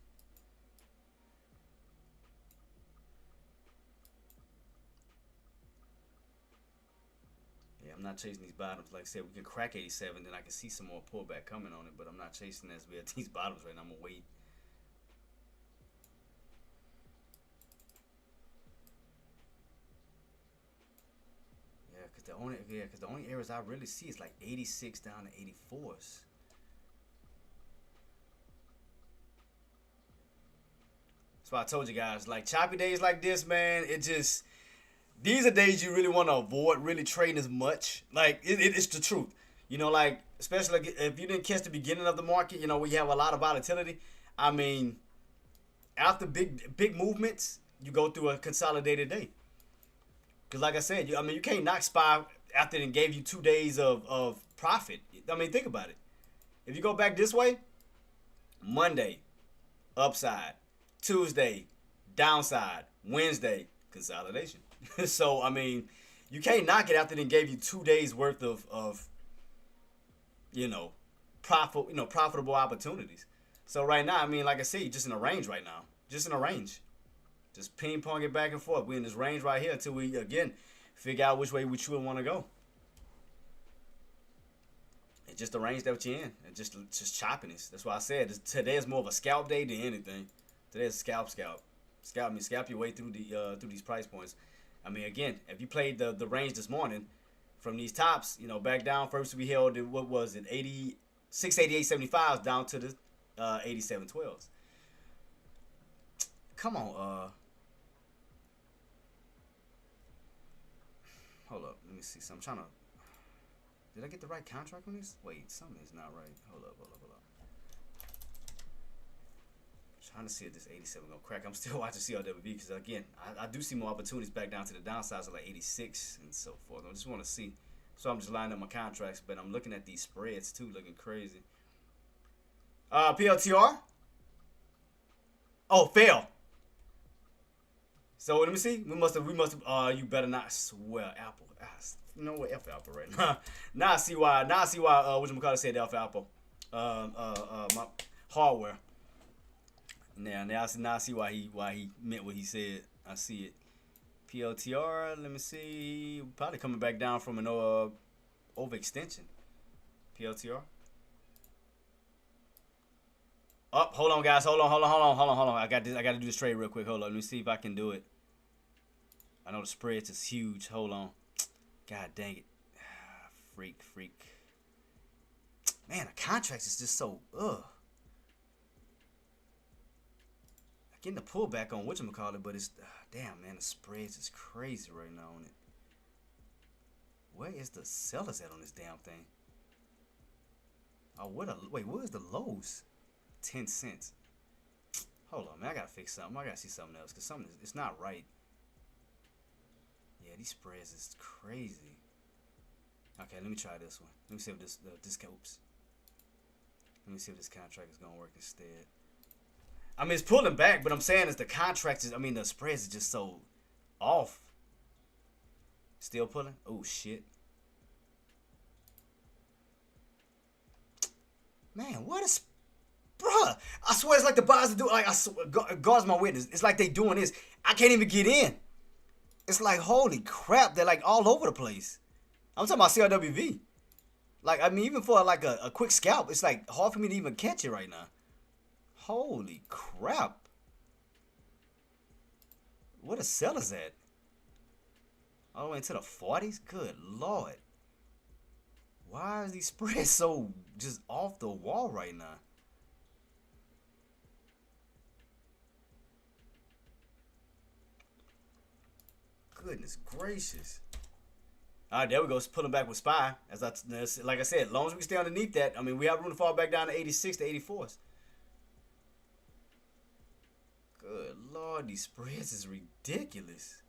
I'm not chasing these bottoms. Like I said, we can crack 87, then I can see some more pullback coming on it. But I'm not chasing as we at these bottoms right now. I'm gonna wait. Yeah, cause the only areas I really see is like 86 down to 84s. That's why I told you guys, like choppy days like this, man, these are days you really want to avoid really trading as much. Like it's the truth, like especially like if you didn't catch the beginning of the market, we have a lot of volatility. I mean, after big movements, you go through a consolidated day. Because like I said, you can't knock SPY after it gave you 2 days of profit. I mean, think about it. If you go back this way, Monday, upside. Tuesday, downside. Wednesday, consolidation. So, I mean, you can't knock it after it gave you 2 days worth of profitable opportunities. So right now, I mean, like I said, you're just in a range right now. Just in a range. Just ping pong it back and forth. We're in this range right here until we, again, figure out which way we truly want to go. It's just the range that you're in. And just choppiness. That's why I said today is more of a scalp day than anything. Today is scalp. Scalp your way through these price points. I mean, again, if you played the range this morning from these tops, back down, first we held at, what was it, 688.75 down to the 87.12s. Come on, hold up, let me see. So I'm trying to. Did I get the right contract on this? Wait, something is not right. Hold up. Trying to see if this 87 gonna crack. I'm still watching CRWV because again, I do see more opportunities back down to the downsides of like 86 and so forth. I just want to see. So I'm just lining up my contracts, but I'm looking at these spreads too, looking crazy. PLTR. Oh, fail. So let me see. We must have. You better not swear Apple. You know what? F Apple right now. Now I see why. Whatchamacallit said F Apple. My hardware. Now I see why he meant what he said. I see it. PLTR. Let me see. Probably coming back down from an overextension. PLTR. Oh, hold on, guys. Hold on. I got to do this trade real quick. Hold on. Let me see if I can do it. I know the spreads is huge. Hold on. God dang it. Freak. Man, the contracts is just so Getting the pullback on whatchamacallit, but it's damn, man, the spreads is crazy right now on it. Where is the sellers at on this damn thing? Oh, wait, where's the lows? 10 cents. Hold on, man, I gotta fix something. I gotta see something else because it's not right. Yeah, these spreads is crazy. Okay, let me try this one. Let me see if this oops. Let me see if this contract is gonna work instead. I mean, it's pulling back, but I'm saying is the contracts is, the spreads is just so off. Still pulling? Oh, shit. Man, what is... Bruh, I swear it's like the buyers do... Like, I swear, God's my witness. It's like they doing this. I can't even get in. It's like, holy crap. They're like all over the place. I'm talking about CRWV. Like, even for like a quick scalp, it's like hard for me to even catch it right now. Holy crap. What a sellers at? All the way into the 40s? Good Lord. Why are these spreads so just off the wall right now? Goodness gracious. All right, there we go. It's pulling back with SPY. Like I said, as long as we can stay underneath that, we have room to fall back down to 86 to 84s. Good Lord, these spreads is ridiculous.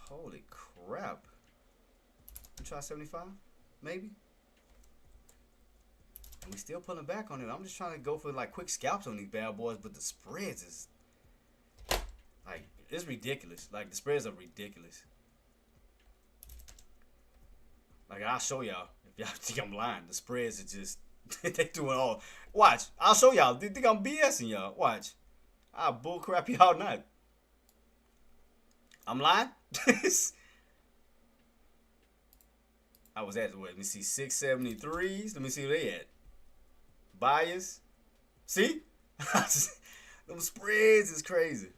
Holy crap. We try 75, maybe. And we still pulling back on it. I'm just trying to go for like quick scalps on these bad boys, but the spreads is like, it's ridiculous. Like, the spreads are ridiculous. Like, I'll show y'all. If y'all think I'm lying, the spreads are just, they do it all. Watch. I'll show y'all. They think I'm BSing y'all. Watch. I'll bullcrap y'all night. I'm lying? I was at, what, let me see, 673s. Let me see where they at. Buyers. See? Them spreads is crazy.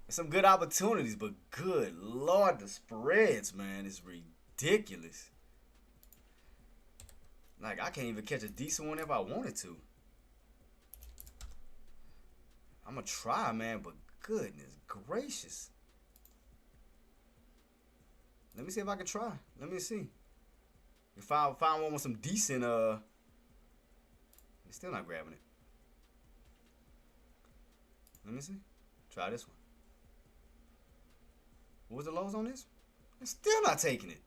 Some good opportunities, but good Lord, the spreads, man, is ridiculous. Like, I can't even catch a decent one if I wanted to. I'm going to try, man, but goodness gracious. Let me see if I can try. Let me see. If I find one with some decent, it's still not grabbing it. Let me see. Try this one. What was the lows on this? It's still not taking it.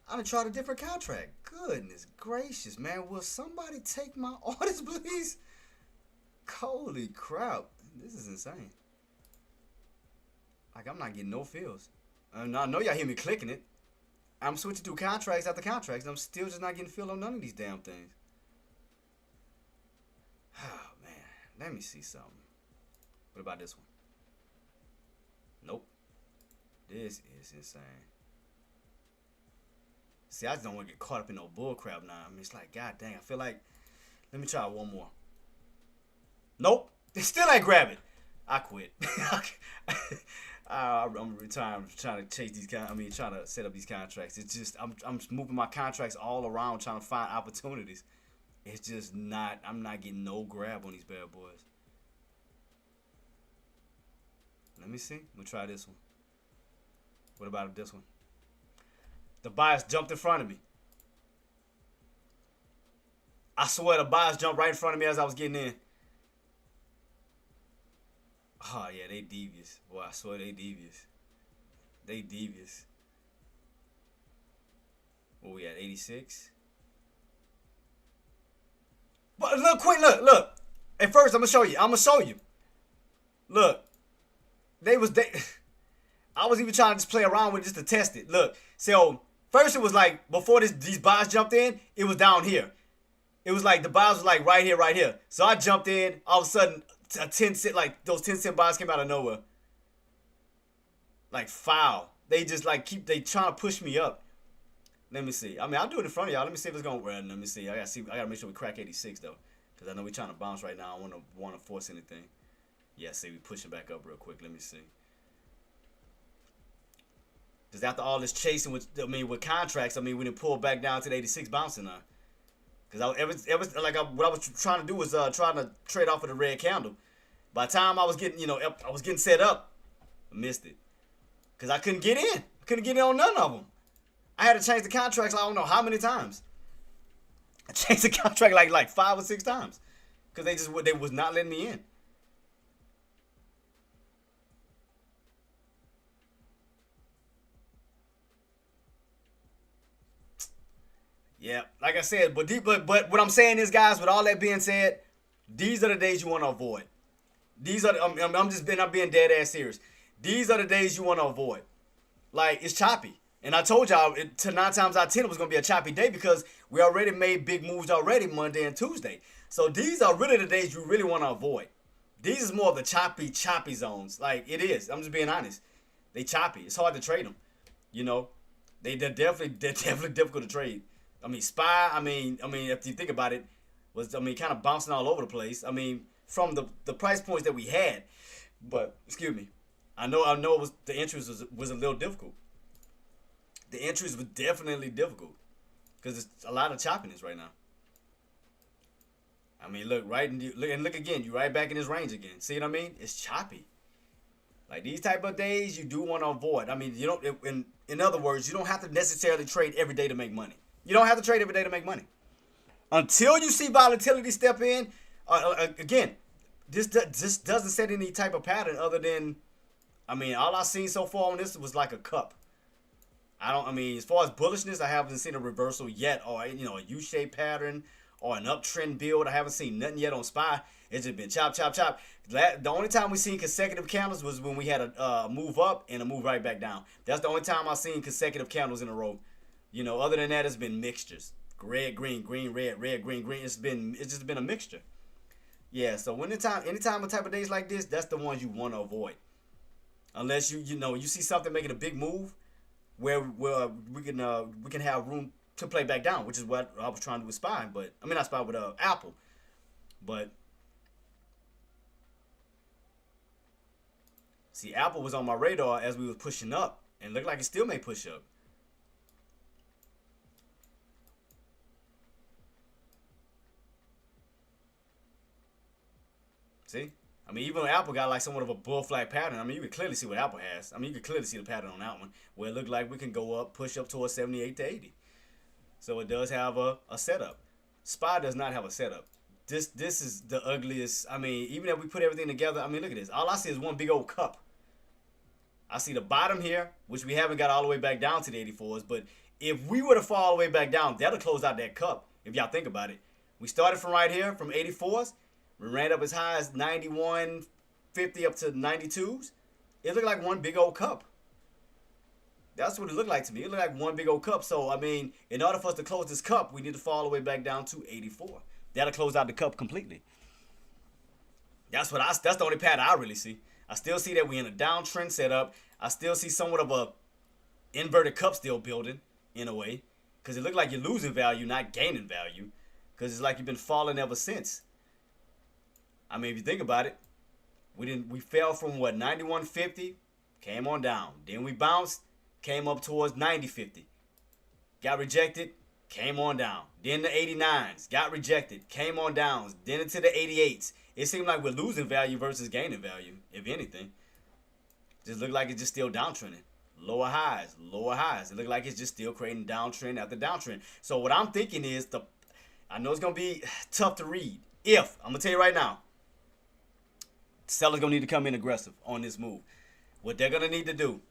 I done tried a different contract. Goodness gracious, man. Will somebody take my orders, please? Holy crap. This is insane. Like, I'm not getting no fills. I know y'all hear me clicking it. I'm switching through contracts after contracts, and I'm still just not getting filled on none of these damn things. Oh, man. Let me see something. What about this one? Nope. This is insane. See, I just don't want to get caught up in no bull crap now. I mean, it's like, god dang, I feel like, let me try one more. Nope. It still ain't grabbing. I quit. I'm retiring. I'm trying to chase these trying to set up these contracts. It's just, I'm moving my contracts all around trying to find opportunities. It's just not, I'm not getting no grab on these bad boys. Let me see. I'm going to try this one. What about this one? The bias jumped in front of me. I swear the bias jumped right in front of me as I was getting in. Oh, yeah, they devious. Boy, I swear they devious. They devious. What we at, 86? But look, quick, look. At first, I'm going to show you. Look. I was even trying to just play around with it just to test it. Look, so first it was like, before these buys jumped in, it was down here. It was like, the buys was like right here. So I jumped in, all of a sudden, a 10 cent, like those 10 cent buys came out of nowhere. Like foul. They just like they trying to push me up. Let me see. I mean, I'll do it in front of y'all. Let me see if it's going to run. Let me see. I gotta make sure we crack 86 though. Because I know we're trying to bounce right now. I don't want to force anything. Yeah, see, we pushing back up real quick. Let me see. Because after all this chasing with contracts, we didn't pull back down to the 86 bouncing now. Because what I was trying to do was trying to trade off of the red candle. By the time I was getting set up, I missed it. Because I couldn't get in. I couldn't get in on none of them. I had to change the contracts I don't know how many times. I changed the contract like 5 or 6 times. Because they was not letting me in. Yeah, like I said, but what I'm saying is, guys, with all that being said, these are the days you want to avoid. These are I'm being dead ass serious. These are the days you want to avoid. Like, it's choppy. And I told y'all, 9 times out of 10, it was going to be a choppy day because we already made big moves already Monday and Tuesday. So these are really the days you really want to avoid. These is more of the choppy zones. Like, it is. I'm just being honest. They choppy. It's hard to trade them. You know, they're definitely difficult to trade. SPY, if you think about it, was, kind of bouncing all over the place. From the price points that we had. But, excuse me, I know it was, the entries was a little difficult. The entries were definitely difficult. Because it's a lot of choppiness right now. Look, right, look again, you're right back in this range again. See what I mean? It's choppy. Like, these type of days, you do want to avoid. You don't, in other words, you don't have to necessarily trade every day to make money. You don't have to trade every day to make money. Until you see volatility step in, again, this doesn't set any type of pattern other than, all I've seen so far on this was like a cup. As far as bullishness, I haven't seen a reversal yet, or, a U-shaped pattern, or an uptrend build. I haven't seen nothing yet on SPY. It's just been chop. The only time we seen consecutive candles was when we had a move up and a move right back down. That's the only time I've seen consecutive candles in a row. Other than that, it's been mixtures. Red, green, red, green. It's just been a mixture. Yeah, so anytime a type of days like this, that's the ones you want to avoid. Unless you see something making a big move, where we can have room to play back down, which is what I was trying to do with SPY. But I mean, not SPY with Apple, but see, Apple was on my radar as we was pushing up, and looked like it still may push up. See? I mean, even Apple got like somewhat of a bull flag pattern. I mean, you can clearly see what Apple has. I mean, you can clearly see the pattern on that one, where it looked like we can go up, push up towards 78 to 80. So it does have a setup. SPY does not have a setup. This is the ugliest. I mean, even if we put everything together, I mean, look at this. All I see is one big old cup. I see the bottom here, which we haven't got all the way back down to the 84s. But if we were to fall all the way back down, that'll close out that cup, if y'all think about it. We started from right here, from 84s. We ran up as high as 91.50 up to 92s. It looked like one big old cup. That's what it looked like to me. It looked like one big old cup. So, I mean, in order for us to close this cup, we need to fall all the way back down to 84. That'll close out the cup completely. That's the only pattern I really see. I still see that we're in a downtrend setup. I still see somewhat of a inverted cup still building in a way, because it looked like you're losing value, not gaining value, because it's like you've been falling ever since. I mean, if you think about it, we fell from what, 91.50, came on down. Then we bounced, came up towards 90.50, got rejected, came on down. Then the 89s got rejected, came on down. Then into the 88s. It seemed like we're losing value versus gaining value, if anything. Just looked like it's just still downtrending. Lower highs, lower highs. It looked like it's just still creating downtrend after downtrend. So what I'm thinking is, I know it's going to be tough to read. I'm going to tell you right now, sellers going to need to come in aggressive on this move. What they're going to need to do,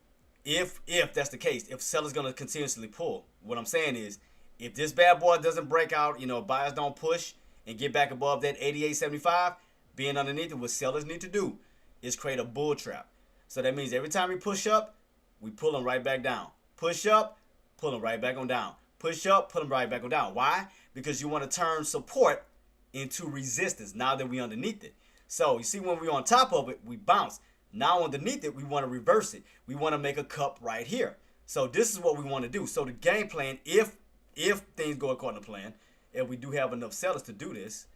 if that's the case, if sellers going to continuously pull, what I'm saying is, if this bad boy doesn't break out, buyers don't push and get back above that 88.75, being underneath it, what sellers need to do is create a bull trap. So that means every time we push up, we pull them right back down. Push up, pull them right back on down. Push up, pull them right back on down. Why? Because you want to turn support into resistance now that we're underneath it. So you see, when we're on top of it, we bounce. Now underneath it, we want to reverse it. We want to make a cup right here. So this is what we want to do. So the game plan, if things go according to plan, if we do have enough sellers to do this,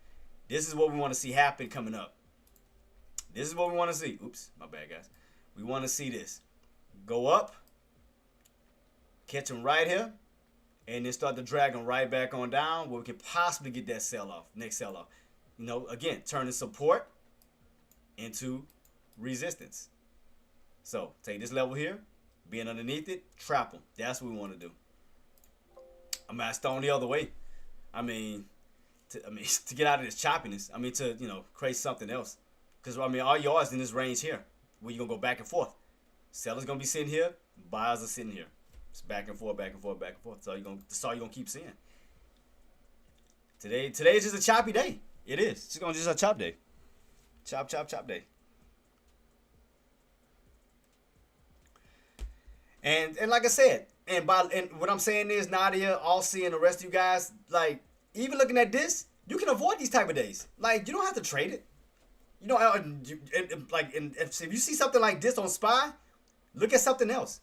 this is what we want to see happen coming up. This is what we want to see. Oops, my bad, guys. We want to see this go up, catch them right here, and then start to drag them right back on down where we can possibly get that sell-off, next sell-off. Again, turning support into resistance. So take this level here, being underneath it, trap them. That's what we want to do. I mean, I stone the other way. To get out of this choppiness. To create something else. Because all yours in this range here, where you're gonna go back and forth. Sellers gonna be sitting here, buyers are sitting here. It's back and forth, back and forth, back and forth. That's all you're gonna keep seeing. Today is just a choppy day. It is. It's just a chop day. Chop day. And like I said, and what I'm saying is, Nadia, Aussie, and the rest of you guys, like, even looking at this, you can avoid these type of days. Like, you don't have to trade it. If you see something like this on SPY, look at something else.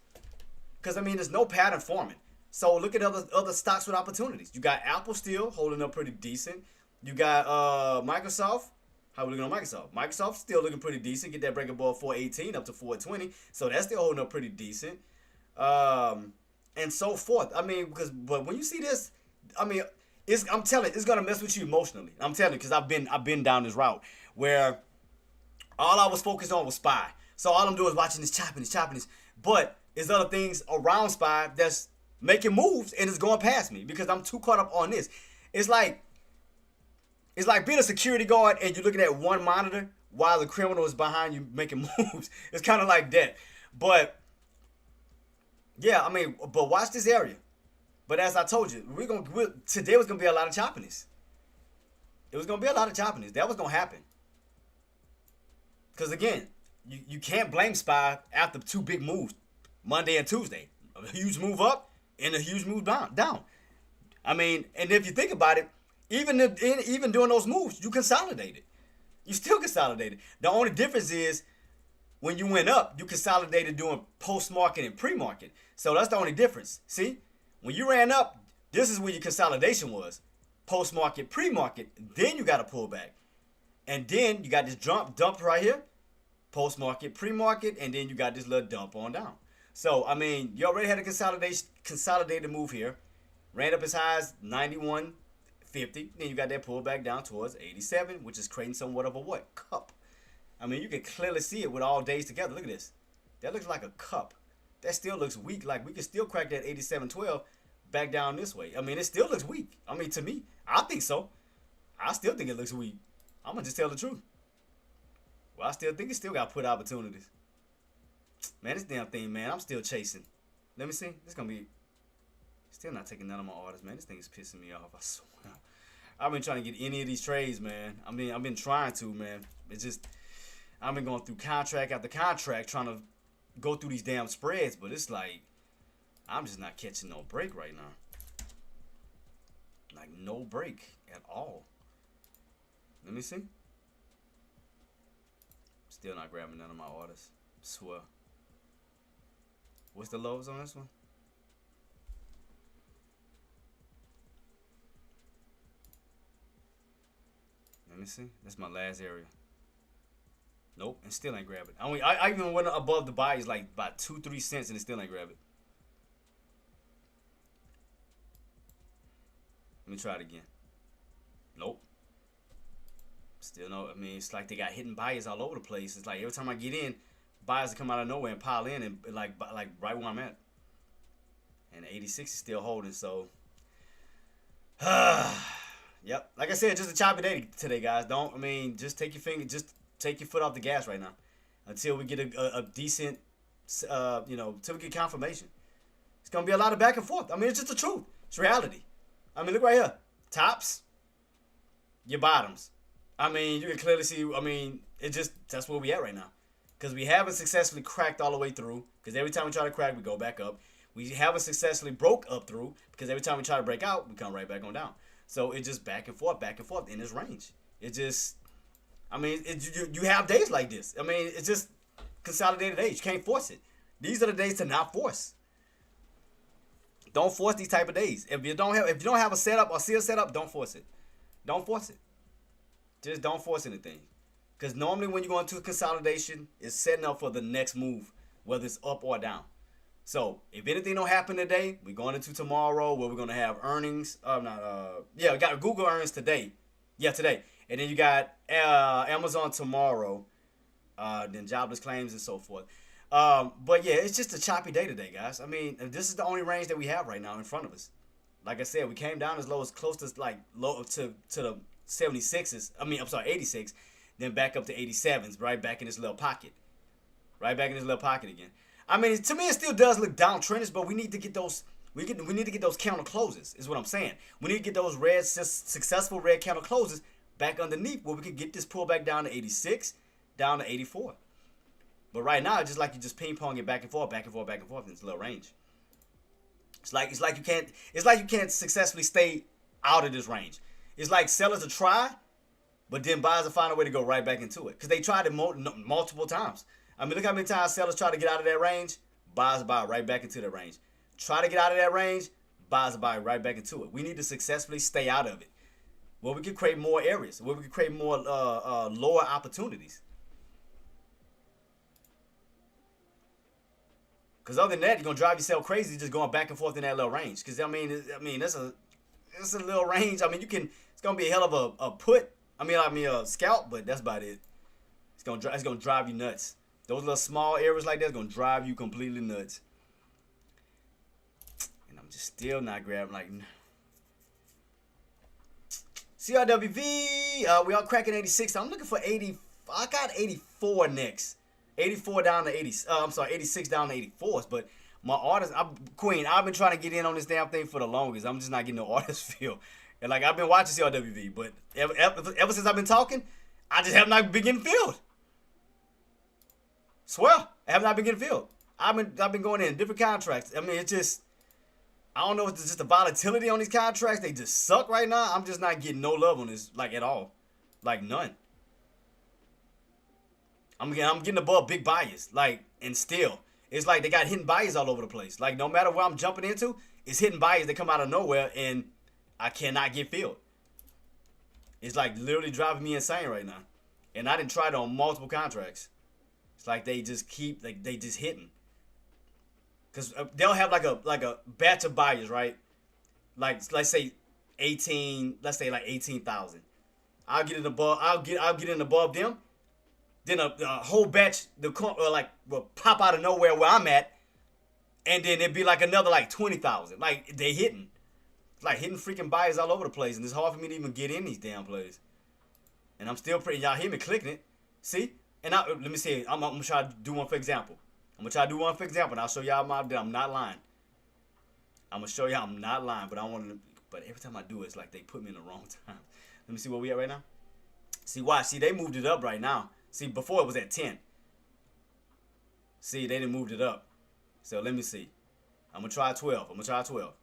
Because, there's no pattern forming. So look at other stocks with opportunities. You got Apple still holding up pretty decent. You got Microsoft. How are we looking on Microsoft? Microsoft still looking pretty decent. Get that break above 418 up to 420. So that's still holding up pretty decent. And so forth. But when you see this, I'm telling you, it's gonna mess with you emotionally. I'm telling you, because I've been down this route where all I was focused on was SPY. So all I'm doing is watching this choppiness. But there's other things around SPY that's making moves and it's going past me because I'm too caught up on this. It's like being a security guard and you're looking at one monitor while the criminal is behind you making moves. It's kind of like that. But yeah, but watch this area. But as I told you, today was gonna be a lot of choppiness. It was gonna be a lot of choppiness. That was gonna happen. Because again, you can't blame SPY after two big moves, Monday and Tuesday. A huge move up and a huge move down. And if you think about it, even during those moves, you consolidated. You still consolidated. The only difference is when you went up, you consolidated doing post-market and pre-market. So that's the only difference. See? When you ran up, this is where your consolidation was. Post-market, pre-market, then you got to pull back. And then you got this dump right here. Post-market, pre-market, and then you got this little dump on down. So, I mean, you already had a consolidated move here. Ran up as high as 91.50. Then you got that pullback down towards 87, which is creating somewhat of a what? Cup. I mean, you can clearly see it with all days together. Look at this. That looks like a cup. That still looks weak. Like, we can still crack that 87.12 back down this way. I mean, it still looks weak. I mean, to me, I think so. I still think it looks weak. I'm going to just tell the truth. Well, I still think it still got put opportunities. Man, this damn thing, man, I'm still chasing. Let me see. This going to be... Still not taking none of my orders, man. This thing is pissing me off, I swear. I've been trying to get any of these trades, man. I mean, I've been trying to, man. It's just... I've been going through contract after contract trying to go through these damn spreads, but it's like... I'm just not catching no break right now. Like, no break at all. Let me see. Still not grabbing none of my orders. Swear. What's the lows on this one? Let me see. That's my last area. Nope, and still ain't grab it. I even went above the buy is like by 2-3 cents and it still ain't grab it. Let me try it again. Nope. Still no. I mean, it's like they got hidden buyers all over the place. It's like every time I get in, buyers come out of nowhere and pile in and like right where I'm at. And 86 is still holding. So, yep. Like I said, just a choppy day today, guys. Just take your foot off the gas right now until we get a decent, till we get confirmation. It's gonna be a lot of back and forth. I mean, it's just the truth. It's reality. I mean, look right here. Tops, your bottoms. I mean, you can clearly see, that's where we at right now. Because we haven't successfully cracked all the way through. Because every time we try to crack, we go back up. We haven't successfully broke up through. Because every time we try to break out, we come right back on down. So it's just back and forth in this range. It just, you have days like this. I mean, it's just consolidated days. You can't force it. These are the days to not force. Don't force these type of days. If you don't have a setup or see a setup, don't force it. Don't force it. Just don't force anything. Because normally when you go into a consolidation, it's setting up for the next move, whether it's up or down. So if anything don't happen today, we're going into tomorrow where we're going to have earnings. We got Google earnings today. Yeah, today. And then you got Amazon tomorrow. Then jobless claims and so forth. But yeah, it's just a choppy day today, guys. I mean, this is the only range that we have right now in front of us. Like I said, we came down as low as close to low to the 76s. 86. Then back up to 87s, right back in this little pocket. Right back in this little pocket again. I mean, to me, it still does look downtrending, but we need to get those. We need to get those counter closes. Is what I'm saying. We need to get those successful red counter closes back underneath where we can get this pullback down to 86, down to 84. But right now, it's just like you just ping pong it back and forth in this little range. It's like you can't successfully stay out of this range. It's like sellers will try, but then buyers will find a way to go right back into it because they tried it multiple times. I mean, look how many times sellers try to get out of that range, buyers buy right back into the range. Try to get out of that range, buyers buy right back into it. We need to successfully stay out of it, where we can create more areas, where we can create more lower opportunities. Because other than that, you're gonna drive yourself crazy just going back and forth in that little range. Because it's a little range. It's gonna be a hell of a put. A scalp, but that's about it. It's gonna drive you nuts. Those little small areas like that's gonna drive you completely nuts. And I'm just still not grabbing CRWV. We are cracking 86. I'm looking for 80. I got 84 next. 84 down to 80. 86 down to 84s. But my orders, I've been trying to get in on this damn thing for the longest. I'm just not getting no orders filled. And I've been watching CRWV, but ever since I've been talking, I just have not been getting filled. Swear, I have not been getting filled. I've been going in different contracts. It's just, I don't know if it's just the volatility on these contracts. They just suck right now. I'm just not getting no love on this, at all. None. I'm getting above big buyers. Like, and still, it's like they got hidden buyers all over the place. Like, no matter what I'm jumping into, it's hidden buyers that come out of nowhere, and I cannot get filled. It's like literally driving me insane right now. And I didn't try it on multiple contracts. It's like they just keep, like, they just hitting. Because they'll have like a batch of buyers, right? Like, let's say 18,000. I'll get in above them. Then a whole batch will pop out of nowhere where I'm at, and then it'd be like another like 20,000. Like, they hitting. Like hitting freaking buyers all over the place, and it's hard for me to even get in these damn plays. And I'm still pretty. Y'all hear me clicking it? See? And let me see. I'm gonna try to do one for example. And I'll show y'all that I'm not lying. I'm gonna show y'all I'm not lying, but I want to. But every time I do it, it's like they put me in the wrong time. Let me see where we at right now. See why? See, they moved it up right now. See, before it was at 10. See, they didn't moved it up. So let me see. I'm gonna try 12.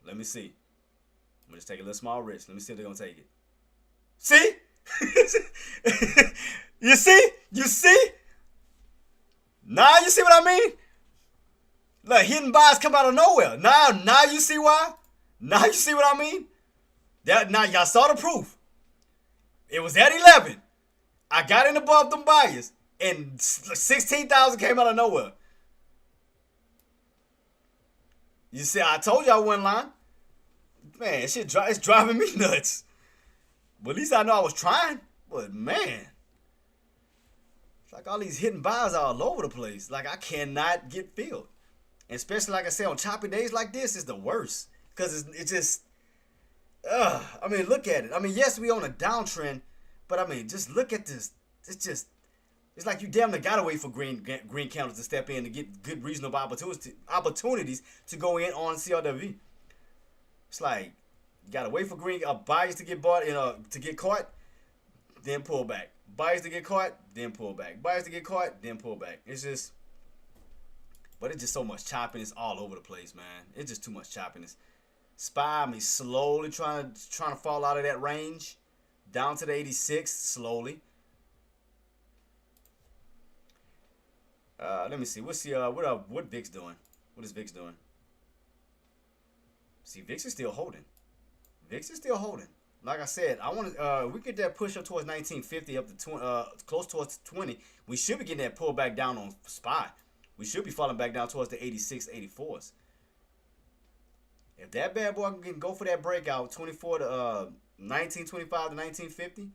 Let me see. I'm gonna just take a little small risk. Let me see if they're gonna take it. See? You see? Now you see what I mean? Look, hidden buys come out of nowhere. Now you see why? Now you see what I mean? Now y'all saw the proof. It was at 11. I got in above them buyers, and 16,000 came out of nowhere. You see, I told you I wasn't lying. Man, it's driving me nuts. But at least I know I was trying. But man, it's like all these hidden buys are all over the place. Like, I cannot get filled. And especially, like I said, on choppy days like this, it's the worst. Because it's just, I mean, look at it. I mean, yes, we on a downtrend, but I mean, just look at this. It's like you damn near gotta wait for green candles to step in to get good, reasonable opportunities to go in on CRW. It's like you gotta wait for green buyers to get bought, to get caught, then pull back. Buyers to get caught, then pull back. Buyers to get caught, then pull back. It's just, but it's just so much choppiness all over the place, man. It's just too much choppiness. SPY, I mean, slowly trying to fall out of that range, down to the 86, slowly. Let me see. What's what VIX doing? What is VIX doing? See, VIX is still holding. Like I said, I want to. We get that push up towards 1950, up to close towards 20. We should be getting that pull back down on SPY. We should be falling back down towards the 86, 84s. If that bad boy can go for that breakout, 24 to 1925 to 1950.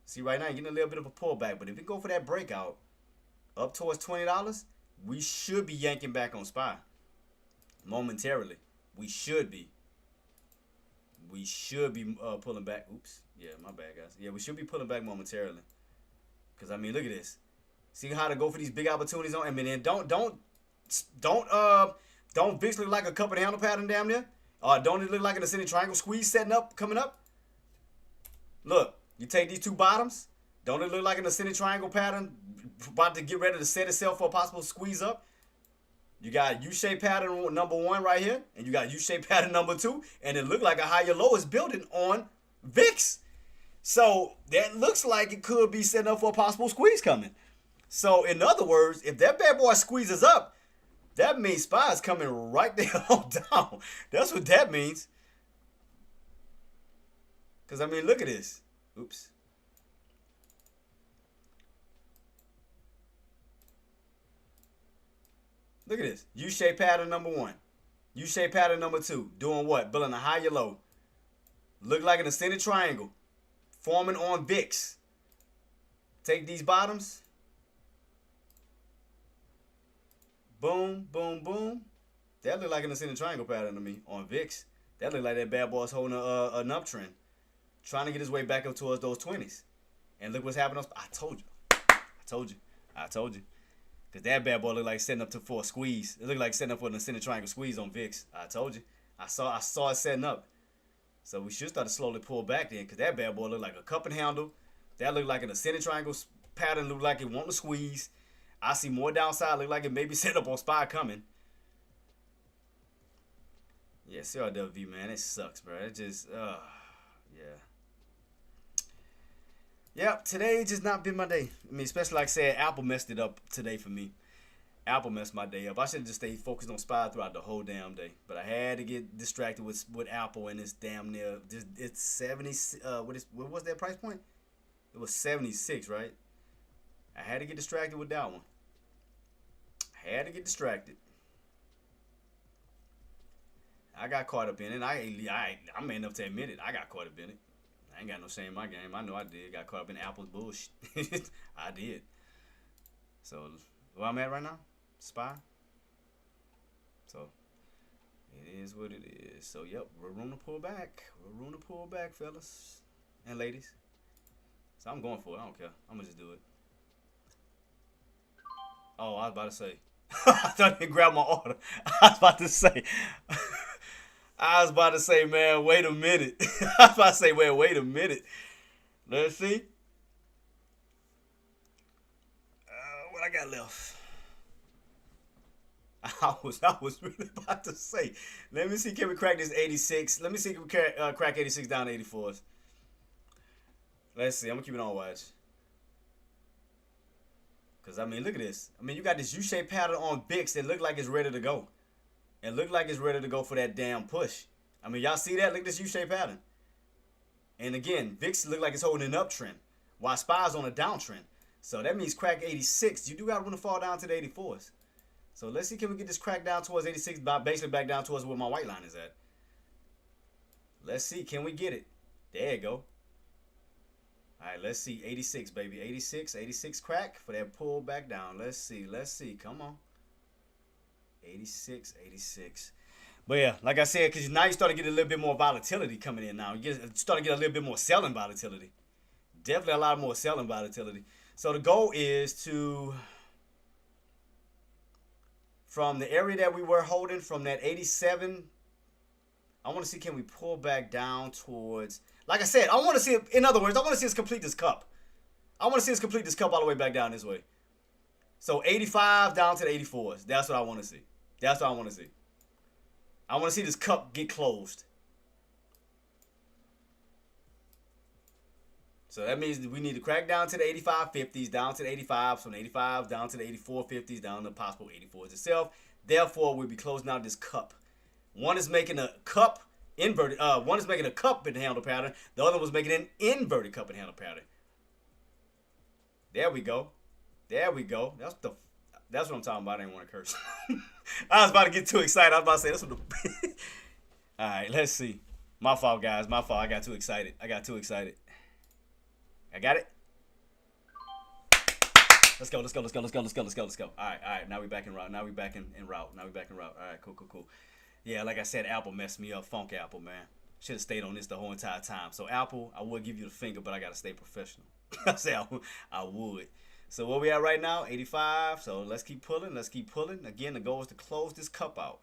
See, right now you're getting a little bit of a pullback, but if it go for that breakout up towards $20, we should be yanking back on SPY momentarily. We should be pulling back. Oops, yeah, my bad, guys. Yeah, we should be pulling back momentarily. Cause I mean, look at this. See how to go for these big opportunities on. I mean, and don't VIX look like a cup and handle pattern down there? Don't it look like an ascending triangle squeeze setting up, coming up? Look, you take these two bottoms. Don't it look like an ascending triangle pattern about to get ready to set itself for a possible squeeze up? You got U-shaped pattern number 1 right here, and you got U-shaped pattern number 2, and it looked like a higher low is building on VIX. So that looks like it could be setting up for a possible squeeze coming. So in other words, if that bad boy squeezes up, that means SPY is coming right there on down. That's what that means. Because, I mean, look at this. Oops. Look at this. U-shaped pattern number 1. U-shaped pattern number 2. Doing what? Building a higher low. Look like an ascending triangle. Forming on VIX. Take these bottoms. Boom, boom, boom. That look like an ascending triangle pattern to me on VIX. That look like that bad boy's holding an uptrend. Trying to get his way back up towards those 20s. And look what's happening. I told you. Because that bad boy looked like setting up for a squeeze. It looked like setting up for an ascending triangle squeeze on VIX. I told you. I saw it setting up. So we should start to slowly pull back then. Because that bad boy looked like a cup and handle. That looked like an ascending triangle pattern. Looked like it wanted to squeeze. I see more downside. Look like it may be set up on SPY coming. Yeah, CRW, man. It sucks, bro. It just, yeah. Yep, today just not been my day. I mean, especially like I said, Apple messed it up today for me. Apple messed my day up. I should have just stayed focused on SPY throughout the whole damn day. But I had to get distracted with Apple, and it's damn near it's 70. What was that price point? It was 76, right? I had to get distracted with that one. I had to get distracted. I got caught up in it. I'm man enough to admit it. I got caught up in it. I ain't got no shame in my game. I know I did. Got caught up in Apple's bullshit. I did. So where I'm at right now, SPY. So it is what it is. So yep, we're room to pull back. We're room to pull back, fellas and ladies. So I'm going for it. I don't care. I'm gonna just do it. Oh, I was about to say. I thought I didn't grab my order. I was about to say. I was about to say, man, wait a minute. I was about to say, wait a minute. Let's see. What I got left? I was really about to say. Let me see, can we crack this 86? Let me see if we can crack 86 down to 84s. Let's see. I'm gonna keep it on watch. Cause I mean, look at this. I mean, you got this U-shaped pattern on VIX that look like it's ready to go. And look like it's ready to go for that damn push. I mean, y'all see that? Look at this U-shaped pattern. And again, VIX look like it's holding an uptrend, while SPY's on a downtrend. So that means crack 86. You do got room to fall down to the 84s. So let's see, can we get this crack down towards 86, basically back down towards where my white line is at. Let's see, can we get it? There you go. All right, let's see, 86, baby. 86 crack for that pull back down. Let's see, come on. 86. But yeah, like I said, because now you start to get a little bit more volatility coming in now. You start to get a little bit more selling volatility. Definitely a lot more selling volatility. So the goal is to, from the area that we were holding, from that 87, I want to see, can we pull back down towards, like I said, I want to see, in other words, I want to see us complete this cup. I want to see us complete this cup all the way back down this way. So 85 down to the 84s. That's what I want to see. That's what I want to see. I want to see this cup get closed. So that means we need to crack down to the 85.50s, down to the 85s, from the 85 down to the 84.50s, down to possible 84s itself. Therefore, we'll be closing out this cup. One is making a cup inverted. One is making a cup and handle pattern. The other was making an inverted cup and handle pattern. There we go. There we go. That's what I'm talking about. I didn't want to curse. I was about to get too excited. I was about to say that's what the. All right, let's see. My fault, guys. My fault. I got too excited. I got it. Let's go. All right. Now we back in route. All right, cool. Yeah, like I said, Apple messed me up. Funk Apple, man. Should have stayed on this the whole entire time. So Apple, I would give you the finger, but I gotta stay professional. I would. So where we at right now? 85. So let's keep pulling. Again, the goal is to close this cup out.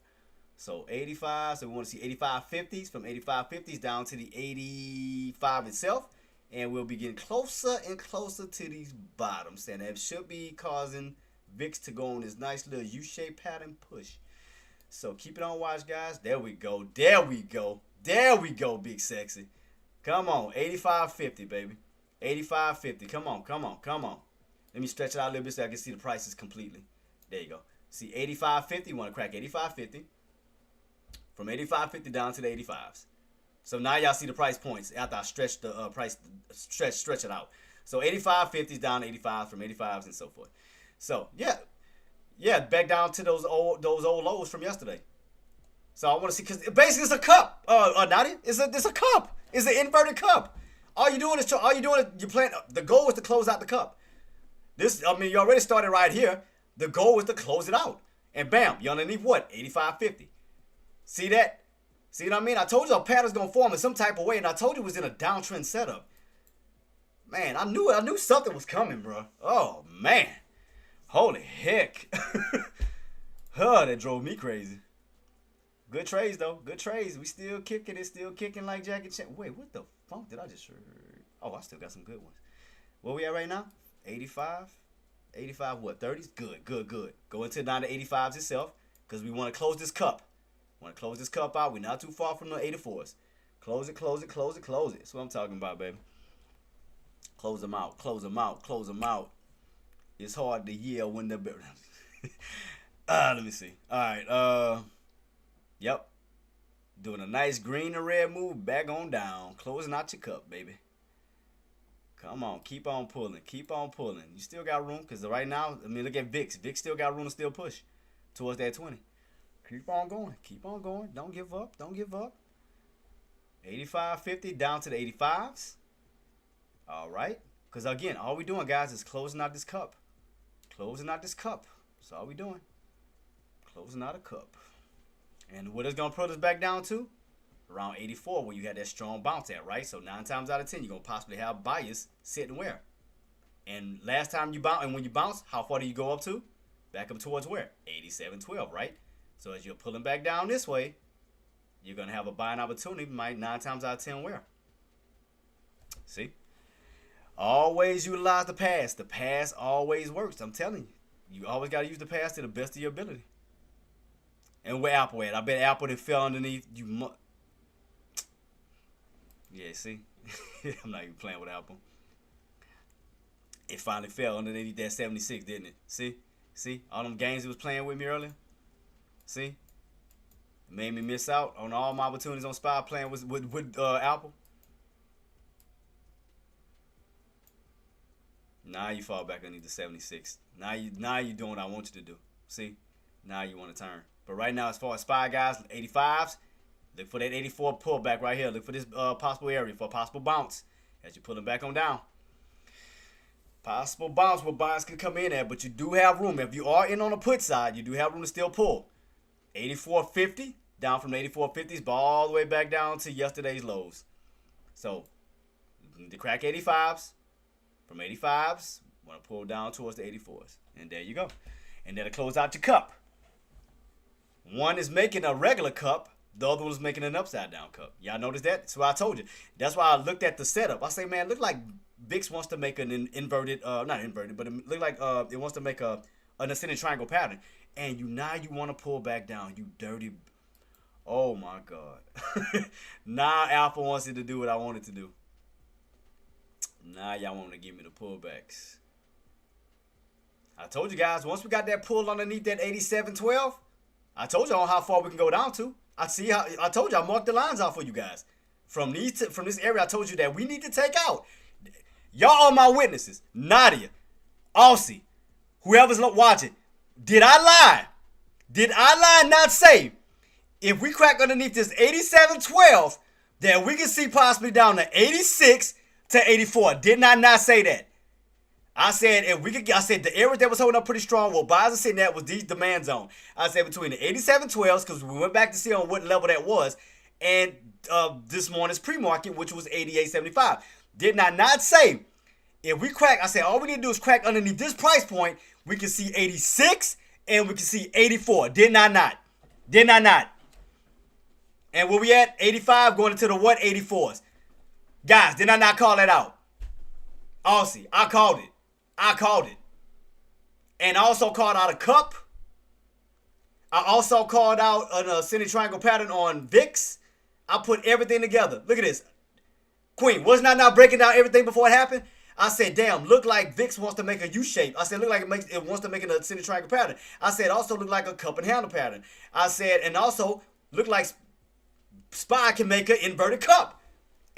So 85. So we want to see 85.50s, from 85.50s down to the 85 itself. And we'll be getting closer and closer to these bottoms. And that should be causing VIX to go on this nice little U-shaped pattern push. So keep it on watch, guys. There we go, big sexy. Come on, 85.50, baby. 85.50. Come on. Let me stretch it out a little bit so I can see the prices completely. There you go. See, 85.50. You want to crack 85.50. From 85.50 down to the 85s. So now y'all see the price points after I stretch the price, stretch it out. So 85.50s down to 85s, from 85s and so forth. So yeah, back down to those old lows from yesterday. So I want to see, because basically it's a cup. Nadia, it's a cup. It's an inverted cup. All you're doing is the goal is to close out the cup. You already started right here. The goal is to close it out. And bam, you're underneath what? 85.50. See that? See what I mean? I told you a pattern's going to form in some type of way, and I told you it was in a downtrend setup. Man, I knew something was coming, bro. Oh, man. Holy heck. That drove me crazy. Good trades, though. Good trades. We still kicking it. Still kicking like Jack and Chan. Wait, what the funk did I just hear? Oh, I still got some good ones. Where we at right now? 85. 85 what? 30s? Good. Go into down to 85s itself, because we want to close this cup. Out. We're not too far from the 84s. Close it. That's what I'm talking about, baby. Close them out. Close them out. Close them out. It's hard to yell when the let me see. All right. Yep. Doing a nice green and red move. Back on down. Closing out your cup, baby. Come on. Keep on pulling. Keep on pulling. You still got room because right now, I mean, look at VIX. VIX still got room to still push towards that 20. Keep on going. Keep on going. Don't give up. Don't give up. 85.50 down to the 85s. All right. Because, again, all we doing, guys, is closing out this cup. Closing out this cup. That's all we doing. Closing out a cup. And what is going to put us back down to? Around 84, where you had that strong bounce at, right? So 9 times out of 10, you're going to possibly have bias sitting where? And last time you bounce, and when you bounce, how far do you go up to? Back up towards where? 87.12, right? So as you're pulling back down this way, you're going to have a buying opportunity, 9 times out of 10 where? See? Always utilize the pass. The pass always works. I'm telling you. You always got to use the pass to the best of your ability. And where Apple at? I bet Apple done fell underneath. Yeah, see? I'm not even playing with Apple. It finally fell underneath that 76, didn't it? See? See? All them games it was playing with me earlier? See? It made me miss out on all my opportunities on SPY playing with Apple. Now you fall back underneath the 76. Now you doing what I want you to do. See? Now you want to turn. But right now, as far as SPY guys, 85s, look for that 84 pullback right here. Look for this possible area for a possible bounce as you pull them back on down. Possible bounce where buyers can come in at, but you do have room. If you are in on the put side, you do have room to still pull. 84.50 down from the 84.50s, but all the way back down to yesterday's lows. So you need to crack 85s. From 85s, want to pull down towards the 84s. And there you go. And that'll close out your cup. One is making a regular cup. The other one is making an upside down cup. Y'all notice that? So I told you. That's why I looked at the setup. I say, man, look like VIX wants to make an inverted, not inverted, but it look like it wants to make an ascending triangle pattern. And now you want to pull back down. You dirty. Oh, my God. Now Alpha wants it to do what I want it to do. Now y'all want to give me the pullbacks. I told you guys, once we got that pull underneath that 87.12, I told y'all how far we can go down to. I told you I marked the lines out for you guys. From this area, I told you that we need to take out. Y'all are my witnesses. Nadia, Aussie, whoever's watching. Did I lie? Did I lie and not say if we crack underneath this 87.12 that we can see possibly down to 86 to 84? Didn't I not say that? I said if we could. I said the area that was holding up pretty strong, well, buyers are sitting at was these demand zone. I said between the 87.12s because we went back to see on what level that was, and this morning's pre-market, which was 88.75. Did I not say if we crack? I said all we need to do is crack underneath this price point. We can see 86 and we can see 84. Did I not? Did I not? And where we at? 85 going into the what? 84s. Guys, did I not call that out? Aussie, I called it. I called it. And I also called out a cup. I also called out an ascending triangle pattern on VIX. I put everything together. Look at this. Queen, wasn't I not breaking down everything before it happened? I said, damn, look like VIX wants to make a U-shape. I said, look like it wants to make an ascending triangle pattern. I said, also look like a cup and handle pattern. I said, and also look like SPY can make an inverted cup.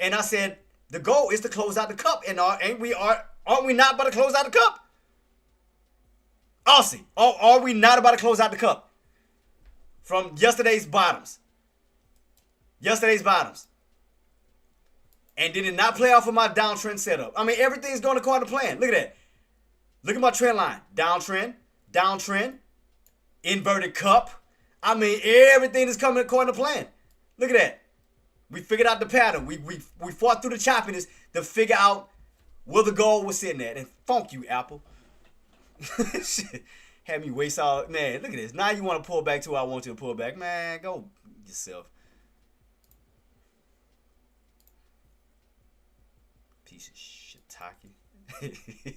And I said, the goal is to close out the cup. And aren't we not about to close out the cup? Aussie, are we not about to close out the cup? From yesterday's bottoms. Yesterday's bottoms. And did it not play off of my downtrend setup? I mean, everything's going according to plan. Look at that. Look at my trend line. Downtrend, downtrend, inverted cup. I mean, everything is coming according to plan. Look at that. We figured out the pattern. We fought through the choppiness to figure out where the goal was sitting at. And funk you, Apple. Shit. Had me waste all. Man, look at this. Now you want to pull back to where I want you to pull back. Man, go yourself. Piece of shit, Taki.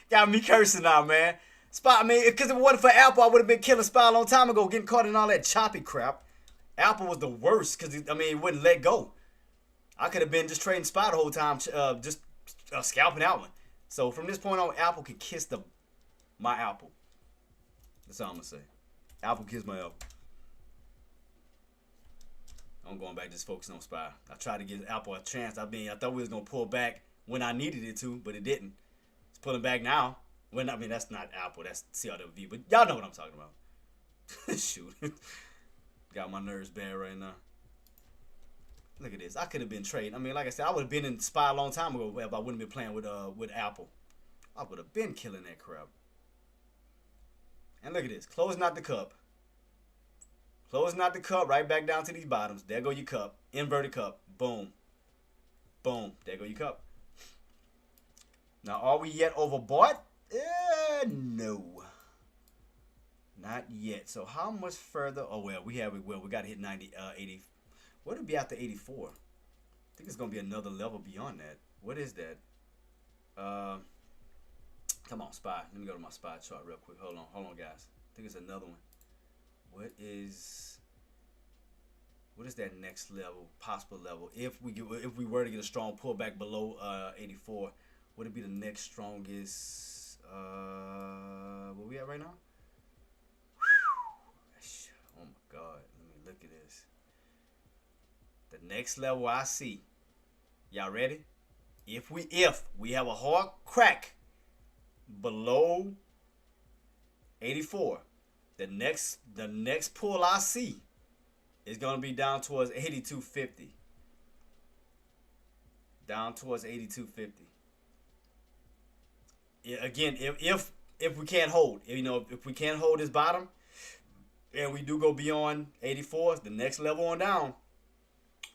Got me cursing now, man. SPY, I mean, because if it wasn't for Apple, I would have been killing SPY a long time ago, getting caught in all that choppy crap. Apple was the worst because, I mean, it wouldn't let go. I could have been just trading SPY the whole time, just scalping that one. So from this point on, Apple can kiss my Apple. That's all I'm gonna say. Apple kiss my Apple. I'm going back just focusing on SPY. I tried to give Apple a chance. I thought we was gonna pull back when I needed it to, but it didn't. It's pulling back now. That's not Apple. That's CRWV. But y'all know what I'm talking about. Shoot, got my nerves bad right now. Look at this. I could have been trading. Like I said, I would have been in SPY a long time ago if I wouldn't have been playing with Apple. I would have been killing that crap. And look at this. Closing out the cup. Closing out the cup right back down to these bottoms. There go your cup. Inverted cup. Boom. Boom. There go your cup. Now, are we yet overbought? No. Not yet. So, how much further? Oh, well, we got to hit 80. What would it be after 84? I think it's going to be another level beyond that. What is that? Come on, SPY. Let me go to my SPY chart real quick. Hold on, guys. I think it's another one. What is that next level, possible level? If we were to get a strong pullback below 84, would it be the next strongest? Where we at right now? Whew. Oh my God! Let me look at this. The next level I see. Y'all ready? If we have a hard crack below 84. The next pull I see is going to be down towards 82.50. Down towards 82.50. Again, if we can't hold, if we can't hold this bottom, and we do go beyond 84, the next level on down,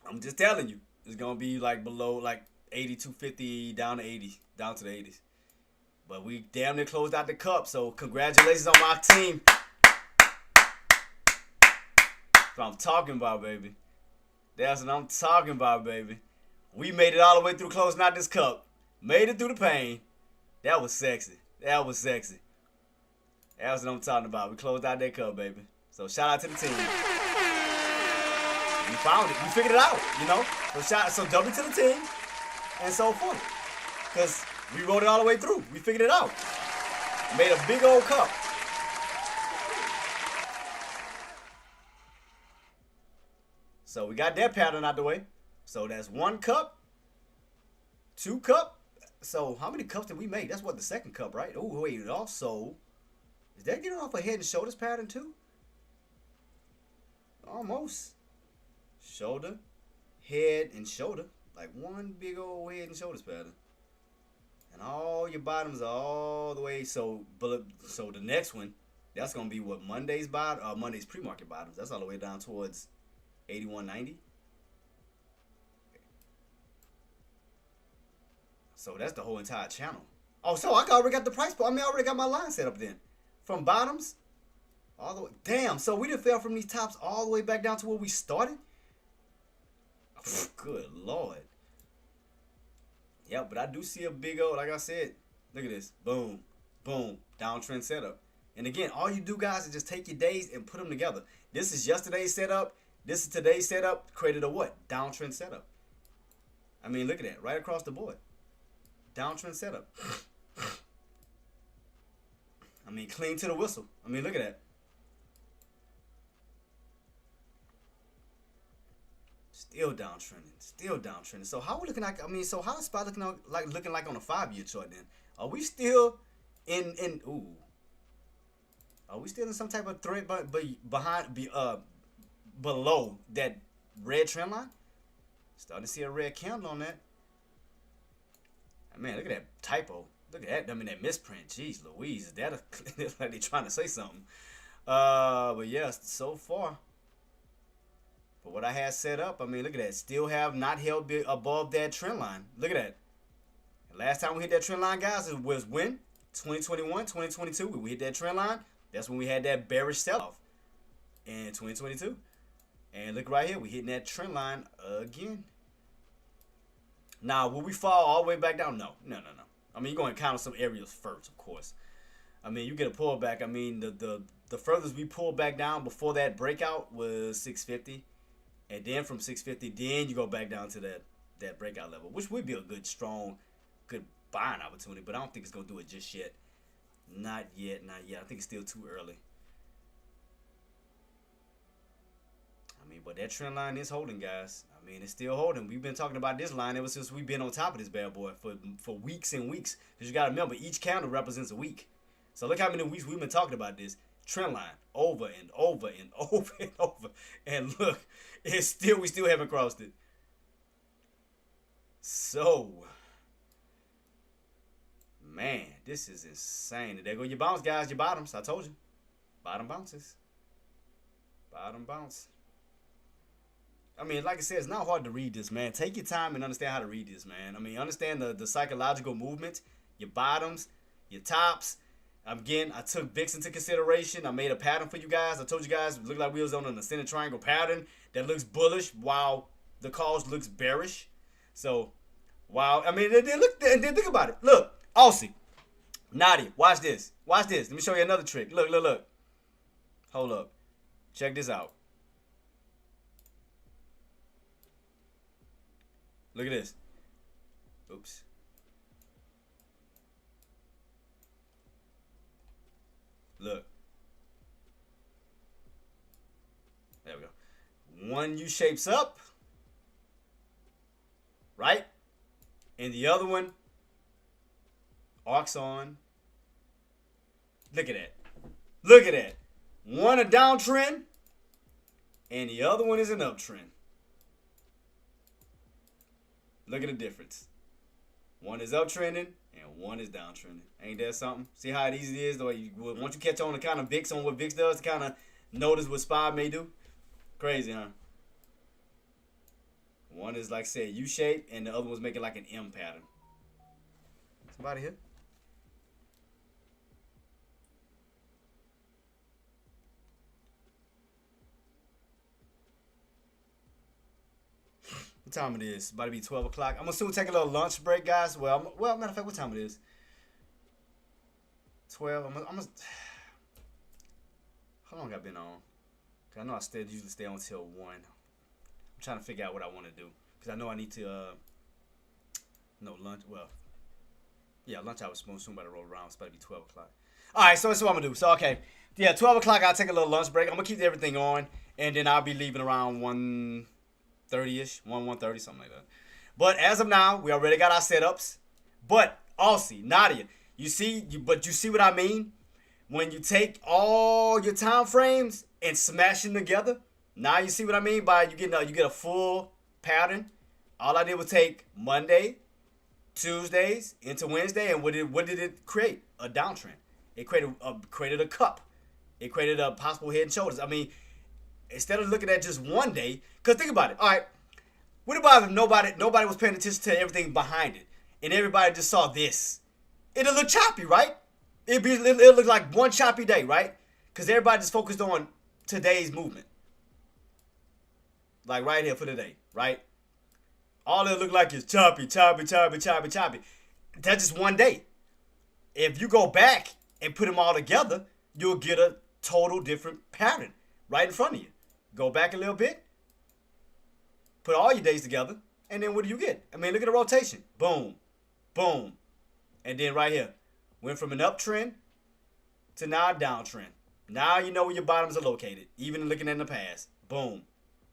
I'm just telling you, it's going to be like below like 82.50 down to 80, down to the 80s. But we damn near closed out the cup, so congratulations on my team. That's what I'm talking about, baby. That's what I'm talking about, baby. We made it all the way through closing out this cup. Made it through the pain. That was sexy. That was sexy. That's what I'm talking about. We closed out that cup, baby. So shout out to the team. We found it. We figured it out, So W to the team and so forth. Because we rode it all the way through. We figured it out. Made a big old cup. So we got that pattern out the way. So that's 1 cup, 2 cup. So how many cups did we make? That's what, the second cup, right? Oh, wait, also, is that getting off a head and shoulders pattern too? Almost. Shoulder, head, and shoulder. Like one big old head and shoulders pattern. And all your bottoms are all the way. So the next one, that's going to be what, Monday's pre-market bottoms. That's all the way down towards 81.90. So that's the whole entire channel. Oh, so I already got the price. I already got my line set up then. From bottoms all the way. Damn, so we done fell from these tops all the way back down to where we started? Good Lord. Yeah, but I do see a big old, like I said, look at this. Boom, boom, downtrend setup. And again, all you do, guys, is just take your days and put them together. This is yesterday's setup. This is today's setup. Created a what? Downtrend setup. Look at that. Right across the board. Downtrend setup. Clean to the whistle. Look at that. Still downtrending. Still downtrending. So how we looking like? So how is SPY looking like on a 5-year chart then? Are we still Are we still in some type of thread below that red trend line? Starting to see a red candle on that. Man, look at that typo. Look at that. That misprint. Jeez Louise. Is that like they trying to say something? But yeah, so far. But what I had set up, look at that. Still have not held above that trend line. Look at that. Last time we hit that trend line, guys, it was when? 2021, 2022. We hit that trend line. That's when we had that bearish sell-off in 2022. And look right here. We hitting that trend line again. Now, will we fall all the way back down? No. You're going to encounter some areas first, of course. You get a pullback. The furthest we pulled back down before that breakout was 650. And then from 650, then you go back down to that breakout level, which would be a good, strong, good buying opportunity, but I don't think it's going to do it just yet. Not yet. I think it's still too early. I mean, but that trend line is holding, guys. I mean, it's still holding. We've been talking about this line ever since we've been on top of this bad boy for weeks and weeks. Because you got to remember, each candle represents a week. So look how many weeks we've been talking about this trend line over and over and over and over. And look, we still haven't crossed it. So, man, this is insane. There go your bounce, guys. Your bottoms. I told you. Bottom bounces. Bottom bounce. I mean, like I said, it's not hard to read this, man. Take your time and understand how to read this, man. I mean, understand the psychological movements, your bottoms, your tops. Again, I took VIX into consideration. I made a pattern for you guys. I told you guys it looked like we was on an ascending triangle pattern that looks bullish while the cause looks bearish. So, wow. I mean, then think about it. Look, Aussie, Nadia, watch this. Watch this. Let me show you another trick. Look. Hold up. Check this out. Look at this. Oops. Look. There we go. One U shapes up. Right? And the other one arcs on. Look at that. Look at that. One a downtrend. And the other one is an uptrend. Look at the difference. One is uptrending and one is downtrending. Ain't that something? See how easy it is? Once you catch on the kind of VIX on what VIX does, to kind of notice what SPY may do. Crazy, huh? One is, like I said, U-shape, and the other one's making like an M pattern. Somebody here? What time it is? It's about to be 12 o'clock. I'm going to soon take a little lunch break, guys. Well, matter of fact, what time it is? 12. How long have I been on? Cause I know I usually stay on until 1. I'm trying to figure out what I want to do. Because I know I need to, lunch. Well, yeah, lunch hour is soon about to roll around. It's about to be 12 o'clock. All right, so that's what I'm going to do. So, okay. Yeah, 12 o'clock, I'll take a little lunch break. I'm going to keep everything on. And then I'll be leaving around 1:30ish, 1:30, something like that. But as of now, we already got our setups. But Aussie, Nadia, you see what I mean? When you take all your time frames and smash them together, now you see what I mean by you get a full pattern. All I did was take Monday, Tuesdays into Wednesday, and what did it create? A downtrend. It created a cup. It created a possible head and shoulders. I mean, instead of looking at just one day, because think about it. All right, what about if nobody was paying attention to everything behind it, and everybody just saw this? It'll look choppy, right? It'll look like one choppy day, right? Because everybody just focused on today's movement. Like right here for today, right? All it'll look like is choppy. That's just one day. If you go back and put them all together, you'll get a total different pattern right in front of you. Go back a little bit, put all your days together, and then what do you get? I mean, look at the rotation. Boom, boom. And then right here, went from an uptrend to now a downtrend. Now you know where your bottoms are located, even looking in the past. Boom,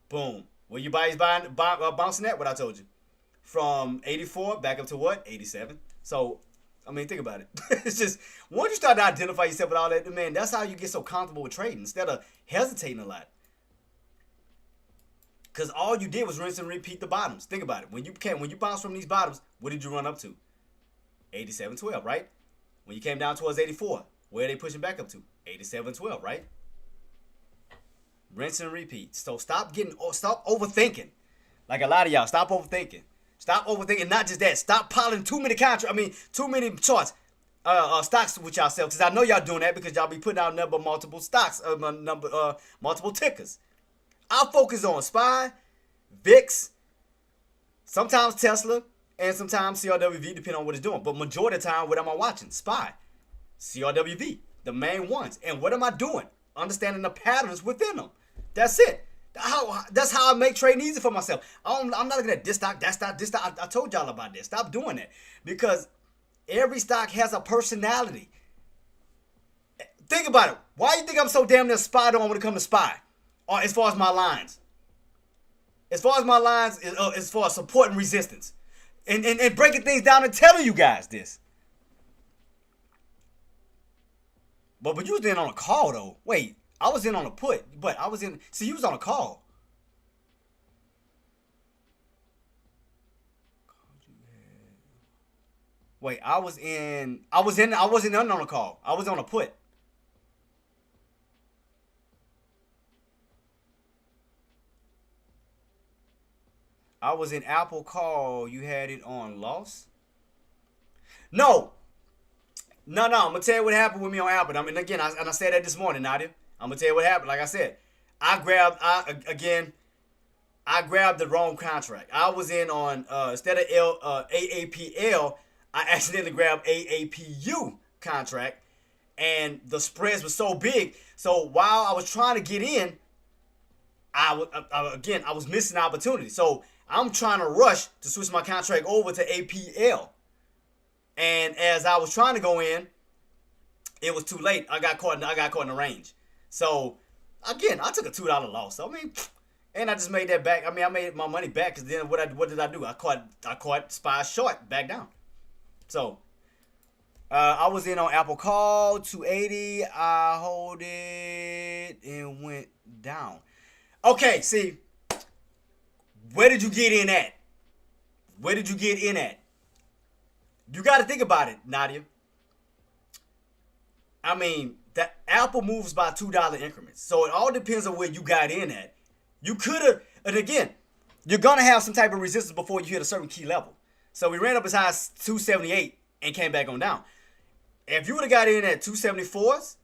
boom. Where your body's bouncing at, what I told you. From 84 back up to what? 87. So, I mean, think about it. It's just, once you start to identify yourself with all that, man, that's how you get so comfortable with trading instead of hesitating a lot. Because all you did was rinse and repeat the bottoms. Think about it. When you bounce from these bottoms, what did you run up to? 87.12, right? When you came down towards 84, where are they pushing back up to? 87.12, right? Rinse and repeat. So stop overthinking. Like a lot of y'all, stop overthinking. Stop overthinking. Not just that. Stop piling too many too many charts, stocks with yourself. Because I know y'all doing that because y'all be putting out multiple stocks, multiple tickers. I'll focus on SPY, VIX, sometimes Tesla, and sometimes CRWV, depending on what it's doing. But majority of the time, what am I watching? SPY, CRWV, the main ones. And what am I doing? Understanding the patterns within them. That's it. That's how I make trading easy for myself. I'm not looking at this stock, that stock, this stock. I told y'all about this. Stop doing that. Because Every stock has a personality. Think about it. Why do you think I'm so damn near spot on when it comes to SPY? Or as far as my lines. As far as my lines, as far as support and resistance. And breaking things down and telling you guys this. But you was in on a call, though. Wait, I was in on a put. But I was in... See, you was on a call. Wait, I wasn't in on a call. I was on a put. I was in Apple call. You had it on loss? No. I'm gonna tell you what happened with me on Apple. I mean, again, I said that this morning, Nadia. I'm gonna tell you what happened. Like I said, I grabbed the wrong contract. I was in on instead of AAPL, I accidentally grabbed AAPU contract, and the spreads were so big. So while I was trying to get in, I was missing opportunity. So I'm trying to rush to switch my contract over to APL. And as I was trying to go in, it was too late. I got caught in the range. So again, I took a $2 loss. I mean, and I just made that back. I mean, I made my money back because then what did I do? I caught SPY short back down. So I was in on Apple call 280. I hold it and went down. Okay, see, where did you get in at? Where did you get in at? You got to think about it, Nadia. I mean, the Apple moves by $2 increments. So it all depends on where you got in at. You could have, and again, you're going to have some type of resistance before you hit a certain key level. So we ran up as high as 278 and came back on down. If you would have got in at 274s,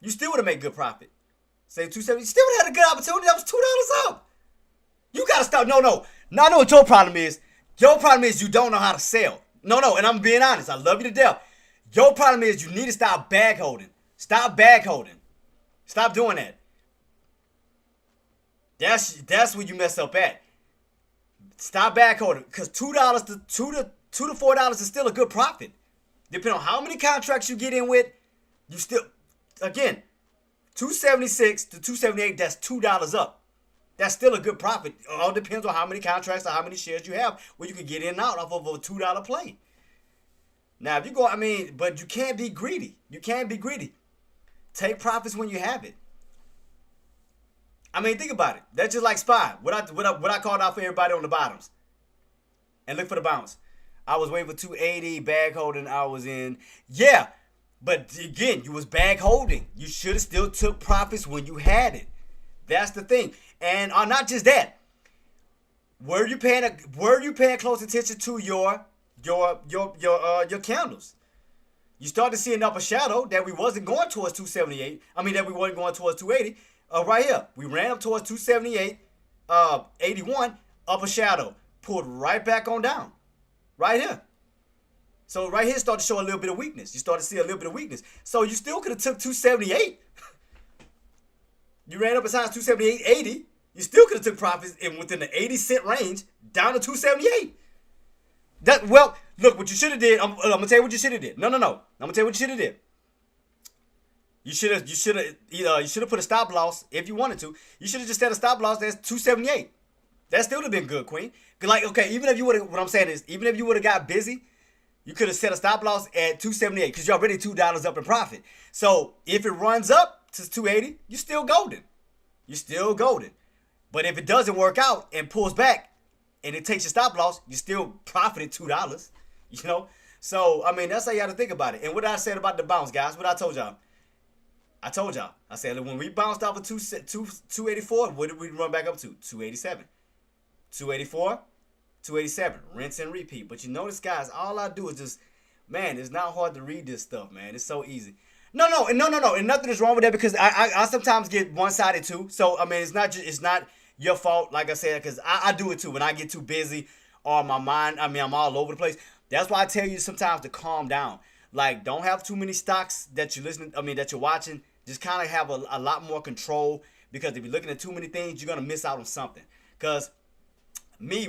you still would have made good profit. Say 270, you still would have had a good opportunity. That was $2 up. You got to stop. No. Now I know what your problem is. Your problem is you don't know how to sell. No, and I'm being honest. I love you to death. Your problem is you need to stop bag holding. Stop bag holding. Stop doing that. That's where you mess up at. Stop bag holding. Because $2 to $2 to $4 is still a good profit. Depending on how many contracts you get in with, you still, again, 276 to 278, that's $2 up. That's still a good profit. It all depends on how many contracts or how many shares you have where you can get in and out off of a $2 play. Now, if you go, but you can't be greedy. You can't be greedy. Take profits when you have it. I mean, think about it. That's just like SPY. What I called out for everybody on the bottoms. And look for the bounce. I was waiting for 280, bag holding. I was in. Yeah, but again, you was bag holding. You should have still took profits when you had it. That's the thing. And not just that. Were you paying close attention to your candles? You start to see an upper shadow that we wasn't going towards 278. That we wasn't going towards 280. Right here, we ran up towards 278, 81, upper shadow, pulled right back on down, right here. So right here started to show a little bit of weakness. You start to see a little bit of weakness. So you still could have took 278. You ran up as high as 278.80. You still could have took profits within the 80-cent range down to 278. Look, what you should have did. I'm gonna tell you what you should have did. No. I'm gonna tell you what you should have did. You should have put a stop loss if you wanted to. You should have just set a stop loss that's 278. That still would have been good, Queen. Even if you would have, what I'm saying is, even if you would have got busy, you could have set a stop loss at 278 because you're already $2 up in profit. So if it runs up to 280, you're still golden. You're still golden. But if it doesn't work out and pulls back and it takes your stop loss, you still profited $2. So that's how you got to think about it. And what I said about the bounce, guys, what I told y'all. I said when we bounced off of 284, what did we run back up to? 287. 284, 287. Rinse and repeat. But you notice, guys, all I do is just, man, it's not hard to read this stuff, man. It's so easy. No. And nothing is wrong with that because I sometimes get one-sided too. So, it's not your fault, like I said, because I do it too. When I get too busy or my mind, I'm all over the place. That's why I tell you sometimes to calm down. Like, don't have too many stocks that you're watching. Just kind of have a lot more control because if you're looking at too many things, you're going to miss out on something. Because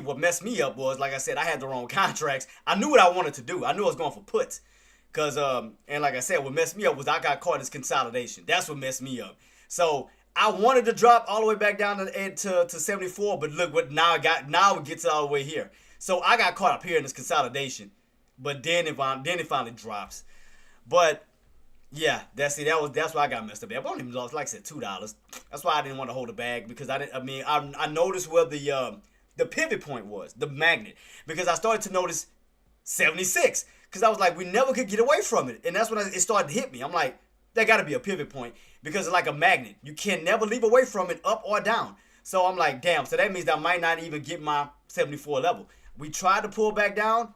what messed me up was, like I said, I had the wrong contracts. I knew what I wanted to do. I knew I was going for puts. Cause and like I said, what messed me up was I got caught in this consolidation. That's what messed me up. So I wanted to drop all the way back down to 74, but look what now it gets all the way here. So I got caught up here in this consolidation. But then it finally drops. But yeah, that's why I got messed up. I only lost, like I said, $2. That's why I didn't want to hold a bag, because I noticed where the pivot point was, the magnet, because I started to notice 76, because I was like, we never could get away from it, and that's when it started to hit me. I'm like, there got to be a pivot point, because it's like a magnet. You can never leave away from it, up or down. So I'm like, damn. So that means I might not even get my 74 level. We tried to pull back down,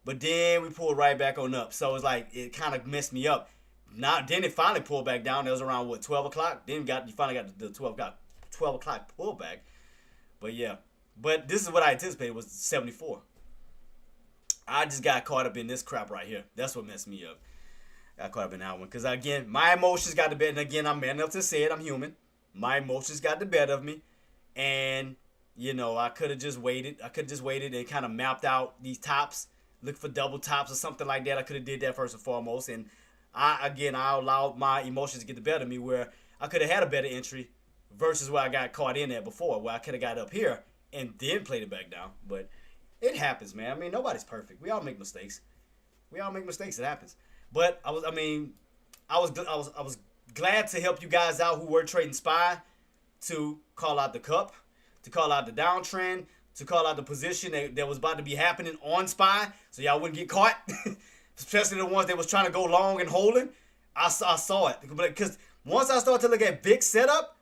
but then we pulled right back on up. So it's like it kind of messed me up. Then it finally pulled back down. It was around 12 o'clock. Then you finally got the 12 o'clock pullback. But yeah, but this is what I anticipated was 74. I just got caught up in this crap right here. That's what messed me up. Got caught up in that one because again, my emotions got the better. And again, I'm man enough to say it. I'm human. My emotions got the better of me, and I could have just waited. And kind of mapped out these tops, look for double tops or something like that. I could have did that first and foremost, and I allowed my emotions to get the better of me, where I could have had a better entry versus where I got caught in at before, where I could have got up here and then played it back down. But it happens, man. I mean, nobody's perfect. We all make mistakes. It happens. But I was glad to help you guys out who were trading SPY, to call out the cup, to call out the downtrend, to call out the position that was about to be happening on SPY, so y'all wouldn't get caught. Especially the ones that was trying to go long and holding. I saw it. Because once I started to look at VIX setup,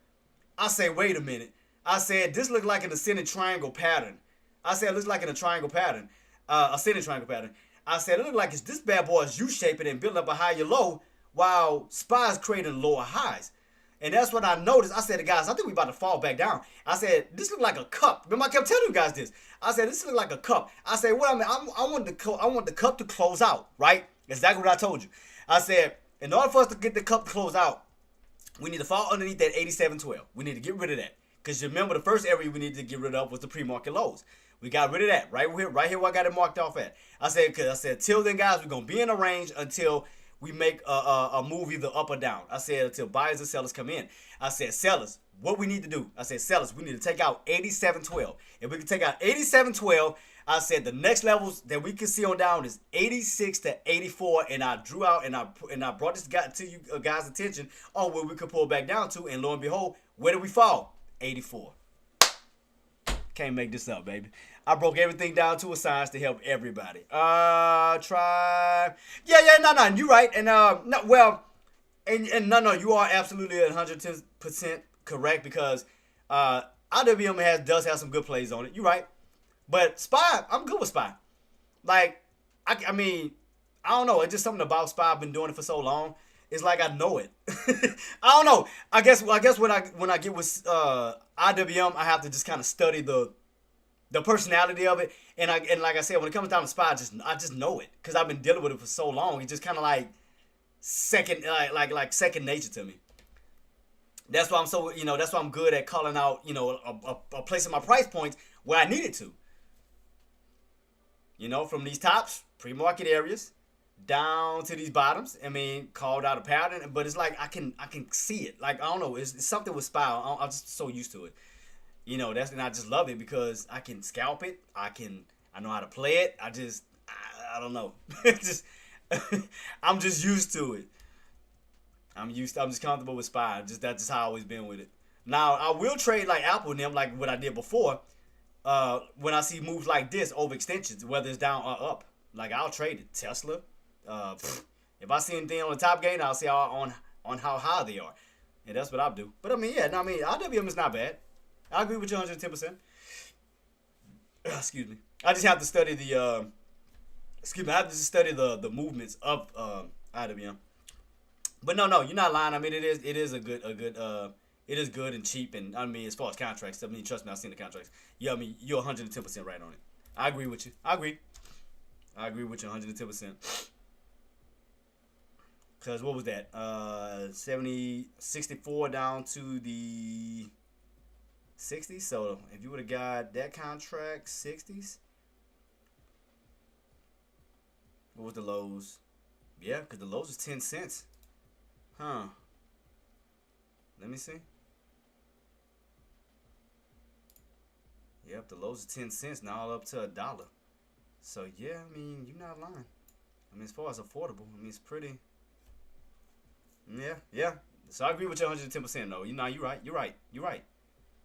I say, wait a minute. I said, this looked like an ascending triangle pattern. I said, it looks like in a triangle pattern. Ascending triangle pattern. I said, it looked like this bad boy is U-shaping and building up a higher low, while SPY is creating lower highs. And that's what I noticed. I said, guys, I think we about to fall back down. I said, this look like a cup. Remember, I kept telling you guys this. I said, this look like a cup. I said, what I mean, I want the cup to close out, right? Exactly what I told you. I said, in order for us to get the cup to close out, we need to fall underneath that 87.12. We need to get rid of that. Because you remember, the first area we needed to get rid of was the pre-market lows. We got rid of that right here where I got it marked off at. I said, till then, guys, we're going to be in a range until we make a move either up or down. I said, until buyers and sellers come in. I said, sellers, what we need to do. I said, sellers, we need to take out 87.12. If we can take out 87.12, I said the next levels that we can see on down is 86 to 84. And I drew out and I brought this guy to you guys' attention on where we could pull back down to. And lo and behold, where did we fall? 84. Can't make this up, baby. I broke everything down to a science to help everybody. Try. No, you're right. And no, well, and no, you are absolutely 110% correct, because IWM does have some good plays on it. You're right. But SPY, I'm good with SPY. Like, I mean, I don't know. It's just something about SPY. I've been doing it for so long. It's like I know it. I don't know. I guess when I get with IWM, I have to just kind of study the personality of it, and like I said, when it comes down to SPY, I just know it, because I've been dealing with it for so long. It's just kind of like second nature to me. That's why I'm so that's why I'm good at calling out a place in my price points where I needed to. From these tops, pre-market areas, down to these bottoms. I mean, called out a pattern, but it's like I can see it. Like, I don't know, it's something with SPY. I'm just so used to it. And I just love it because I can scalp it. I know how to play it. I don't know. I'm just used to it. I'm just comfortable with SPY. That's just how I've always been with it. Now, I will trade like Apple and them, like what I did before. When I see moves like this, overextensions, whether it's down or up, like I'll trade it. Tesla. If I see anything on the top gain, I'll see on how high they are, and that's what I'll do. But IWM is not bad. I agree with you 110%. Excuse me. I just have to study the movements of IWM. But no, you're not lying. I mean, it is good and cheap, and I mean, as far as contracts, I mean, trust me, I've seen the contracts. Yeah, I mean, you're 110% right on it. I agree with you. I agree with you 110%. Because what was that? 64 down to the 60s. So if you would have got that contract 60s, what was the lows? Yeah, because the lows was 10 cents. Huh. Let me see. Yep, the lows is 10 cents, now all up to $1. So yeah, I mean, you're not lying. I mean, as far as affordable, I mean, it's pretty. Yeah, yeah. So I agree with you 110% though. You're right. You're right. You're right.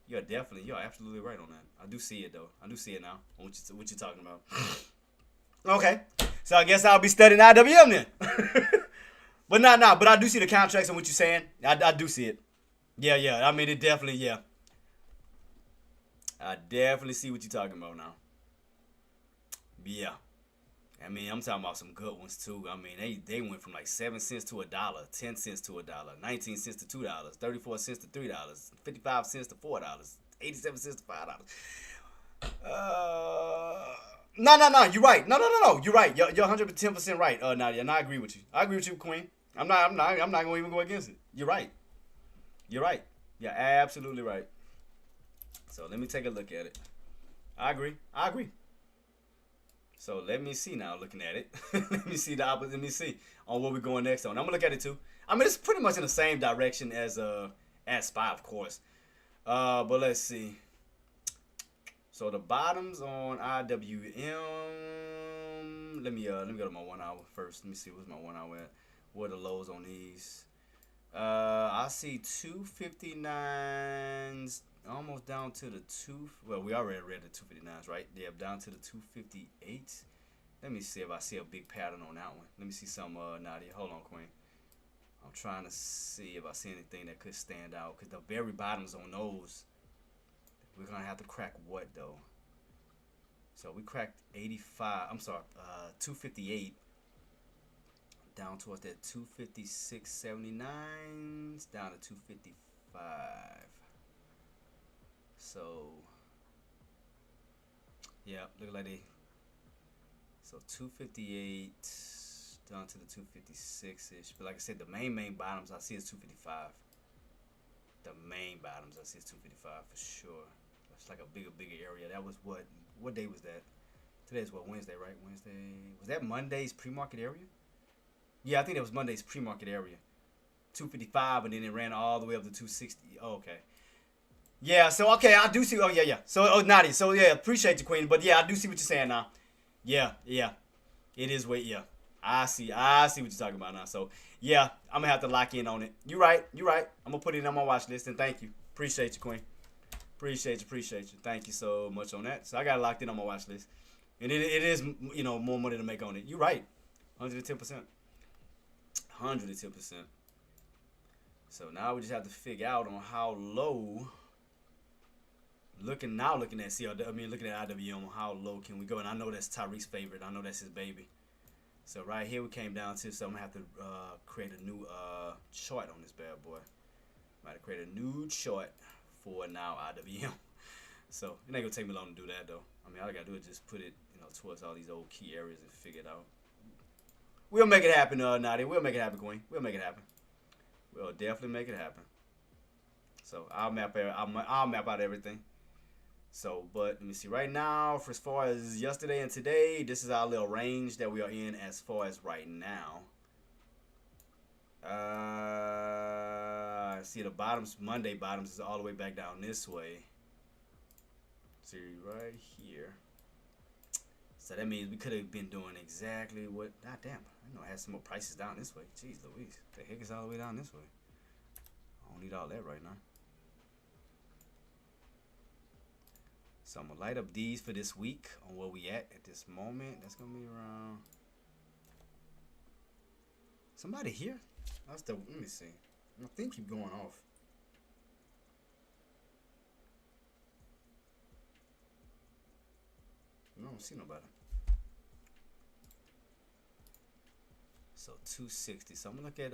You're absolutely right on that. I do see it though. I do see it now. What you're talking about. Okay. So I guess I'll be studying IWM then. But but I do see the contracts and what you're saying. I do see it. Yeah, yeah. I mean, it definitely, yeah. I definitely see what you're talking about now. Yeah. I mean, I'm talking about some good ones too. I mean, they went from like 7 cents to $1, 10 cents to $1, 19 cents to $2, 34 cents to $3, 55 cents to $4, 87 cents to $5. No. You're right. No. You're right. You're 110% right, Nadia. And I agree with you. I agree with you, Queen. I'm not gonna even go against it. You're right. You're right. You're absolutely right. So let me take a look at it. I agree. So let me see now, looking at it. Let me see the opposite. Let me see on what we're going next on. I'm gonna look at it too. I mean, it's pretty much in the same direction as SPY, of course. But let's see. So the bottoms on IWM. Let me go to my 1 hour first. Let me see what's my 1 hour at. What are the lows on these? I see 259s. Almost down to the well, we already read the 259s, right? Yeah, down to the 258. Let me see if I see a big pattern on that one. Let me see some, Nadia. Hold on, Queen. I'm trying to see if I see anything that could stand out. Because the very bottoms on those, we're going to have to crack what, though? So we cracked 258. Down towards that 256.79. Down to 255. So, yeah, look like they. So 258 down to the 256-ish. But like I said, the main bottoms I see is 255. The main bottoms I see is 255 for sure. It's like a bigger area. That was what day was that? Today's what, Wednesday, right? Wednesday. Was that Monday's pre-market area? Yeah, I think that was Monday's pre-market area. 255, and then it ran all the way up to 260. Oh, okay. Yeah, so okay, I do see. Oh yeah. So Nadia. So yeah, appreciate you, Queen. But yeah, I do see what you're saying now. Yeah. It is way. Yeah, I see what you're talking about now. So yeah, I'm gonna have to lock in on it. You're right. I'm gonna put it on my watch list, and thank you. Appreciate you, Queen. Appreciate you. Thank you so much on that. So I got it locked in on my watch list, and it is more money to make on it. You're right. 110%. 110%. So now we just have to figure out on how low. Looking at IWM, how low can we go? And I know that's Tariq's favorite. I know that's his baby. So right here we came down to. So I'm gonna have to create a new chart on this bad boy. I'm about to create a new chart for now IWM. So it ain't gonna take me long to do that though. I mean, all I gotta do is just put it, towards all these old key areas and figure it out. We'll make it happen, Nadia. We'll make it happen, Queen. We'll make it happen. We'll definitely make it happen. So I'll map out everything. So, but let me see. Right now, for as far as yesterday and today, this is our little range that we are in as far as right now. See the bottoms, Monday bottoms is all the way back down this way. See right here. So that means we could have been doing exactly what. God damn, I know I had some more prices down this way. Jeez Louise, the heck is all the way down this way? I don't need all that right now. So I'm gonna light up these for this week on where we at this moment. That's gonna be around. Somebody here? Let me see. I think keep going off. No, I don't see nobody. So 260. So I'm gonna look at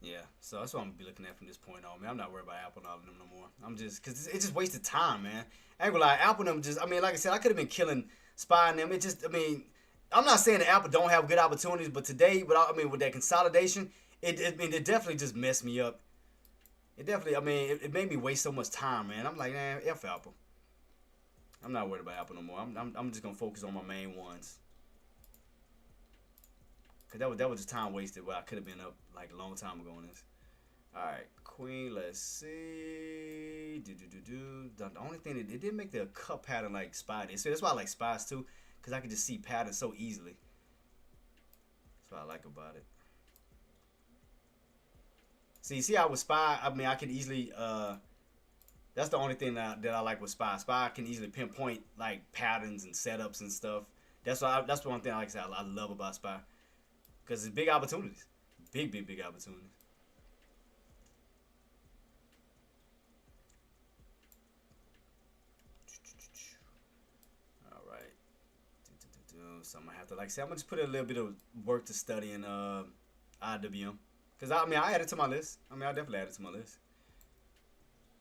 yeah, so that's what I'm gonna be looking at from this point on. Man, I'm not worried about Apple and all of them no more. I'm just, cause it's just wasted time, man. I ain't gonna lie, Apple and them just, I mean, like I said, I could have been killing SPY and them. It just, I mean, I'm not saying that Apple don't have good opportunities, but today, with that consolidation, it definitely just messed me up. It definitely, it made me waste so much time, man. I'm like, man, F Apple. I'm not worried about Apple no more. I'm just gonna focus on my main ones. Cause that was just time wasted where I could have been up like a long time ago on this. All right, Queen. Let's see. The only thing that it didn't make the cup pattern like Spy did. So that's why I like Spies too, cause I can just see patterns so easily. That's what I like about it. See how with Spy, I mean, I can easily. That's the only thing that I like with Spy. Spy can easily pinpoint like patterns and setups and stuff. That's the one thing I like to say I love about Spy, because it's big opportunities, big opportunities. All right. So I'm gonna have to, like, say, I'm gonna just put a little bit of work to study in IWM, because I mean I added to my list. I mean I definitely added to my list.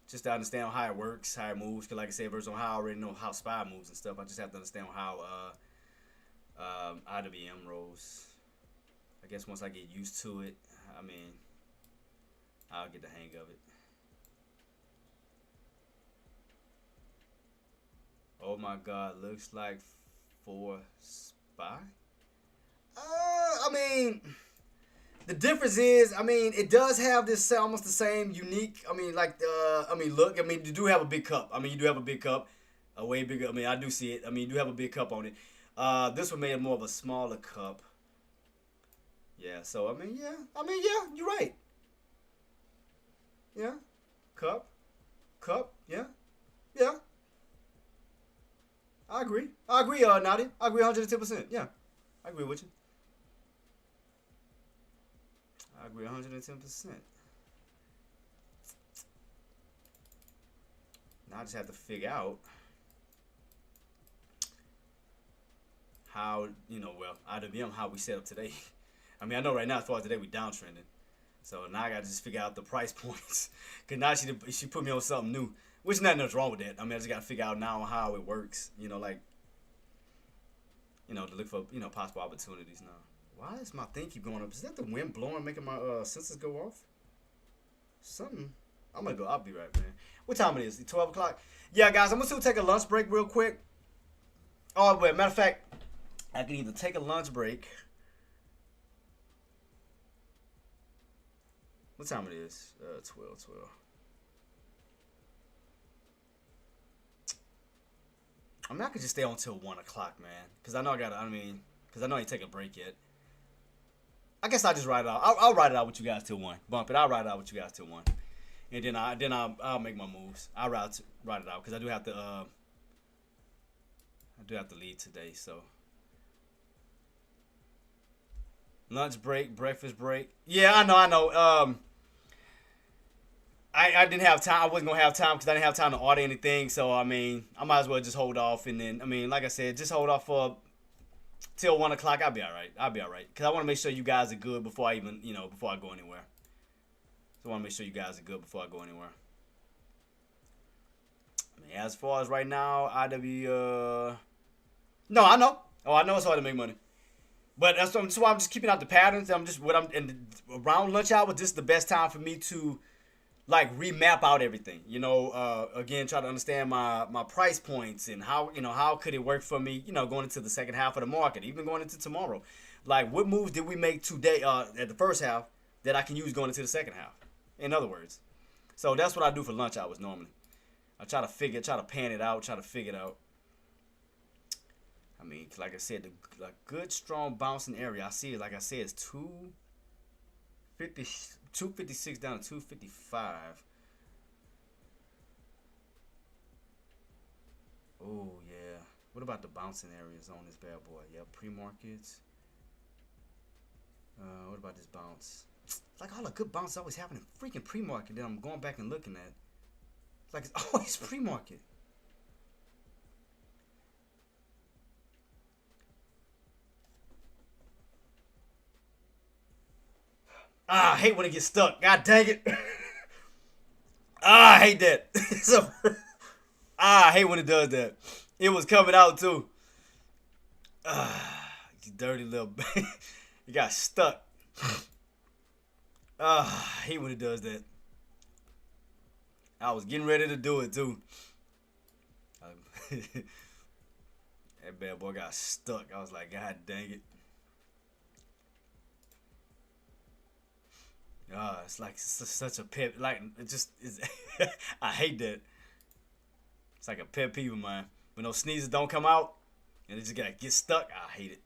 Just to understand how it works, how it moves. Because like I said, versus on how I already know how Spy moves and stuff. I just have to understand how IWM rolls. I guess once I get used to it, I mean, I'll get the hang of it. Oh my God, looks like for Spy. I mean, the difference is, I mean, it does have this almost the same unique. I mean, like, I mean, look, I mean, you do have a big cup. I mean, you do have a big cup, a way bigger. I mean, I do see it. I mean, you do have a big cup on it. This one made it more of a smaller cup. Yeah. So I mean, yeah, you're right. Yeah, cup, yeah, yeah. I agree. Nadia. I agree 110%. Yeah, I agree with you. I agree 110%. Now I just have to figure out how, well, IWM, how we set up today. I mean, I know right now, as far as today, we downtrending. So now I got to just figure out the price points. Because now she put me on something new. Which nothing else wrong with that. I mean, I just got to figure out now how it works. Like, to look for, possible opportunities now. Why does my thing keep going up? Is that the wind blowing, making my sensors go off? Something. I'm going to go. I'll be right, man. What time it is? 12 o'clock? Yeah, guys, I'm going to still take a lunch break real quick. Oh, wait. Matter of fact, I can either take a lunch break. What time it is? 12. I mean, I could just stay on until 1 o'clock, man. Because I know because I know I ain't taking a break yet. I guess I'll just ride it out. I'll ride it out with you guys till 1. Bump it. I'll ride it out with you guys till 1. And then I'll make my moves. I'll ride it out because I do have to leave today, so. Lunch break, breakfast break. Yeah, I know. I didn't have time. I wasn't going to have time because I didn't have time to order anything. So, I mean, I might as well just hold off. And then, I mean, like I said, just hold off for till 1 o'clock. I'll be all right. Because I want to make sure you guys are good before I even, before I go anywhere. So I want to make sure you guys are good before I go anywhere. I mean, as far as right now, no, I know. Oh, I know it's hard to make money. But that's why I'm just keeping out the patterns. And around lunch hour, this is the best time for me to, like, remap out everything. Again, try to understand my price points and how could it work for me, going into the second half of the market, even going into tomorrow. Like, what moves did we make today at the first half that I can use going into the second half? In other words. So that's what I do for lunch hours normally. I try to pan it out, try to figure it out. I mean, like I said, the good, strong bouncing area I see, like I said, is 256 down to 255. Oh, yeah. What about the bouncing areas on this bad boy? Yep, pre-markets. What about this bounce? Like, all the good bounces always happen in freaking pre-market that I'm going back and looking at. It's like it's always pre-market. I hate when it gets stuck. God dang it. I hate that. I hate when it does that. It was coming out too. You dirty little you got stuck. I hate when it does that. I was getting ready to do it too. That bad boy got stuck. I was like, God dang it. It's like such a pet. Like, it just is. I hate that. It's like a pet peeve of mine. When those sneezes don't come out and it just gotta get stuck, I hate it.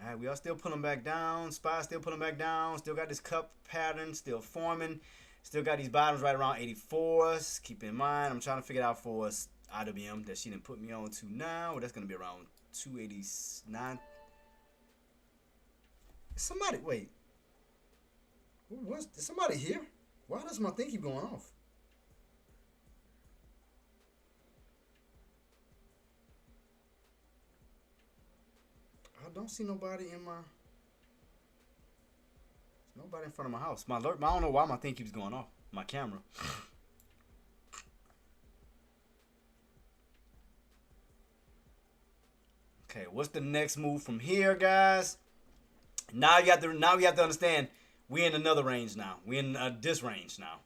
Alright, we are still pulling back down. SPY still pulling back down. Still got this cup pattern still forming. Still got these bottoms right around 84s. Keep in mind, I'm trying to figure it out for us IWM that she didn't put me on to now. That's going to be around 289. Somebody, wait. Is somebody here? Why does my thing keep going off? I don't see nobody in my... There's nobody in front of my house. I don't know why my thing keeps going off. My camera. Okay, what's the next move from here, guys? Now you have to understand we're in another range now. We're in this range now.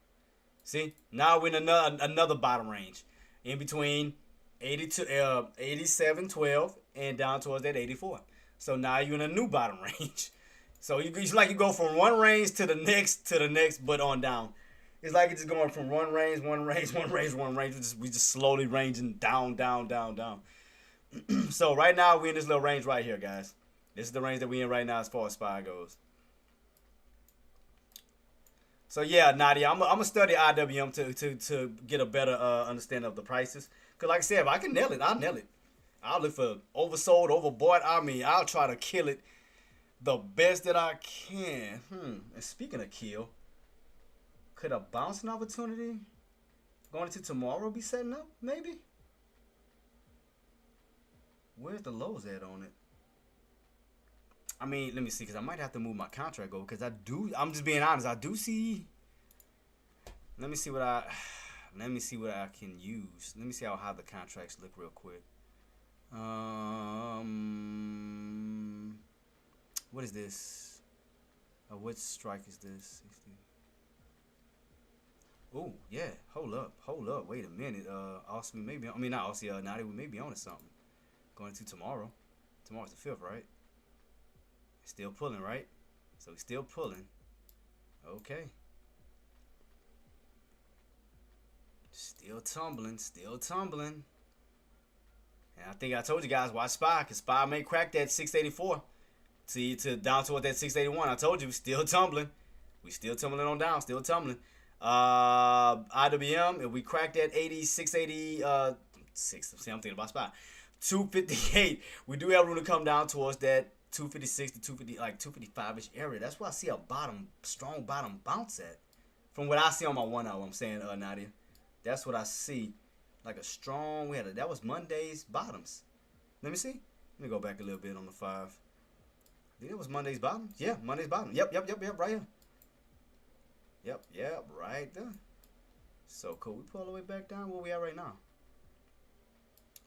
See? Now we're in another bottom range. In between 87.12 and down towards that 84. So now you're in a new bottom range. So it's like you go from one range to the next, but on down. It's like it's just going from one range. We just slowly ranging down. So right now we're in this little range right here, guys. This is the range that we're in right now as far as SPY goes. So yeah, Nadia, I'm gonna study IWM to get a better understanding of the prices. Cause like I said, if I can nail it, I'll nail it. I'll look for oversold, overbought. I mean, I'll try to kill it the best that I can. And speaking of kill, could a bouncing opportunity going into tomorrow be setting up? Maybe. Where's the lows at on it? I mean, let me see, because I might have to move my contract over, because I'm just being honest, I do see. Let me see what I can use. Let me see how the contracts look real quick. What is this? What strike is this? 60. Oh yeah, hold up. Wait a minute. Austin, maybe. I mean, not Austin. Nadia, we may be on to something. Going to tomorrow. Tomorrow's the 5th, right? Still pulling, right? So he's still pulling. Okay. Still tumbling. And I think I told you guys why SPY, because SPY may crack that 684 to down toward that 681. I told you, still tumbling. We still tumbling on down, still tumbling. IWM, if we crack that 680, see, I'm thinking about SPY. 258. We do have room to come down towards that 256 to 250, like 255-ish area. That's why I see a strong bottom bounce at. From what I see on my 1 hour, I'm saying, Nadia. That's what I see. Like a strong, that was Monday's bottoms. Let me see. Let me go back a little bit on the 5. I think it was Monday's bottom. Yeah, Monday's bottom. Yep, right here. Yep, right there. So cool. We pull all the way back down where we are right now.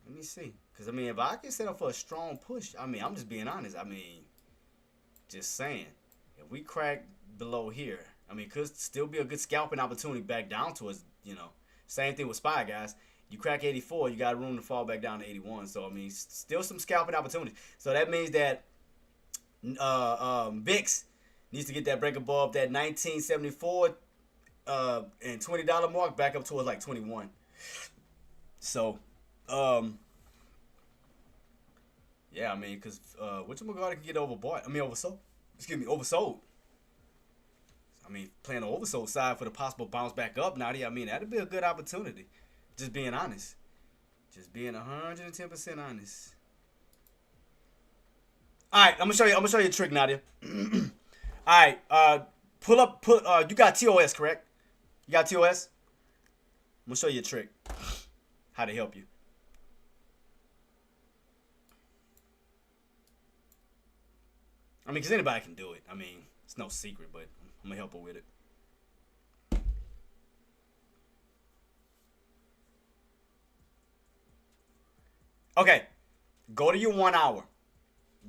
Let me see. Because, I mean, if I can set up for a strong push, I mean, I'm just being honest. I mean, just saying. If we crack below here, I mean, could still be a good scalping opportunity back down to us, Same thing with SPY, guys. You crack 84, you got room to fall back down to 81. So, I mean, still some scalping opportunities. So, that means that VIX needs to get that break above that 1974 and $20 mark back up towards like 21. So, yeah, I mean, because whatchamacallit can get overbought. I mean, oversold. I mean, playing the oversold side for the possible bounce back up, Nadia. I mean, that'd be a good opportunity. Just being honest. Just being 110% honest. All right, I'm gonna show you a trick, Nadia. All right, you got TOS, correct? You got TOS? I'm gonna show you a trick. How to help you. I mean, because anybody can do it. I mean, it's no secret, but I'm gonna help her with it. Okay, go to your 1 hour.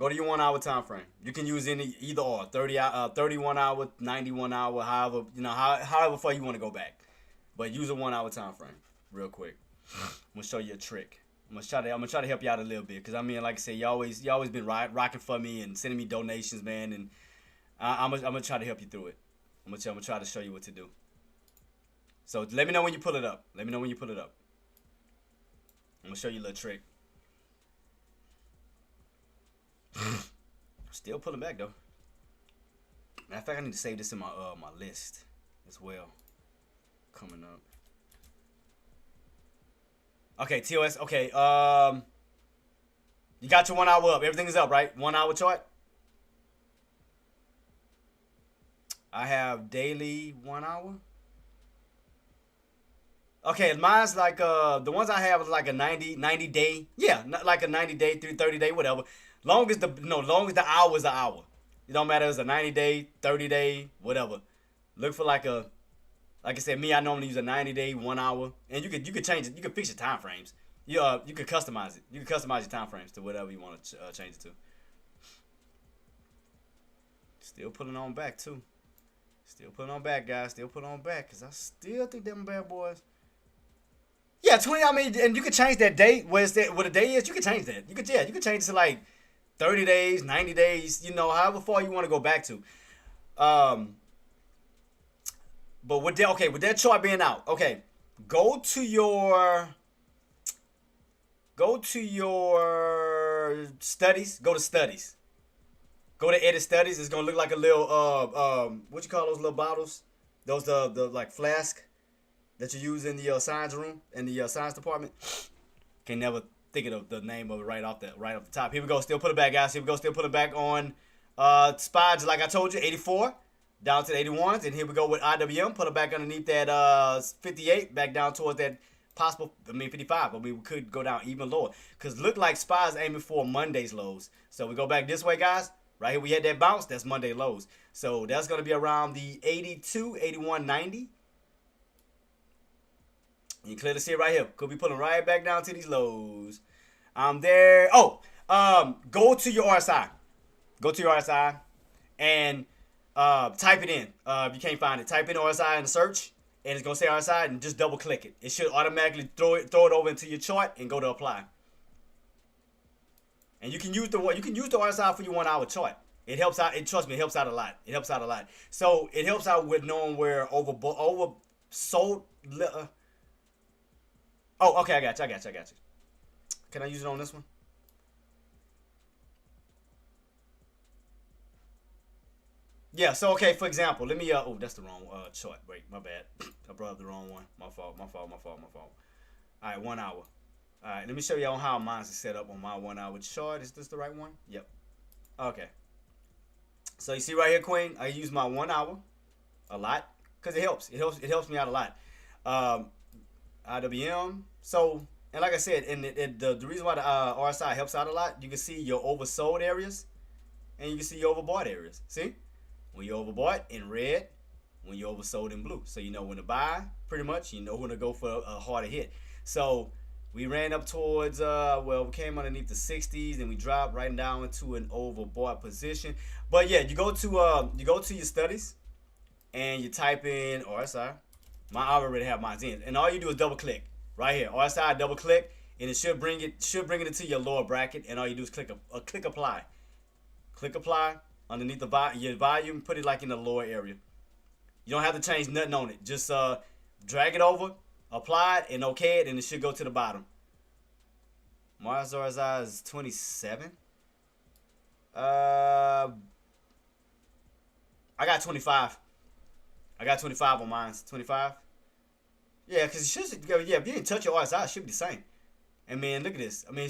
Go to your 1 hour time frame. You can use either or 31 hour, 91 hour, however far you want to go back. But use a 1 hour time frame, real quick. I'm gonna show you a trick. I'm gonna try to help you out a little bit, cause I mean, like I said, you always been rocking for me and sending me donations, man, and I'm gonna try to help you through it. I'm gonna try to show you what to do. So let me know when you pull it up. I'm gonna show you a little trick. Still pulling back though. Matter of fact, I need to save this in my list as well. Coming up. Okay, TOS. Okay, you got your 1 hour up. Everything is up, right? 1 hour chart. I have daily 1 hour. Okay, mine's like the ones I have is like a 90 day. Yeah, not like a 90 day, 30 day, whatever. Long as the hour is an hour. It don't matter if it's a 90 day, 30 day, whatever. Look for like I said, me, I normally use a 90 day, 1 hour, and you could change it. You could fix your time frames. You could customize it. You can customize your time frames to whatever you want to change it to. Still pulling on back too. Still putting on back, guys. Still putting on back, cause I still think them bad boys. Yeah, 20. I mean, and you can change that date. What a day is? You can change that. You could change it to like 30 days, 90 days. You know, however far you want to go back to. But with that chart being out, okay, go to your studies. Go to studies. Go to edit studies. It's gonna look like a little what you call those little bottles? Those the like flask that you use in the science room in the science department. Can never think of the name of it right off the top. Here we go. Still put it back, guys. Here we go. Still put it back on SPY, like I told you, 84 down to the 81s, and here we go with IWM. Put it back underneath that 58, back down towards that possible. 55, but we could go down even lower because look like SPY is aiming for Monday's lows. So we go back this way, guys. Right here we had that bounce. That's Monday lows. So that's going to be around the 82, 81, 90. You clear to see it right here. Could be pulling right back down to these lows. I'm there. Oh, go to your RSI. Go to your RSI and type it in. If you can't find it, type in RSI in the search, and it's going to say RSI, and just double click it. It should automatically throw it over into your chart and go to apply. And you can use the RSI for your 1 hour chart. It helps out. Trust me, it helps out a lot. So it helps out with knowing where oversold. Oh, okay, I got you. Can I use it on this one? Yeah. So okay, for example, let me. Oh, that's the wrong chart. Wait, my bad. I brought up the wrong one. My fault. All right, 1 hour. All right, let me show you on how mine is set up on my 1 hour chart. Is this the right one? Yep. Okay. So you see right here, Queen, I use my 1 hour a lot because it helps. It helps me out a lot. IWM. So, and like I said, and the reason why the RSI helps out a lot, you can see your oversold areas and you can see your overbought areas. See? When you're overbought in red, when you're oversold in blue. So you know when to buy, pretty much. You know when to go for a harder hit. So we ran up towards, we came underneath the 60s and we dropped right down into an overbought position. But yeah, you go to your studies and you type in RSI. I already have mine in, and all you do is double click right here. RSI, double click, and it should bring it into your lower bracket. And all you do is click apply. Click apply underneath your volume. Put it like in the lower area. You don't have to change nothing on it. Just drag it over, apply it, and okay it, and it should go to the bottom. Mars RSI is 27. I got 25. I got 25 on mine. 25. Yeah, because if you didn't touch your RSI, it should be the same. And man, look at this. I mean,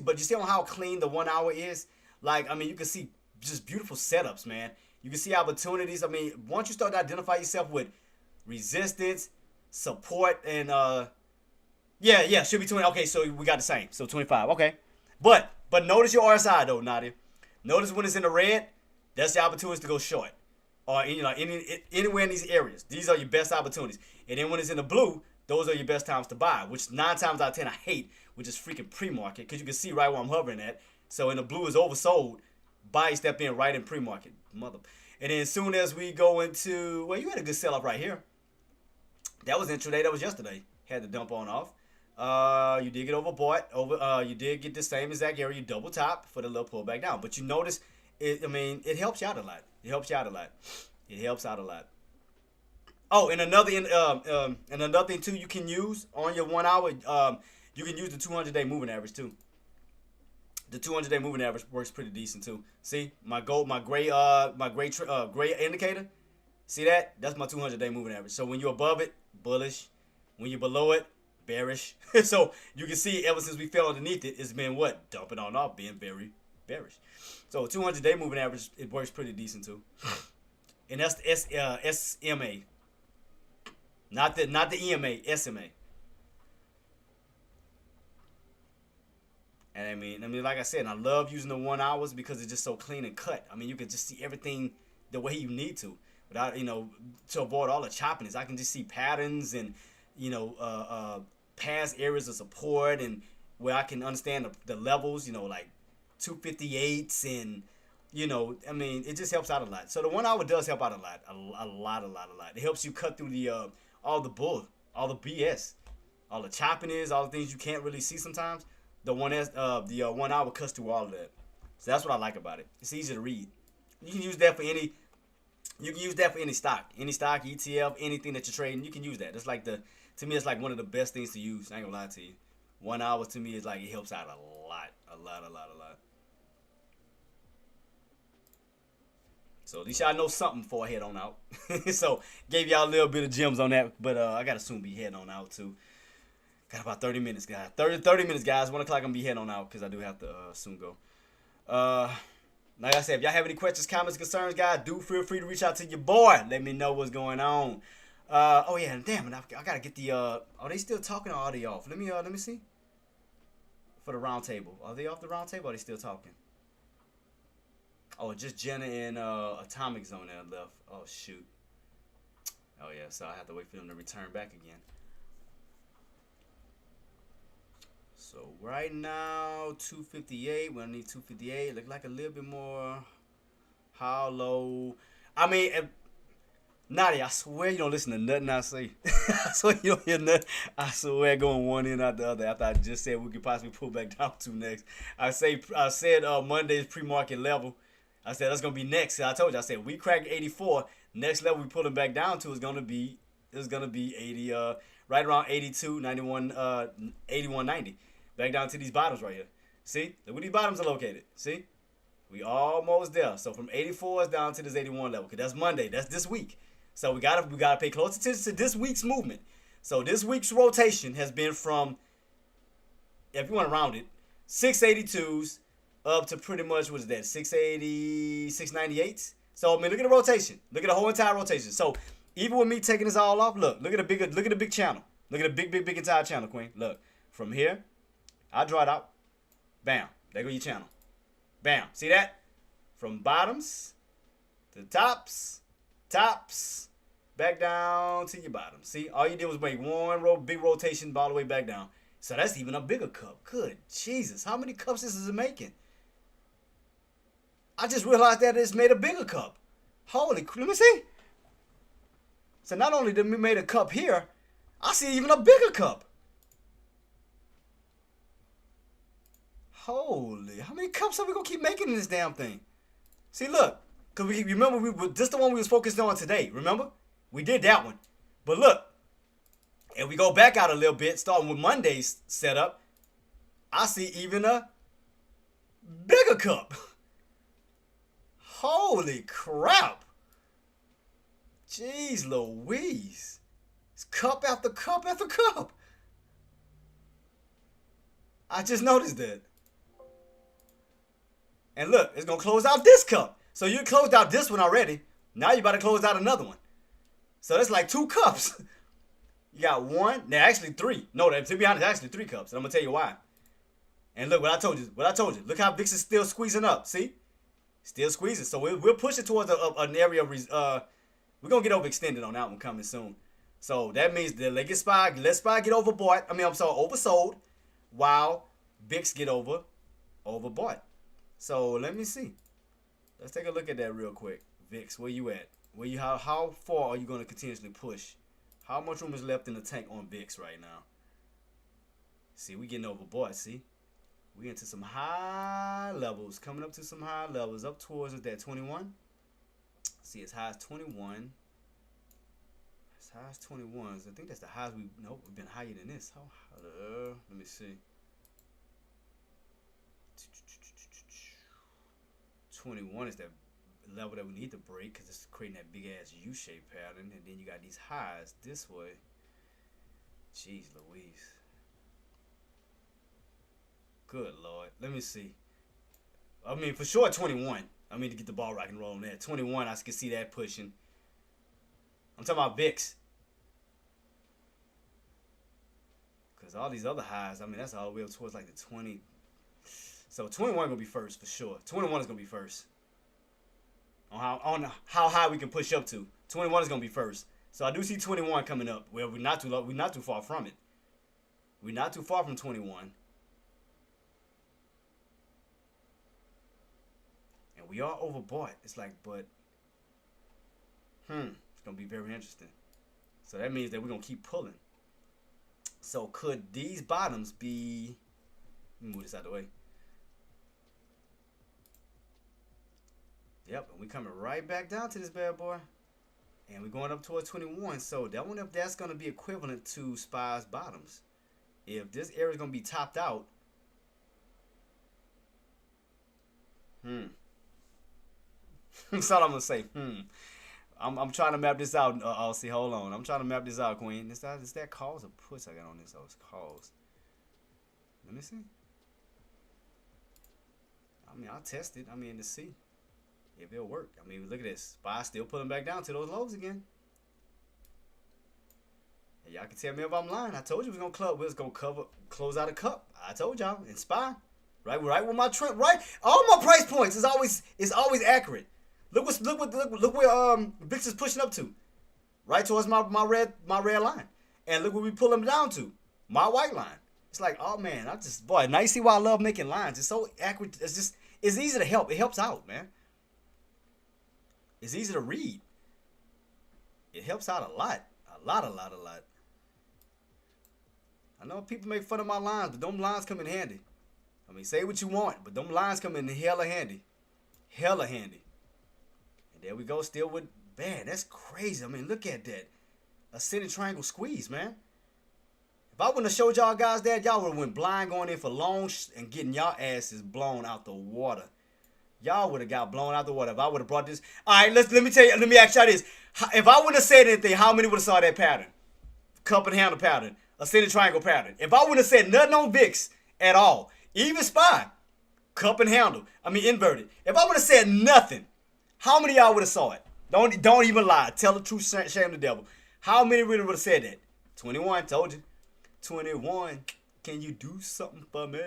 but you see on how clean the 1 hour is? Like, I mean, you can see just beautiful setups, man. You can see opportunities. I mean, once you start to identify yourself with resistance, support, and should be 20. Okay, so we got the same. So 25. Okay. But notice your RSI though, Nadia. Notice when it's in the red, that's the opportunity to go short. Or anywhere in these areas. These are your best opportunities. And then when it's in the blue, those are your best times to buy, which 9 times out of 10 I hate, which is freaking pre-market, because you can see right where I'm hovering at. So in the blue is oversold. Buy, step in right in pre-market. Mother. And then as soon as we go into, well, you had a good sell up right here. That was intraday. That was yesterday. Had to dump on off. You did get overbought. You did get the same exact area. You double top for the little pullback down. But you notice, it helps you out a lot. It helps you out a lot. It helps out a lot. Oh, and another thing too, you can use on your 1 hour. You can use the 200-day moving average too. The 200-day moving average works pretty decent too. See my gray indicator. See that? That's my 200-day moving average. So when you're above it, bullish. When you're below it, bearish. So you can see ever since we fell underneath it, it's been what? Dumping on off, being very bearish. So 200-day moving average, it works pretty decent too. And that's the SMA. Not the EMA, SMA. And I mean, like I said, I love using the 1 hours because it's just so clean and cut. I mean, you can just see everything the way you need to, without to avoid all the choppiness. I can just see patterns and past areas of support, and where I can understand the levels. Like 258s, and I mean, it just helps out a lot. So the 1 hour does help out a lot, a lot. It helps you cut through the all the bull, all the BS, all the choppiness, all the things you can't really see sometimes. The 1 hour cuts through all of that. So that's what I like about it. It's easy to read. You can use that for any. You can use that for any stock, ETF, anything that you're trading. You can use that. It's like to me, it's like one of the best things to use. I ain't gonna lie to you. 1 hour to me is like, it helps out a lot. So at least y'all know something before I head on out. So gave y'all a little bit of gems on that, but I gotta soon be heading on out too. Got about 30 minutes, guys. 30 minutes, guys. 1 o'clock, I'm gonna be heading on out because I do have to soon go. Like I said, if y'all have any questions, comments, concerns, guys, do feel free to reach out to your boy. Let me know what's going on. Oh yeah, damn it, I gotta get the. Are they still talking or are they off? Let me see. For the round table, are they off the round table? Or are they still talking? Oh, just Jenna and Atomic's on there left. Oh shoot. Oh yeah, so I have to wait for them to return back again. So right now, 258. We need 258. Look like a little bit more. How low? I mean, Nadia, I swear you don't listen to nothing I say. I swear you don't hear nothing. I swear going one in out the other. After I just said we could possibly pull back down to next. I said Monday's pre-market level. I said that's gonna be next. I told you. I said we crack 84. Next level we pulling back down to is gonna be 80. Right around 82, 91, 81.90. Back down to these bottoms right here. See? Look where these bottoms are located. See? We almost there. So from 84 is down to this 81 level. Because that's Monday. That's this week. So we gotta pay close attention to this week's movement. So this week's rotation has been from, if you want to round it, 682s up to pretty much, what is that? 680, 698s. So I mean, look at the rotation. Look at the whole entire rotation. So even with me taking this all off, look at the big channel. Look at the big entire channel, Queen. Look, from here, I draw it out. Bam. There go your channel. Bam. See that? From bottoms to tops, back down to your bottoms. See, all you did was make one big rotation all the way back down. So that's even a bigger cup. Good Jesus. How many cups is it making? I just realized that it's made a bigger cup. Holy, let me see. So not only did we made a cup here, I see even a bigger cup. Holy, how many cups are we gonna keep making in this damn thing? See, look, cause we remember this the one we was focused on today. Remember, we did that one, but look, and we go back out a little bit, starting with Monday's setup. I see even a bigger cup. Holy crap! Jeez Louise, it's cup after cup after cup. I just noticed that. And look, it's going to close out this cup. So you closed out this one already. Now you about to close out another one. So that's like 2 cups. You got 1. Now actually 3. No, to be honest, actually 3 cups. And I'm going to tell you why. And look what I told you. Look how VIX is still squeezing up. See? Still squeezing. So we're pushing towards an area of... we're going to get overextended on that one coming soon. So that means that let's SPY get overbought. Oversold. While VIX get overbought. So let me see. Let's take a look at that real quick. VIX, where you at? How far are you going to continuously push? How much room is left in the tank on VIX right now? See, we getting overbought. See, we into some high levels, coming up to some high levels, up towards that 21. See, as high as 21. As high as 21. I think that's the highest we've been higher than this. Let me see. 21 is that level that we need to break because it's creating that big ass U-shaped pattern, and then you got these highs this way. Jeez Louise. Good Lord. Let me see. I mean, for sure 21. I mean, to get the ball rock and roll on that. 21, I can see that pushing. I'm talking about VIX. Because all these other highs, I mean, that's all the way up towards like the 20. So 21 going to be first for sure. 21 is going to be first. On how high we can push up to. 21 is going to be first. So I do see 21 coming up. Well, we're not too low. We're not too far from it. We're not too far from 21. And we are overbought. It's like, but it's going to be very interesting. So that means that we're going to keep pulling. So could these bottoms be... Let me move this out of the way. Yep, and we coming right back down to this bad boy. And we're going up towards 21. So that one up, that's going to be equivalent to SPY's bottoms. If this area is going to be topped out. That's all I'm going to say. I'm trying to map this out. I'll see. Hold on. I'm trying to map this out, Queen. Is that calls or puts I got on this? Oh, it's calls. Let me see. I mean, I'll test it. I mean, to see if it'll work. I mean, look at this. SPY still pulling back down to those lows again. And y'all can tell me if I'm lying. I told you we was gonna close out a cup. I told y'all. And SPY, right with my trend, right. All my price points is always accurate. Look where VIX is pushing up to, right towards my red line, and look where we pull them down to, my white line. It's like, oh man, boy, now you see why I love making lines. It's so accurate. It's easy to help. It helps out, man. It's easy to read. It helps out a lot. A lot. I know people make fun of my lines, but them lines come in handy. I mean, say what you want, but them lines come in hella handy. Hella handy. And there we go, still with, man, that's crazy. I mean, look at that. Ascending triangle squeeze, man. If I wouldn't have showed y'all guys that, y'all would have went blind going in for longs and getting y'all asses blown out the water. Y'all would have got blown out the water if I would have brought this. All right, let me ask y'all this. If I wouldn't have said anything, how many would have saw that pattern? Cup and handle pattern. Ascending triangle pattern. If I wouldn't have said nothing on VIX at all, even SPY, cup and handle, I mean inverted. If I would have said nothing, how many of y'all would have saw it? Don't even lie. Tell the truth, shame the devil. How many really would have said that? 21, told you. 21, can you do something for me?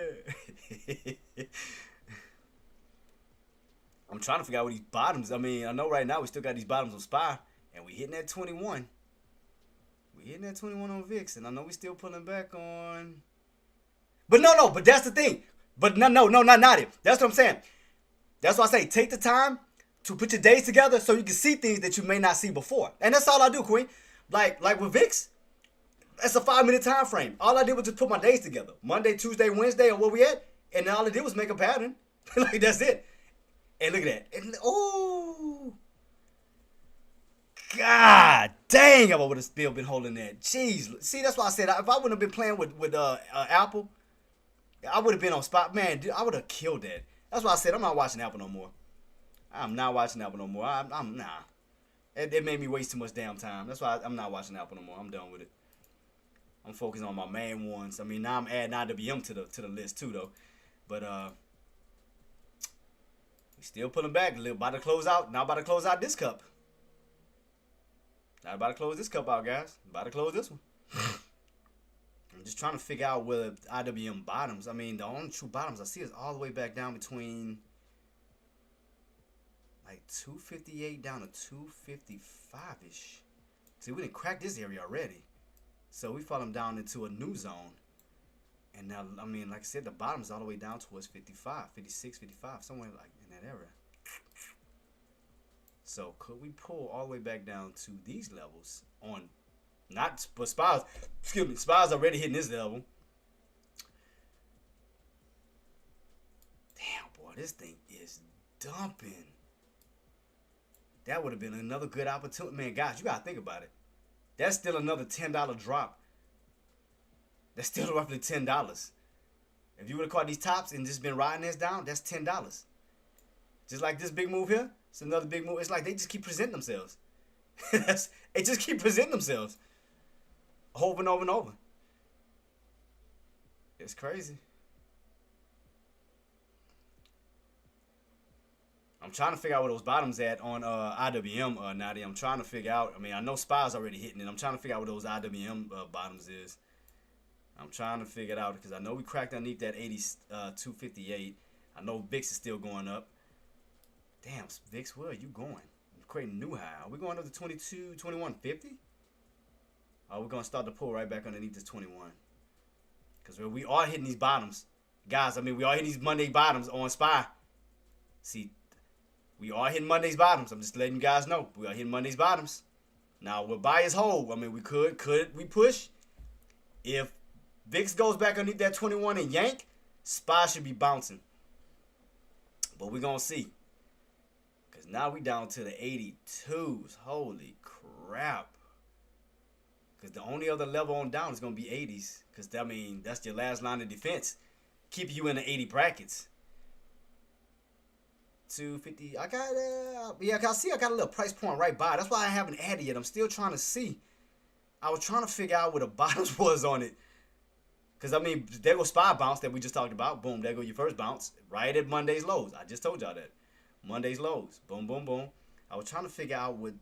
I'm trying to figure out what these bottoms. I mean, I know right now we still got these bottoms on SPY, and we hitting that 21. We hitting that 21 on VIX, and I know we still pulling back on. But no, but that's the thing. But no, not it. That's what I'm saying. That's why I say take the time to put your days together so you can see things that you may not see before. And that's all I do, Queen. Like with VIX, that's a 5-minute time frame. All I did was just put my days together. Monday, Tuesday, Wednesday, and where we at. And all I did was make a pattern. Like, that's it. And look at that. And, oh. God dang, I would have still been holding that. Jeez. See, that's why I said if I wouldn't have been playing with Apple, I would have been on spot. Man, dude, I would have killed that. That's why I said I'm not watching Apple no more. I'm not watching Apple no more. I'm nah. It made me waste too much damn time. That's why I'm not watching Apple no more. I'm done with it. I'm focusing on my main ones. I mean, now I'm adding IWM to the list too, though. But we still pulling back. About to close out. Now about to close out this cup. Now about to close this cup out, guys. About to close this one. I'm just trying to figure out where IWM bottoms. I mean, the only true bottoms I see is all the way back down between like 258 down to 255-ish. See, we didn't crack this area already. So we fall them down into a new zone. And now, I mean, like I said, the bottom is all the way down towards 55, 56, 55, somewhere like in that area. So could we pull all the way back down to these levels on, not, but SPY's, excuse me, SPY's already hitting this level. Damn, boy, this thing is dumping. That would have been another good opportunity. Man, guys, you got to think about it. That's still another $10 drop. That's still roughly $10. If you would have caught these tops and just been riding this down, that's $10. Just like this big move here, it's another big move. It's like they just keep presenting themselves. They just keep presenting themselves over and over and over. It's crazy. I'm trying to figure out where those bottoms at on IWM, Nadia. I'm trying to figure out. I mean, I know SPY's already hitting it. I'm trying to figure out what those IWM bottoms is. I'm trying to figure it out because I know we cracked underneath that 258. I know VIX is still going up. Damn, VIX, where are you going? You're creating a new high. Are we going up to 22, 21.50? Or are we going to start the pull right back underneath this 21? Because we are hitting these bottoms. Guys, I mean, we are hitting these Monday bottoms on SPY. See, we are hitting Monday's bottoms. I'm just letting you guys know. We are hitting Monday's bottoms. Now, we're buyers hold. I mean, we could we push? If VIX goes back underneath that 21 and yank, SPY should be bouncing. But we're going to see. Because now we down to the 82s. Holy crap. Because the only other level on down is going to be 80s. Because, I mean, that's your last line of defense. Keep you in the 80 brackets. 250. I got, I got a little price point right by. That's why I haven't added yet. I'm still trying to see. I was trying to figure out where the bottoms was on it. Because, I mean, there goes SPY bounce that we just talked about. Boom, there go your first bounce. Right at Monday's lows. I just told y'all that. Monday's lows. Boom, boom, boom. I was trying to figure out where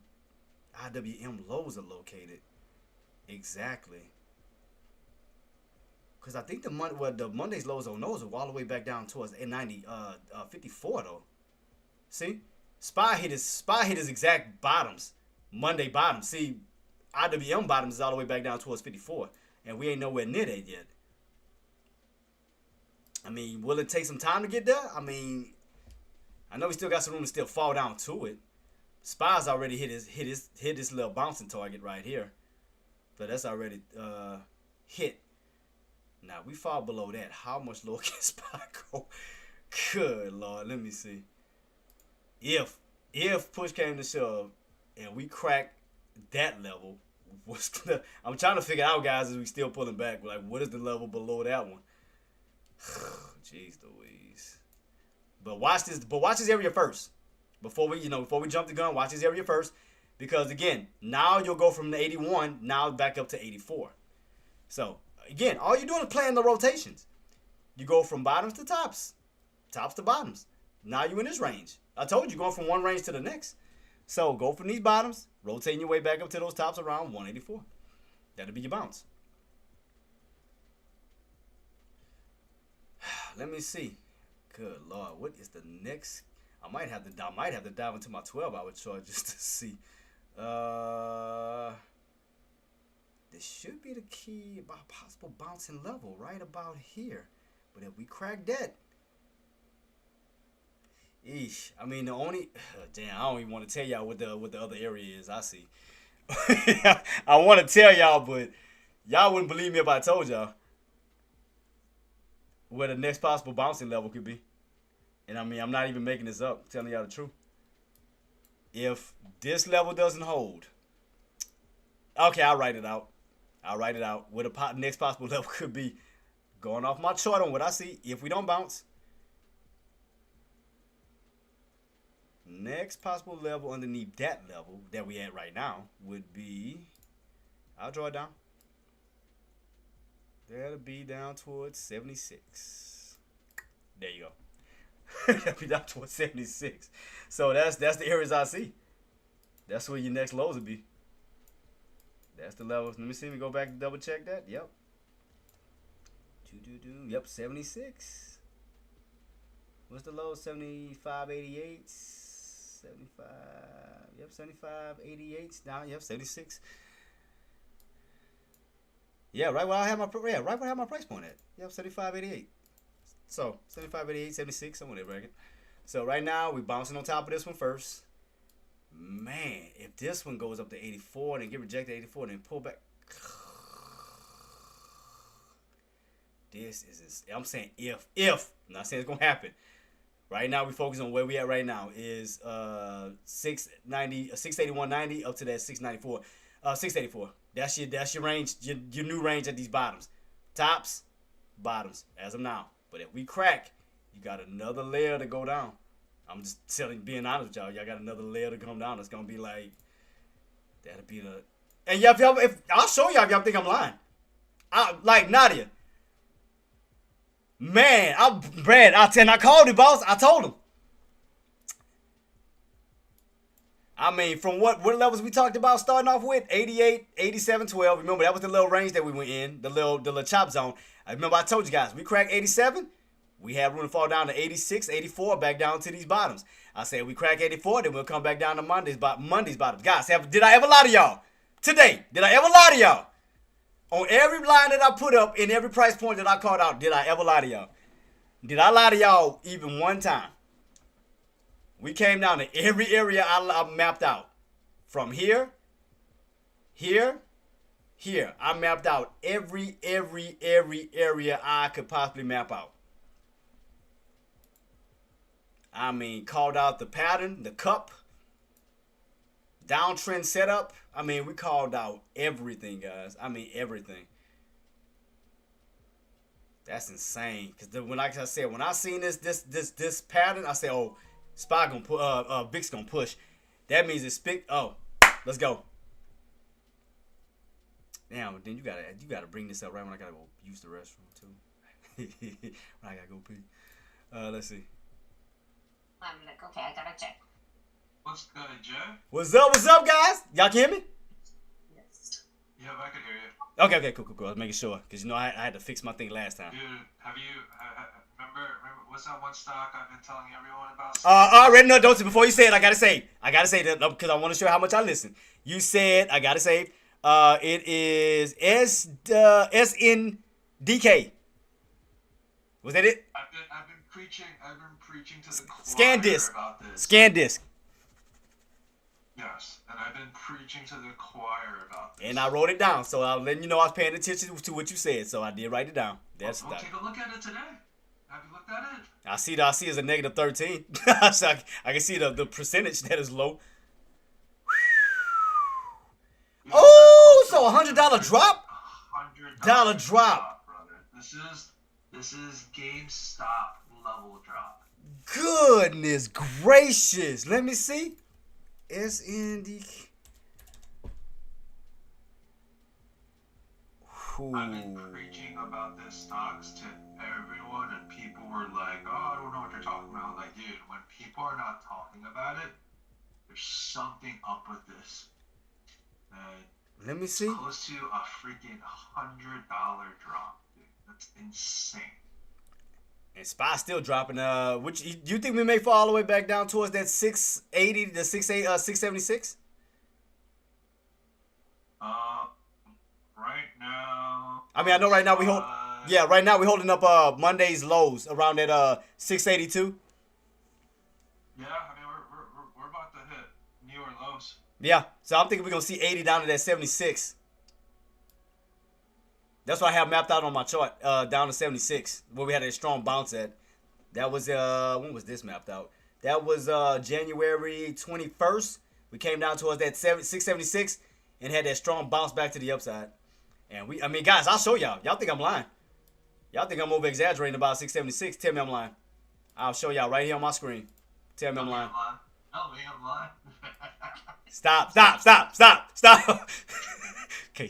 IWM lows are located. Exactly. Because I think the Monday's lows on those are all the way back down towards 54 though. See? SPY hit his exact bottoms. Monday bottoms. See, IWM bottoms is all the way back down towards 54. And we ain't nowhere near that yet. I mean, will it take some time to get there? I mean, I know we still got some room to still fall down to it. SPY's already hit his little bouncing target right here. So that's already hit. Now we fall below that. How much lower can SPY go? Good Lord, let me see. If push came to shove and we crack that level, I'm trying to figure out, guys, is we still pulling back. Like, what is the level below that one? Jeez Louise. But watch this area first. Before we jump the gun, watch this area first. Because again, now you'll go from the 81 now back up to 84. So again, all you're doing is playing the rotations. You go from bottoms to tops, tops to bottoms. Now you're in this range. I told you, going from one range to the next. So go from these bottoms, rotating your way back up to those tops around 184. That'll be your bounce. Let me see. Good Lord, what is the next? I might have to dive into my 12-hour chart just to see. This should be the key about possible bouncing level right about here. But if we crack that, eesh. I mean, the only damn, I don't even want to tell y'all what the other area is. I see. I want to tell y'all, but y'all wouldn't believe me if I told y'all where the next possible bouncing level could be. And I mean, I'm not even making this up. I'm telling y'all the truth. If this level doesn't hold, okay, I'll write it out. Where the next possible level could be. Going off my chart on what I see. If we don't bounce, next possible level underneath that level that we at right now would be, I'll draw it down. That'll be down towards 76. There you go. That'll be down towards 76. So that's the areas I see. That's where your next lows will be. That's the levels. Let me see. Me go back and double check that. Yep. Yep, 76. What's the low? 75.88. 75. Yep, 75.88. Down. Yep, 76. Yeah, right where I have my right where I have my price point at. Yep, 75.88. So 75.88, 76, somewhere there, bracket. So right now we bouncing on top of this one first. Man, if this one goes up to 84, then get rejected at 84, then pull back. This is, I'm saying if. I'm not saying it's gonna happen. Right now we focus on where we at right now is 690, 681.90 up to that 694, 684. That's your range, your new range at these bottoms, tops, bottoms as of now. But if we crack, you got another layer to go down. I'm just being honest with y'all. Y'all got another layer to come down. It's gonna be like that'll be the. And y'all, if I'll show y'all if y'all think I'm lying. Like Nadia. Man, I called it, boss. I told him. I mean, from what levels we talked about starting off with? 88, 87, 12. Remember, that was the little range that we went in, the little chop zone. I remember I told you guys, we cracked 87. We have room to fall down to 86, 84, back down to these bottoms. I said we crack 84, then we'll come back down to Monday's bottoms. Guys, did I ever lie to y'all? Today, did I ever lie to y'all? On every line that I put up, in every price point that I called out, did I ever lie to y'all? Did I lie to y'all even one time? We came down to every area I mapped out. From here. I mapped out every area I could possibly map out. I mean, called out the pattern, the cup, downtrend setup. I mean, we called out everything, guys. I mean, everything. That's insane. Because when, like I said, when I seen this pattern, I said, oh, Spy gonna put, Vic's gonna push. That means it's big. Oh, let's go. Damn, then you gotta bring this up right when I gotta go use the restroom too. When I gotta go pee. Let's see. I'm like, okay, I gotta check. What's good, Joe? What's up, guys? Y'all can hear me? Yes. Yeah, I can hear you. Okay, cool. I was making sure, because you know I had to fix my thing last time. Dude, have you remember what's that one stock I've been telling everyone about? I already know. Don't before you say it, I gotta say that because I want to show how much I listen. You said I gotta say, it is SNDK. Was that it? I've been preaching to the choir about this. Scan disc. Yes, and I've been preaching to the choir about this. And I wrote it down, so I'm letting you know I was paying attention to what you said, so I did write it down. We'll take a look at it today. Have you looked at it? I see it's a negative 13. So I can see the percentage that is low. Yeah, oh, so $100 drop? $100 drop. Brother. This is GameStop level drop. Goodness gracious. Let me see. SNDK. I've been preaching about this stocks to everyone, and people were like, oh, I don't know what you're talking about. Like, dude, when people are not talking about it, there's something up with this. Let me see. Close to a freaking $100 drop, dude. That's insane. And SPY still dropping. Which do you think we may fall all the way back down towards that 680 to 676? Right now. I mean, I know right now we hold. Yeah, right now we're holding up Monday's lows around that 682. Yeah, I mean we're about to hit newer lows. Yeah, so I'm thinking we're gonna see 80 down to that 76. That's what I have mapped out on my chart, down to 76, where we had a strong bounce at. That was when was this mapped out? That was January 21st. We came down towards that 676 and had that strong bounce back to the upside. And I mean, guys, I'll show y'all. Y'all think I'm lying? Y'all think I'm over exaggerating about 676? Tell me I'm lying. I'll show y'all right here on my screen. Tell me I'm lying. Tell me I'm lying. Stop. Okay,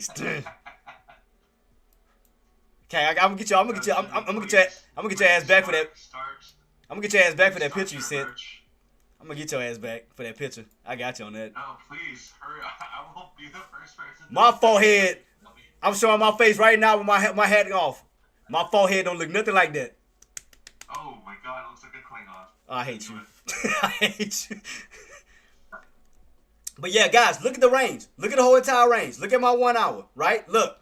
okay, I'm gonna get you. I'm gonna get your ass back for that. I'm gonna get your ass back for that picture you sent. I'm gonna get your ass back for that picture. I got you on that. No, please hurry. I won't be the first person. My forehead. I'm showing my face right now with my hat off. My forehead don't look nothing like that. Oh my God, it looks like a Klingon. I hate you. I hate you. But yeah, guys, look at the range. Look at the whole entire range. Look at my 1 hour, right? Look.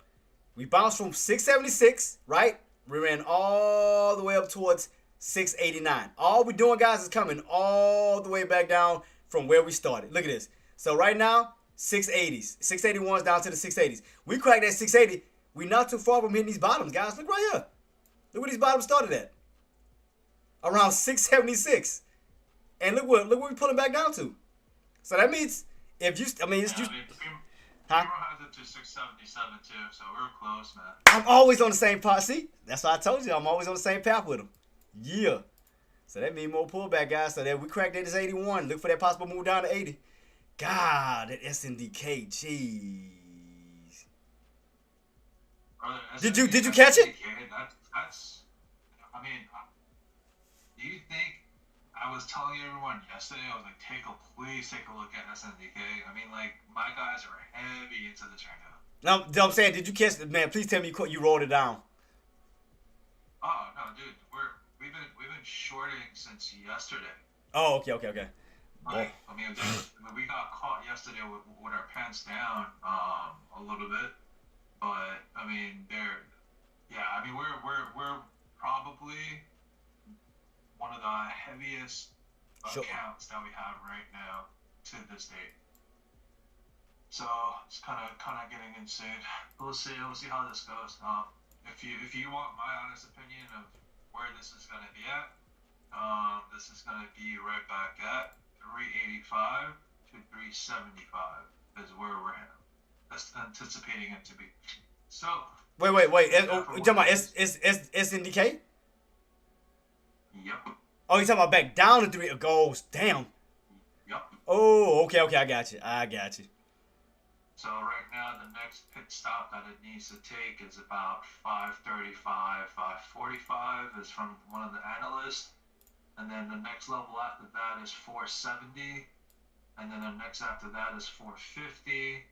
We bounced from 676, right? We ran all the way up towards 689. All we're doing, guys, is coming all the way back down from where we started. Look at this. So right now, 680s. 681s down to the 680s. We cracked that 680. We not too far from hitting these bottoms, guys. Look right here. Look where these bottoms started at. Around 676. And look what we're pulling back down to. So that means if you, I mean, it's just, huh? Has it to 677 too, so we're close, man. I'm always on the same path. See, that's why I told you I'm always on the same path with them. Yeah. So that means more pullback, guys. So that we cracked that as 81. Look for that possible move down to 80. God, that SNDK, jeez. Did you catch it? That's. I mean, do you think? I was telling everyone yesterday, I was like, please take a look at SNDK. I mean, like, my guys are heavy into this right now. No, I'm saying, did you catch it? Man, please tell me you rolled it down. Oh, no, dude. We've been shorting since yesterday. Oh, okay. Like, I mean, we got caught yesterday with our pants down a little bit. But, I mean, we're probably one of the heaviest accounts that we have right now to this date. So it's kind of getting insane. We'll see how this goes. If you want my honest opinion of where this is gonna be at, this is gonna be right back at 385 to 375 is where we're anticipating it to be. So wait. You talking about SNDK? Yep. Oh, you talking about back down to 3 goals? Damn. Yep. Oh, okay. I got you. So right now, the next pit stop that it needs to take is about 535, 545 is from one of the analysts. And then the next level after that is 470. And then the next after that is 450.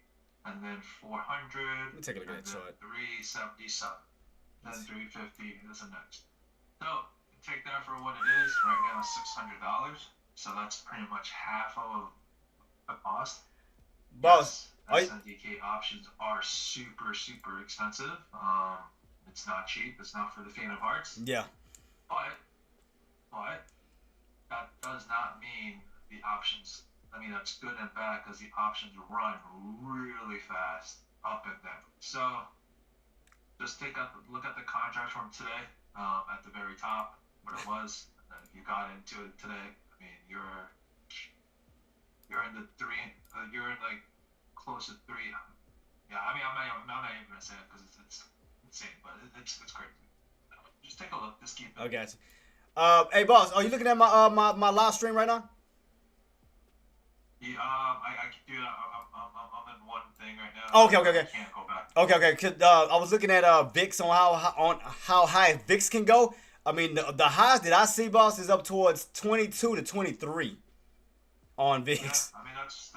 And then 400. Let me take a look at that chart. 377. Then 350 is the next. So take that for what it is. Right now, $600. So that's pretty much half of the cost. Boss. Yes, SNDK options are super expensive. It's not cheap. It's not for the faint of hearts. Yeah. But that does not mean the options. I mean, that's good and bad because the options run really fast up and down. So just look at the contract from today at the very top where it was. And if you got into it today, I mean, you're in the three. You're in like close to 3. Yeah, I mean, I'm not even gonna say it because it's insane, but it's crazy. Just take a look. Just keep it. I got you. Hey, boss, are you looking at my live stream right now? Yeah, I can do that. I'm in one thing right now. Okay. I can't go back. Okay. 'Cause, I was looking at VIX on how high VIX can go. I mean, the highs that I see, boss, is up towards 22 to 23 on VIX. Yeah, I mean that's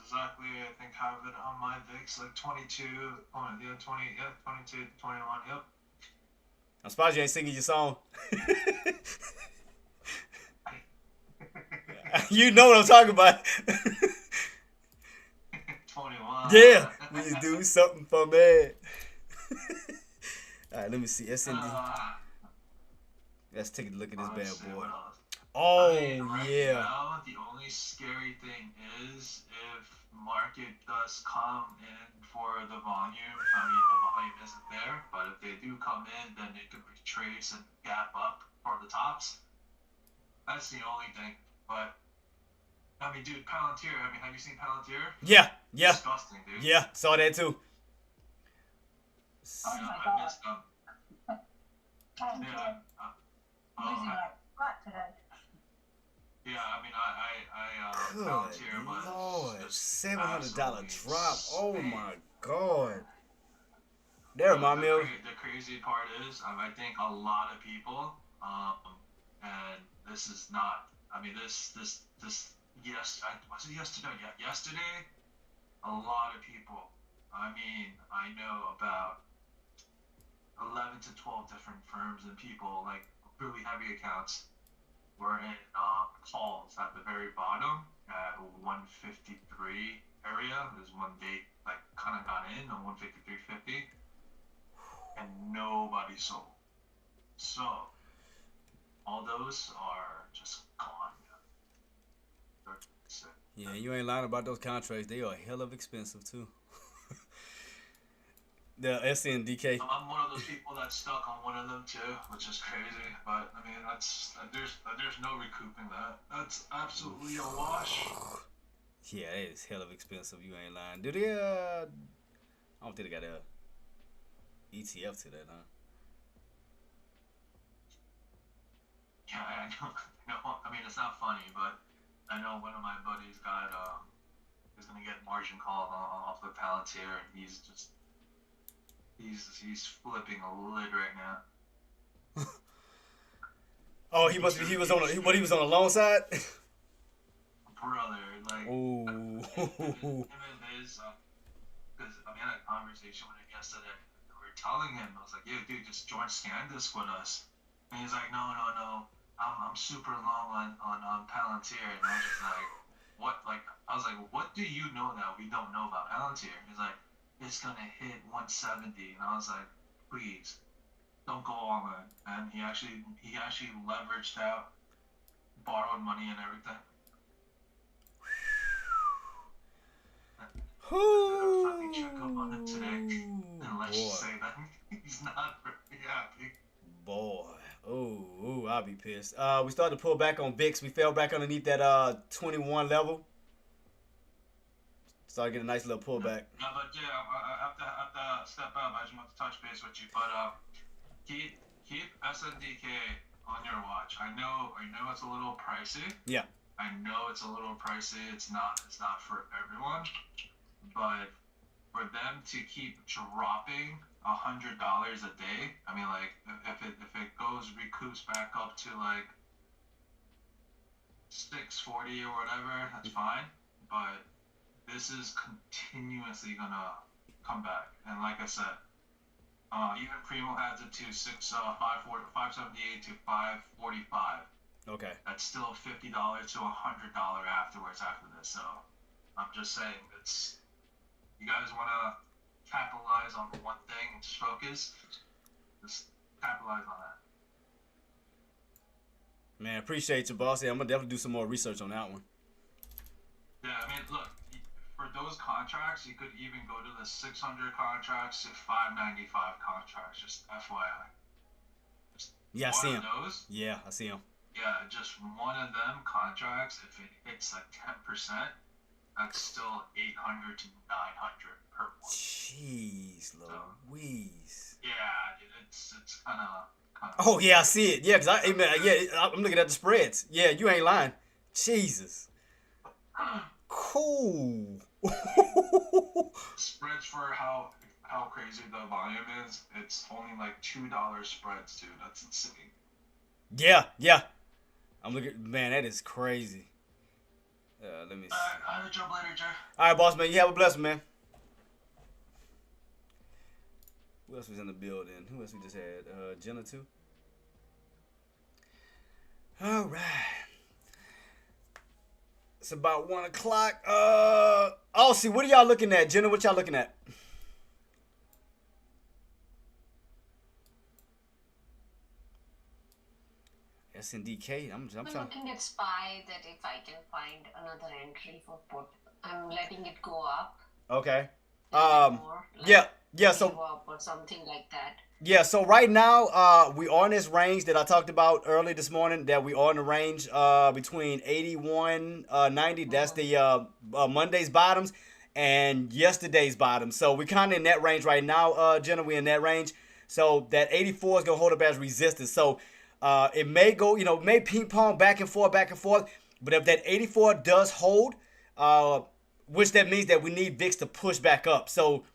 exactly I think how it on my VIX, like 22, 22, 21, yep. I'm surprised you ain't singing your song. You know what I'm talking about. 21. Yeah, will you do something for me? All right, let me see. SND. Let's take a look at this bad boy. Oh, I mean, right yeah. Now, the only scary thing is if market does come in for the volume. I mean, the volume isn't there, but if they do come in, then it could retrace and gap up for the tops. That's the only thing. But I mean, dude, Palantir. I mean, have you seen Palantir? Yeah. Disgusting, dude. Yeah, saw that too. Oh my I God. missed them. Palantir losing like crap today. Yeah, I mean, I Good Palantir was Lord, just $700 absolutely drop. Oh insane. my God. There, my meal. The crazy part is, I think a lot of people, and this is not. I mean, this. Yes, was it yesterday? Yeah, yesterday. A lot of people. I mean, I know about 11 to 12 different firms and people, like really heavy accounts, were in calls at the very bottom at 153 area. There's one date like kind of got in on 153.50, be sold. So all those are just gone. Yeah, you ain't lying about those contracts. They are hell of expensive too. The SNDK. I'm one of those people that's stuck on one of them too, which is crazy. But I mean, there's no recouping that. That's absolutely a wash. Yeah, it is hell of expensive. You ain't lying. Do they? I don't think they got a ETF to that, huh? Yeah, I know. I mean, it's not funny, but I know one of my buddies got is gonna get margin call off the Palantir, and he's flipping a lid right now. Oh, he was on the loan side. Brother, like, Ooh. him and his, because I had a conversation with him yesterday. We were telling him, I was like, "Yeah, dude, just join Scandus with us." And he's like, "No, I'm super long on Palantir." And I was just like, "What?" Like, I was like, "What do you know that we don't know about Palantir?" He's like, "It's gonna hit 170," and I was like, "Please, don't go all in." And he actually leveraged out, borrowed money and everything. Fucking check up on him today, and let's just say that he's not very happy. Boy, ooh, I'll be pissed. We started to pull back on VIX. We fell back underneath that 21 level. Started getting a nice little pullback. Yeah, but yeah, I have to step up. I just want to touch base with you, but keep SNDK on your watch. I know it's a little pricey. Yeah. I know it's a little pricey. It's not for everyone, but for them to keep dropping $100 a day, I mean, like, if it recoups back up to like 640 or whatever, that's fine. But this is continuously gonna come back, and like I said, even Primo has it to 578 to 545. Okay. That's still $50 to $100 afterwards after this. So I'm just saying, you guys want to capitalize on one thing and just focus. Just capitalize on that. Man, appreciate you, boss. Yeah, I'm gonna definitely do some more research on that one. Yeah, I mean, look, for those contracts, you could even go to the 600 contracts to 595 contracts. Just FYI. Yeah, I see him. Those, yeah, I see him. Yeah, just one of them contracts, if it hits like 10%, that's still 800 to 900 per one. Jeez, Louise. Yeah, it's kind of. Oh yeah, I see it. Yeah, cause I'm looking at the spreads. Yeah, you ain't lying. Jesus. Cool. Spreads for how crazy the volume is. It's only like $2 spreads, dude. That's insane. Yeah. I'm looking. Man, that is crazy. Let me see. I'll jump later, Jay. All right, boss man. You have a blessing, man. Who else was in the building? Who else we just had? Jenna too. All right. It's about 1 o'clock. See, what are y'all looking at? Jenna, what y'all looking at? SNDK. I'm trying. Looking at SPY that if I can find another entry for put, I'm letting it go up. Okay. More, like yeah. So up or something like that. Yeah, so right now, we are in this range that I talked about early this morning, that we are in the range between 81.90. That's the Monday's bottoms and yesterday's bottoms. So we're kind of in that range right now, Jenna. We're in that range. So that 84 is going to hold up as resistance. So it may go, may ping pong back and forth. But if that 84 does hold, which that means that we need VIX to push back up. So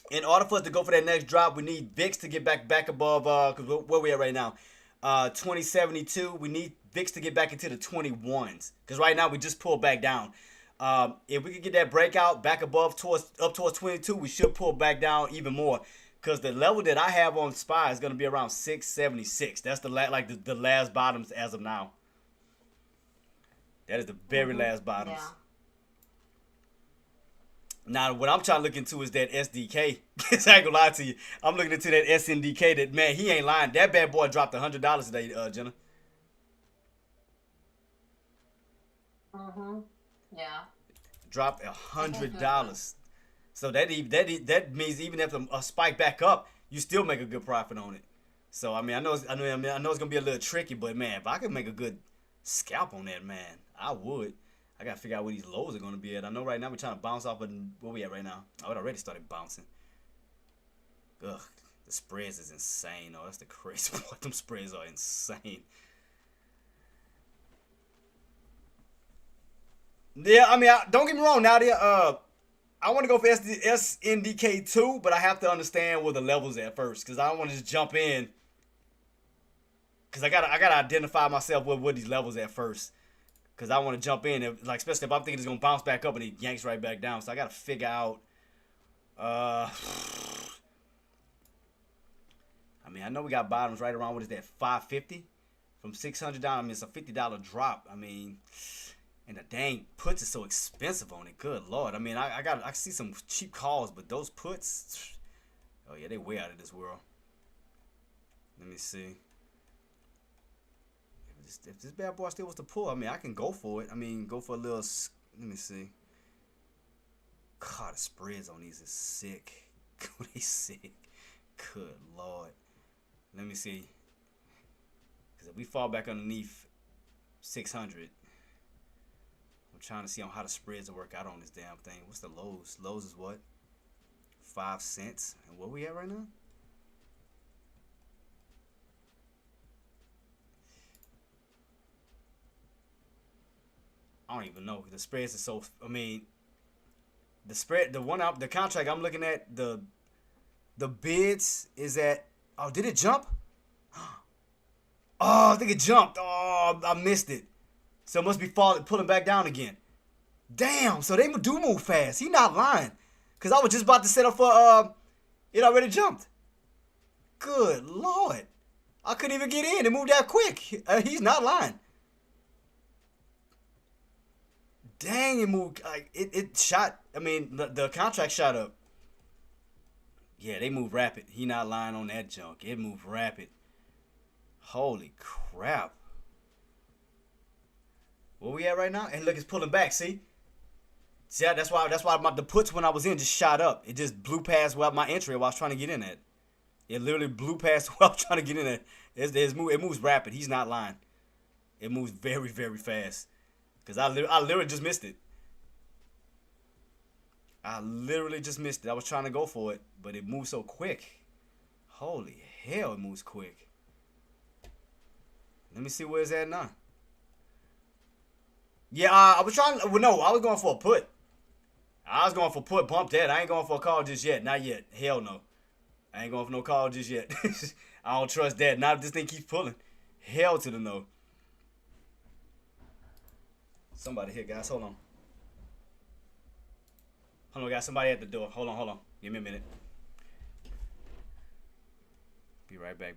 in order for us to go for that next drop, we need VIX to get back above, because where we at right now, 2072. We need VIX to get back into the 21s, because right now we just pulled back down. If we could get that breakout back above up towards 22, we should pull back down even more, because the level that I have on SPY is going to be around 676. That's the last bottoms as of now. That is the very last bottoms. Yeah. Now, what I'm trying to look into is that SDK. Cause I ain't gonna lie to you. I'm looking into that SNDK. That man, he ain't lying. That bad boy dropped $100 today, Jenna. Mm-hmm. Yeah. Dropped I think good one. $100. So that means even if a spike back up, you still make a good profit on it. So I mean, I know it's gonna be a little tricky, but man, if I could make a good scalp on that, man, I would. I gotta figure out where these lows are gonna be at. I know right now we're trying to bounce off of where we at right now. Oh, it already started bouncing. Ugh, the spreads is insane. Oh, that's the crazy part. Them spreads are insane. Yeah, I mean, don't get me wrong, Nadia. I want to go for SNDK too, but I have to understand where the levels at first, because I don't want to just jump in. Because I gotta identify myself with where these levels at first. Because I want to jump in, like especially if I'm thinking it's gonna bounce back up and it yanks right back down. So I gotta figure out. I mean, I know we got bottoms right around, what is that, 550 from 600 down. I mean, it's a $50 drop. I mean, and the dang puts is so expensive on it. Good lord. I mean, I see some cheap calls, but those puts, oh yeah, they way out of this world. Let me see. If this bad boy still wants to pull, I mean, I can go for it. I mean, go for a little. Let me see. God, the spreads on these is sick. They sick. Good lord. Let me see. Because if we fall back underneath 600, I'm trying to see on how the spreads will work out on this damn thing. What's the lows? Lows is what? 5 cents. And where we at right now? I don't even know. The spreads are so. I mean, the spread, the contract I'm looking at, the bids is at. Oh, did it jump? Oh, I think it jumped. Oh, I missed it. So it must be pulling back down again. Damn. So they do move fast. He not lying. Cause I was just about to set up for. It already jumped. Good lord. I couldn't even get in. It moved that quick. He's not lying. Dang, it moved. Like it shot. I mean, the contract shot up. Yeah, they move rapid. He not lying on that junk. It moved rapid. Holy crap. Where we at right now? And look, it's pulling back. See, that's why the puts when I was in just shot up. It just blew past my entry while I was trying to get in at. It literally blew past while I was trying to get in at. It moves rapid. He's not lying. It moves very, very fast. Because I literally just missed it. I literally just missed it. I was trying to go for it, but it moved so quick. Holy hell, it moves quick. Let me see where it's at now. Yeah, I was trying. Well, no, I was going for a put. I was going for put. Bump that. I ain't going for a call just yet. Not yet. Hell no. I ain't going for no call just yet. I don't trust that. Not if this thing keeps pulling. Hell to the no. Somebody here, guys. Hold on. Hold on, guys. Somebody at the door. Hold on. Give me a minute. Be right back.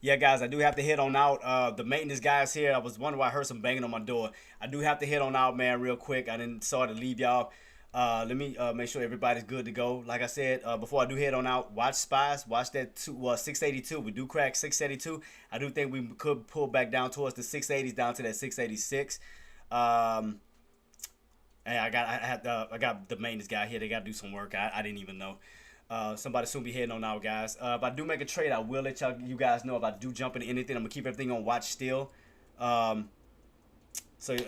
Yeah, guys, I do have to head on out. The maintenance guys here. I was wondering why I heard some banging on my door. I do have to head on out, man, real quick. I didn't sort of leave y'all. Let me make sure everybody's good to go. Like I said, before I do head on out, watch Spies. Watch that 682. We do crack 682. I do think we could pull back down towards the 680s, down to that 686. And I got the maintenance guy here. They got to do some work. I didn't even know. Somebody soon be heading on out, guys. If I do make a trade, I will let you guys know. If I do jump into anything, I'm gonna keep everything on watch still. So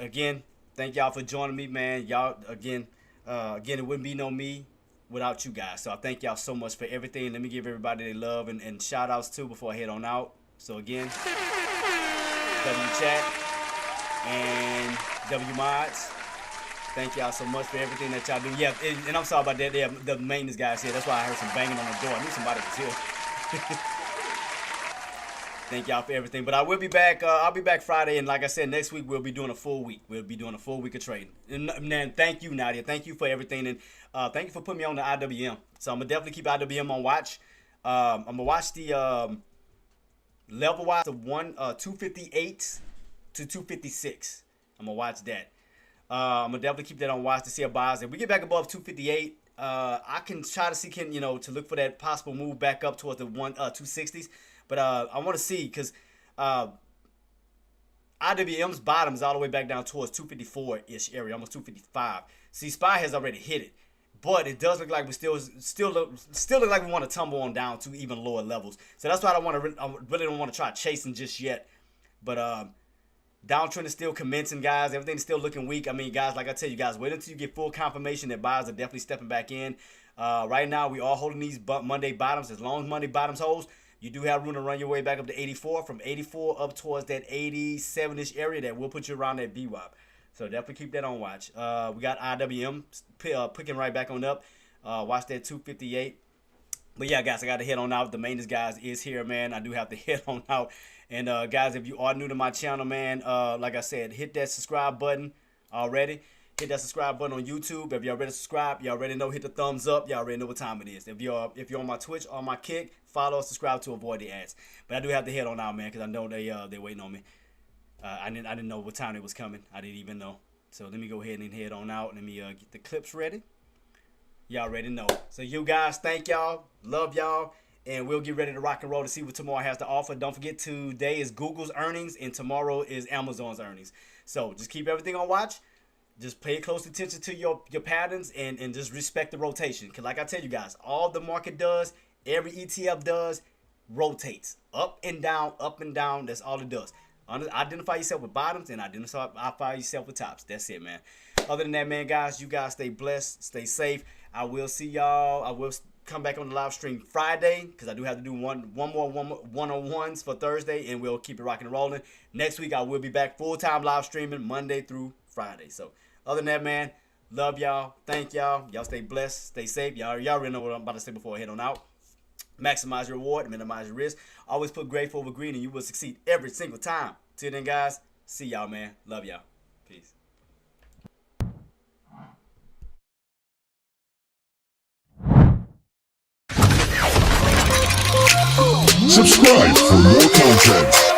again, thank y'all for joining me, man. Y'all again, it wouldn't be no me without you guys. So I thank y'all so much for everything. Let me give everybody their love and shout outs too before I head on out. So again, WChat and WMods. Thank y'all so much for everything that y'all do. Yeah, and I'm sorry about that. Yeah, the maintenance guys here. That's why I heard some banging on the door. I knew somebody was here. Thank y'all for everything. But I will be back. I'll be back Friday. And like I said, next week we'll be doing a full week. We'll be doing a full week of trading. And thank you, Nadia. Thank you for everything. And thank you for putting me on the IWM. So I'm going to definitely keep IWM on watch. I'm going to watch the level wise of 258 to 256. I'm going to watch that. I'm gonna definitely keep that on watch to see a buys. If we get back above 258, I can try to see to look for that possible move back up towards the 260s. But I want to see because IWM's bottom is all the way back down towards 254-ish area, almost 255. See, SPY has already hit it, but it does look like we still look like we want to tumble on down to even lower levels. So that's why I really don't want to try chasing just yet. But downtrend is still commencing, guys. Everything's still looking weak. I mean, guys, like I tell you guys, wait until you get full confirmation that buyers are definitely stepping back in. Right now, we are holding these Monday bottoms. As long as Monday bottoms holds, you do have room to run your way back up to 84. From 84 up towards that 87-ish area that will put you around that VWAP. So definitely keep that on watch. We got IWM picking right back on up. Watch that 258. But yeah, guys, I got to head on out. The maintenance guys is here, man. I do have to head on out. And guys, if you are new to my channel, man, like I said, hit that subscribe button already. Hit that subscribe button on YouTube. If you already subscribed, you already know. Hit the thumbs up. You already know what time it is. If you're on my Twitch or my Kick, follow, subscribe to avoid the ads. But I do have to head on out, man, because I know they're waiting on me. I didn't know what time it was coming. I didn't even know. So let me go ahead and head on out. Let me get the clips ready. Y'all already know. So you guys, thank y'all. Love y'all. And we'll get ready to rock and roll to see what tomorrow has to offer. Don't forget, today is Google's earnings and tomorrow is Amazon's earnings. So just keep everything on watch. Just pay close attention to your patterns and just respect the rotation. Because like I tell you guys, all the market does, every ETF does, rotates. Up and down, up and down. That's all it does. Identify yourself with bottoms and identify yourself with tops. That's it, man. Other than that, man, guys, you guys stay blessed, stay safe. I will see y'all. I will come back on the live stream Friday because I do have to do one more one-on-ones for Thursday, and we'll keep it rocking and rolling. Next week, I will be back full-time live streaming Monday through Friday. So other than that, man, love y'all. Thank y'all. Y'all stay blessed, stay safe. Y'all already know what I'm about to say before I head on out. Maximize your reward, minimize your risk. Always put gray over green, and you will succeed every single time. Till then, guys, see y'all, man. Love y'all. Peace. Subscribe for more content.